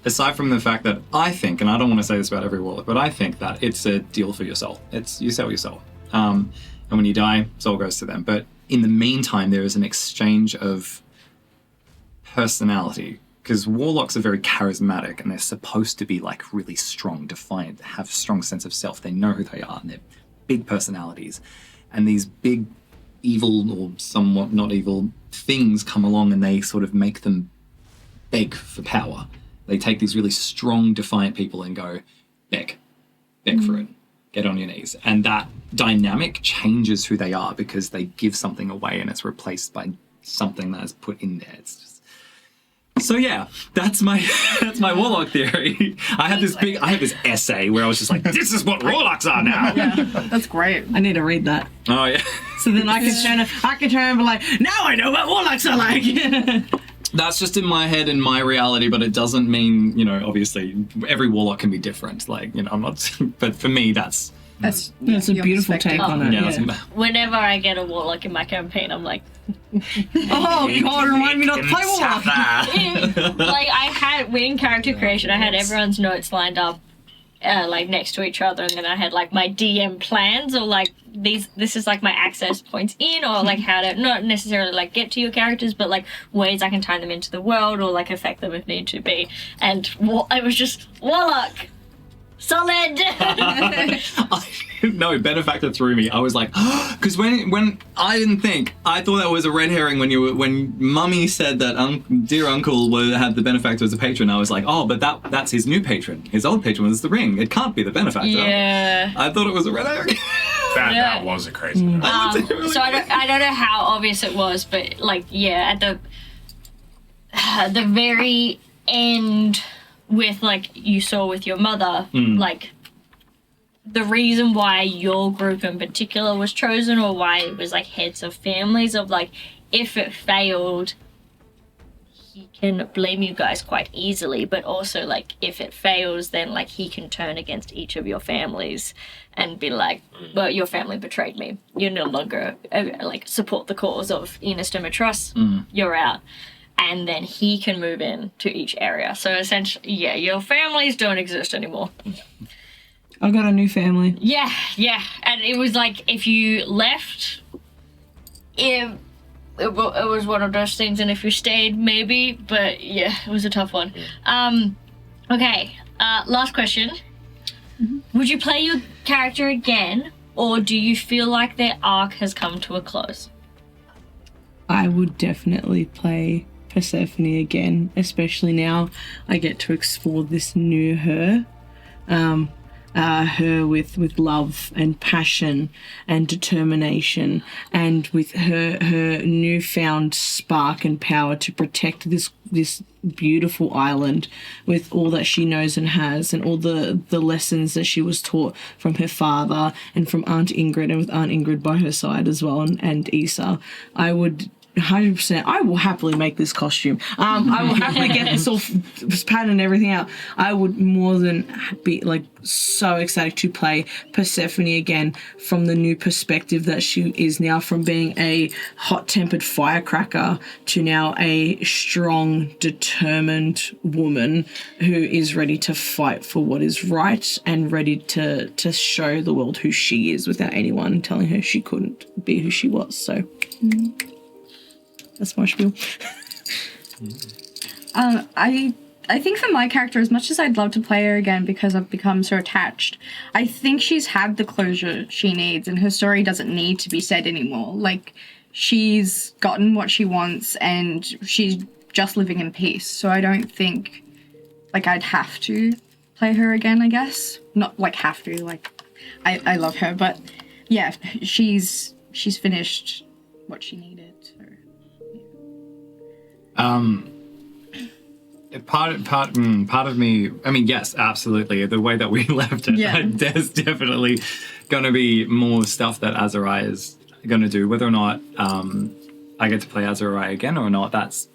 aside from the fact that I think, and I don't want to say this about every warlock, but I think that it's a deal for your soul. You sell your soul. And when you die, soul goes to them. But in the meantime, there is an exchange of personality, because warlocks are very charismatic and they're supposed to be like really strong, defiant, have a strong sense of self. They know who they are and they're big personalities. And these big evil or somewhat not evil things come along and they sort of make them beg for power. They take these really strong, defiant people and go, beg for it, get on your knees. And that dynamic changes who they are because they give something away and it's replaced by something that is put in there. It's just... So yeah, that's my warlock theory. I had this essay where I was just like, this is what warlocks are now. Yeah, that's great. I need to read that. Oh yeah. So then I can turn and be like, now I know what warlocks are like. That's just in my head and my reality, but it doesn't mean, obviously every warlock can be different. Like, I'm not, but for me, that's a beautiful take on it. Yeah. Whenever I get a warlock in my campaign, I'm like, oh God, remind me not to play warlock. Like I had in character creation, I had everyone's notes lined up, like next to each other, and then I had like my DM plans or like this is like my access points in, or like how to not necessarily like get to your characters, but like ways I can tie them into the world or like affect them if need to be. And I was just warlock. Solid. No, Benefactor threw me. I was like, because when I didn't think, I thought that was a red herring when Mummy said that dear uncle had the Benefactor as a patron. I was like, oh, but that's his new patron. His old patron was the ring. It can't be the Benefactor. Yeah. I thought it was a red herring. That was a crazy. So I don't know how obvious it was, but like at the very end. With like you saw with your mother, like the reason why your group in particular was chosen, or why it was like heads of families of like, if it failed, he can blame you guys quite easily, but also like if it fails, then like he can turn against each of your families and be like, well, your family betrayed me. You no longer like support the cause of Enos Dimitros. You're out. And then he can move in to each area. So essentially, your families don't exist anymore. I got a new family. Yeah. And it was like, if you left, it was one of those things. And if you stayed, maybe. But yeah, it was a tough one. Okay, last question. Would you play your character again? Or do you feel like their arc has come to a close? I would definitely play Persephone again, especially now I get to explore this new her. Her with love and passion and determination, and with her newfound spark and power to protect this beautiful island with all that she knows and has, and all the lessons that she was taught from her father and from Aunt Ingrid, and with Aunt Ingrid by her side as well, and Issa. I would 100%. I will happily make this costume. I will happily get this all pattern and everything out. I would more than be like so excited to play Persephone again from the new perspective that she is now, from being a hot-tempered firecracker to now a strong, determined woman who is ready to fight for what is right and ready to show the world who she is without anyone telling her she couldn't be who she was. So. That's my spiel. I think for my character, as much as I'd love to play her again because I've become so attached, I think she's had the closure she needs, and her story doesn't need to be said anymore. Like, she's gotten what she wants and she's just living in peace. So I don't think like I'd have to play her again, I guess. Not like have to, like I love her, but yeah, she's finished what she needed. Part of me, I mean, yes, absolutely. The way that we left it, there's definitely going to be more stuff that Azariah is going to do. Whether or not I get to play Azariah again or not, that's,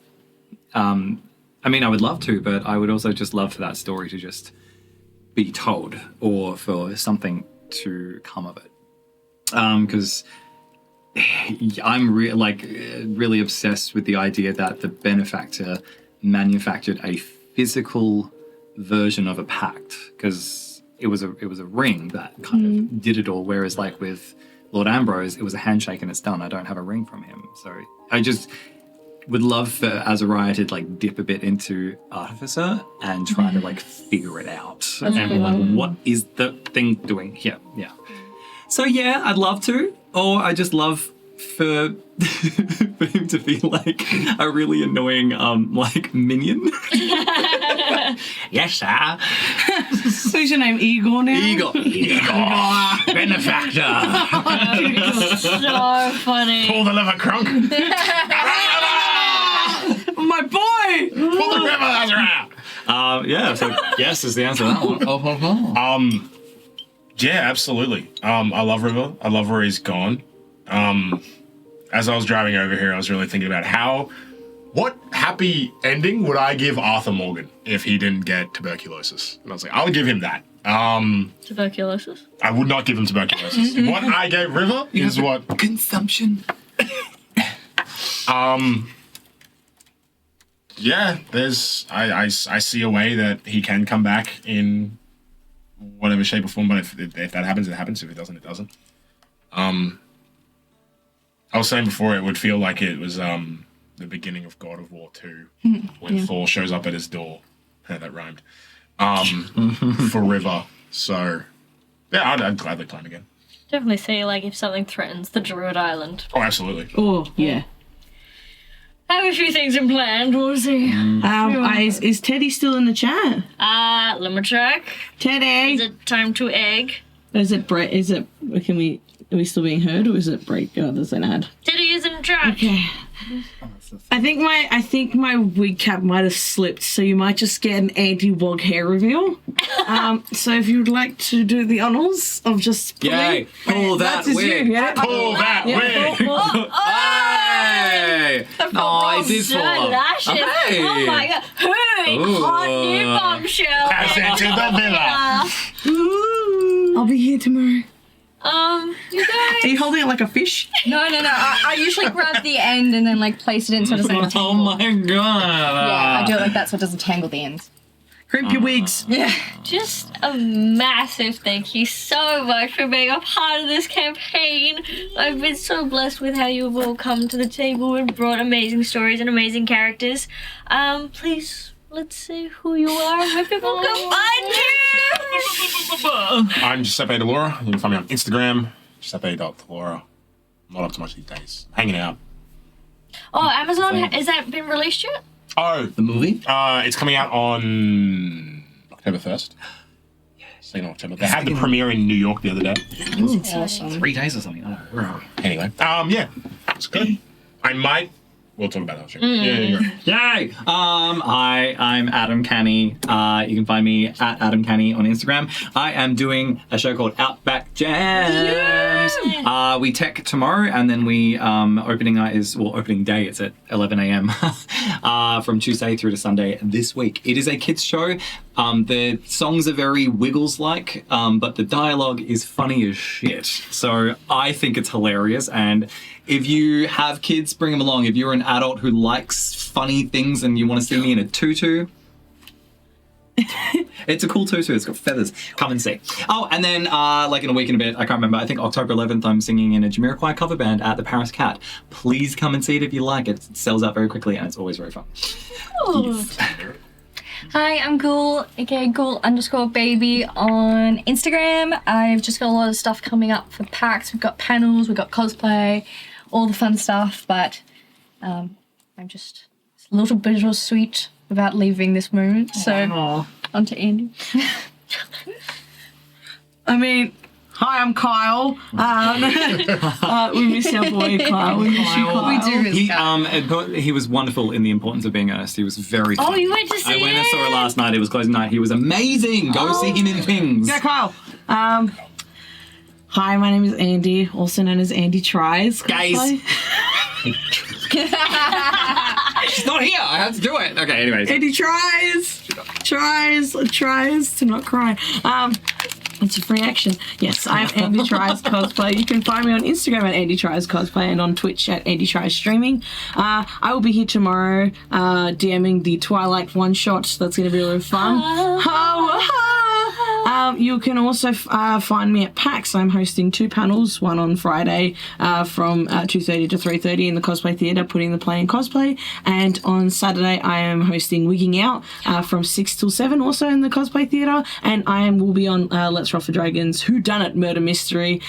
I mean, I would love to, but I would also just love for that story to just be told, or for something to come of it. Because I'm really obsessed with the idea that the Benefactor manufactured a physical version of a pact, because it was a ring that kind of did it all, whereas like with Lord Ambrose, it was a handshake and it's done. I don't have a ring from him. So I just would love for Azariah to like dip a bit into Artificer and try to like figure it out. And be like, what is the thing doing here? Yeah. So yeah, I'd love to. Or I just love for him to be like a really annoying like minion. Yes, sir. What's your name? Igor now? Igor. Benefactor. So funny. Pull the lever, Crunk. My boy! Pull the lever, Azra. Yeah, so yes is the answer to that one. Yeah, absolutely. I love River. I love where he's gone. As I was driving over here, I was really thinking about what happy ending would I give Arthur Morgan if he didn't get tuberculosis? And I was like, I would give him that. Tuberculosis? I would not give him tuberculosis. What I gave River is what consumption. Yeah, I see a way that he can come back in whatever shape or form, but if that happens, it happens. If it doesn't, it doesn't. I was saying before, it would feel like it was the beginning of God of War 2 when Thor shows up at his door. Yeah, that rhymed. For River. So, yeah, I'd gladly play him again. Definitely see, like, if something threatens the Druid Island. Oh, absolutely. Oh, yeah. I have a few things in plan. We'll see. Is Teddy still in the chat? Let me check. Teddy! Is it time to egg? Is it break? Are we still being heard, or is it break? Oh, there's an ad. Teddy is in chat. Okay. I think my wig cap might have slipped, so you might just get an anti-wog hair reveal. So if you'd like to do the honors of just pulling, Yay! Pull that wig! Pull that wig! Hey! Oh, I did fall off. Lashes. Hey. Oh my god. Hey, hot new bombshell. Pass it to the villa. I'll be here tomorrow. You guys. Are you holding it like a fish? No. I usually grab the end and then like place it in so it doesn't tangle. Oh my god! Yeah, I do it like that so it doesn't tangle the ends. Crimp your wigs. Yeah. Just a massive thank you so much for being a part of this campaign. I've been so blessed with how you've all come to the table and brought amazing stories and amazing characters. Please, let's see who you are and where people can find you. I'm Giuseppe Delora. You can find me on Instagram, Giuseppe.Delora. I'm not up to much these days. Hanging out. Oh, Amazon, has that been released yet? Oh, The movie? it's coming out on October 1st. Second of October. They had the premiere in New York the other day. Awesome. 3 days or something. Oh, wow. Anyway, yeah, it's good. We'll talk about that. Sure. Yeah. Yay! I'm Adam Canny. You can find me at Adam Canny on Instagram. I am doing a show called Outback Jams. We tech tomorrow, and then we opening day. It's at 11 a.m. From Tuesday through to Sunday this week. It is a kids show. The songs are very Wiggles-like, but the dialogue is funny as shit. So I think it's hilarious, and if you have kids, bring them along. If you're an adult who likes funny things and you want to see me in a tutu, it's a cool tutu. It's got feathers. Come and see. Oh, and then like in a week and a bit, I can't remember. I think October 11th, I'm singing in a Jamiroquai cover band at the Paris Cat. Please come and see it if you like it. It sells out very quickly and it's always very fun. Yes. Hi, I'm Ghoul, aka Ghoul_baby on Instagram. I've just got a lot of stuff coming up for PAX. We've got panels, we've got cosplay, all the fun stuff, but I'm just a little bittersweet about leaving this moment. So, on to Andy. I mean, hi, I'm Kyle. We miss our boy Kyle. We miss you, Kyle. We do miss Kyle. He was wonderful in The Importance of Being Earnest. He was very fun. Oh, you went to see I went and saw it last night. It was closing night. He was amazing. Go see him in things. Yeah, Kyle. Hi, my name is Andy, also known as Andy Tries. Guys. She's not here. I have to do it. Okay, anyways. Andy tries to not cry. It's a free action. Yes, I'm Andy Tries Cosplay. You can find me on Instagram at Andy Tries Cosplay and on Twitch at Andy Tries Streaming. I will be here tomorrow DMing the Twilight one-shot. That's going to be really fun. You can also find me at PAX. I'm hosting 2 panels, one on Friday from 2:30 to 3:30 in the Cosplay Theatre, putting the play in cosplay. And on Saturday, I am hosting Wigging Out from 6 till 7, also in the Cosplay Theatre. And I will be on Let's Roll for Dragons Whodunit Murder Mystery.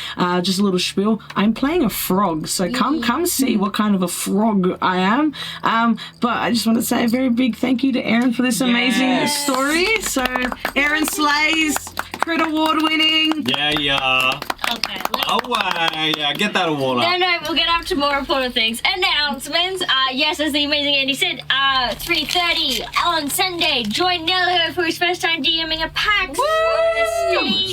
Just a little spiel. I'm playing a frog, so come see what kind of a frog I am. But I just want to say a very big thank you to Erin for this amazing story. So Erin slays, Crit Award winning. Yeah. Okay. Oh, yeah, get that award up. No, we'll get up to more important things. Announcements. Yes, as the amazing Andy said, 3:30 on Sunday. Join Nello for his first time DMing a PAX on the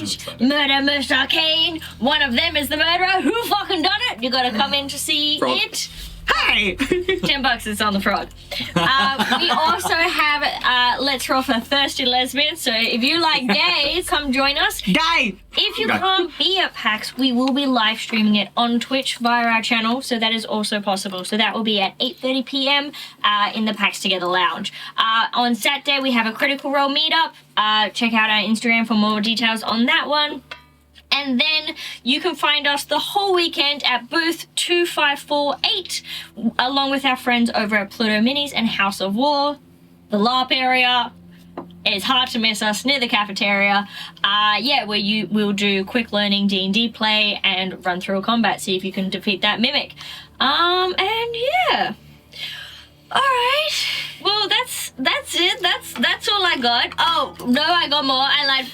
stage. Murder Most Arcane. One of them is the murderer. Who fucking done it? You gotta come in to see it. Hey! $10 is on the frog. We also have Let's Roll for Thirsty Lesbians. So if you like gays, come join us. Gay! If you can't be at PAX, we will be live streaming it on Twitch via our channel. So that is also possible. So that will be at 8:30 p.m. In the PAX Together Lounge. On Saturday, we have a Critical Role meetup. Check out our Instagram for more details on that one. And then you can find us the whole weekend at booth 2548, along with our friends over at Pluto Minis and House of War. The LARP area is hard to miss us, near the cafeteria. Where you will do quick learning D&D play and run through a combat, see if you can defeat that mimic. And yeah. Alright. Well, that's it. That's all I got. Oh, no, I got more. I lied.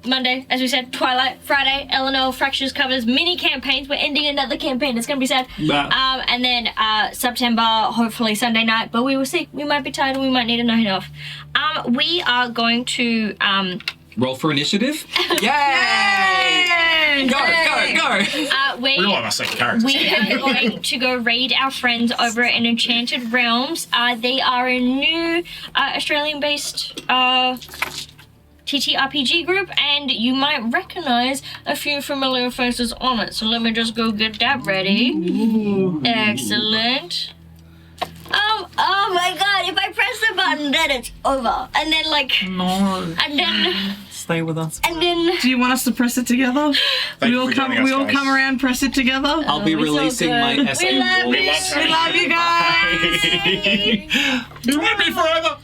Monday, as we said, Twilight. Friday, Eleanor Fractures covers mini campaigns. We're ending another campaign. It's gonna be sad. And then September, hopefully Sunday night. But we will see. We might be tired and we might need a night off. We are going to roll for initiative. Yay! Go! We all have our second characters. We are going to go raid our friends over at Enchanted Realms. They are a new Australian-based TTRPG group, and you might recognize a few familiar faces on it. So let me just go get that ready. Ooh. Excellent. Oh my god, if I press the button, then it's over. And then and then stay with us. And then do you want us to press it together? We all come around, press it together. I'll be releasing my SA. We love you guys. You want me forever.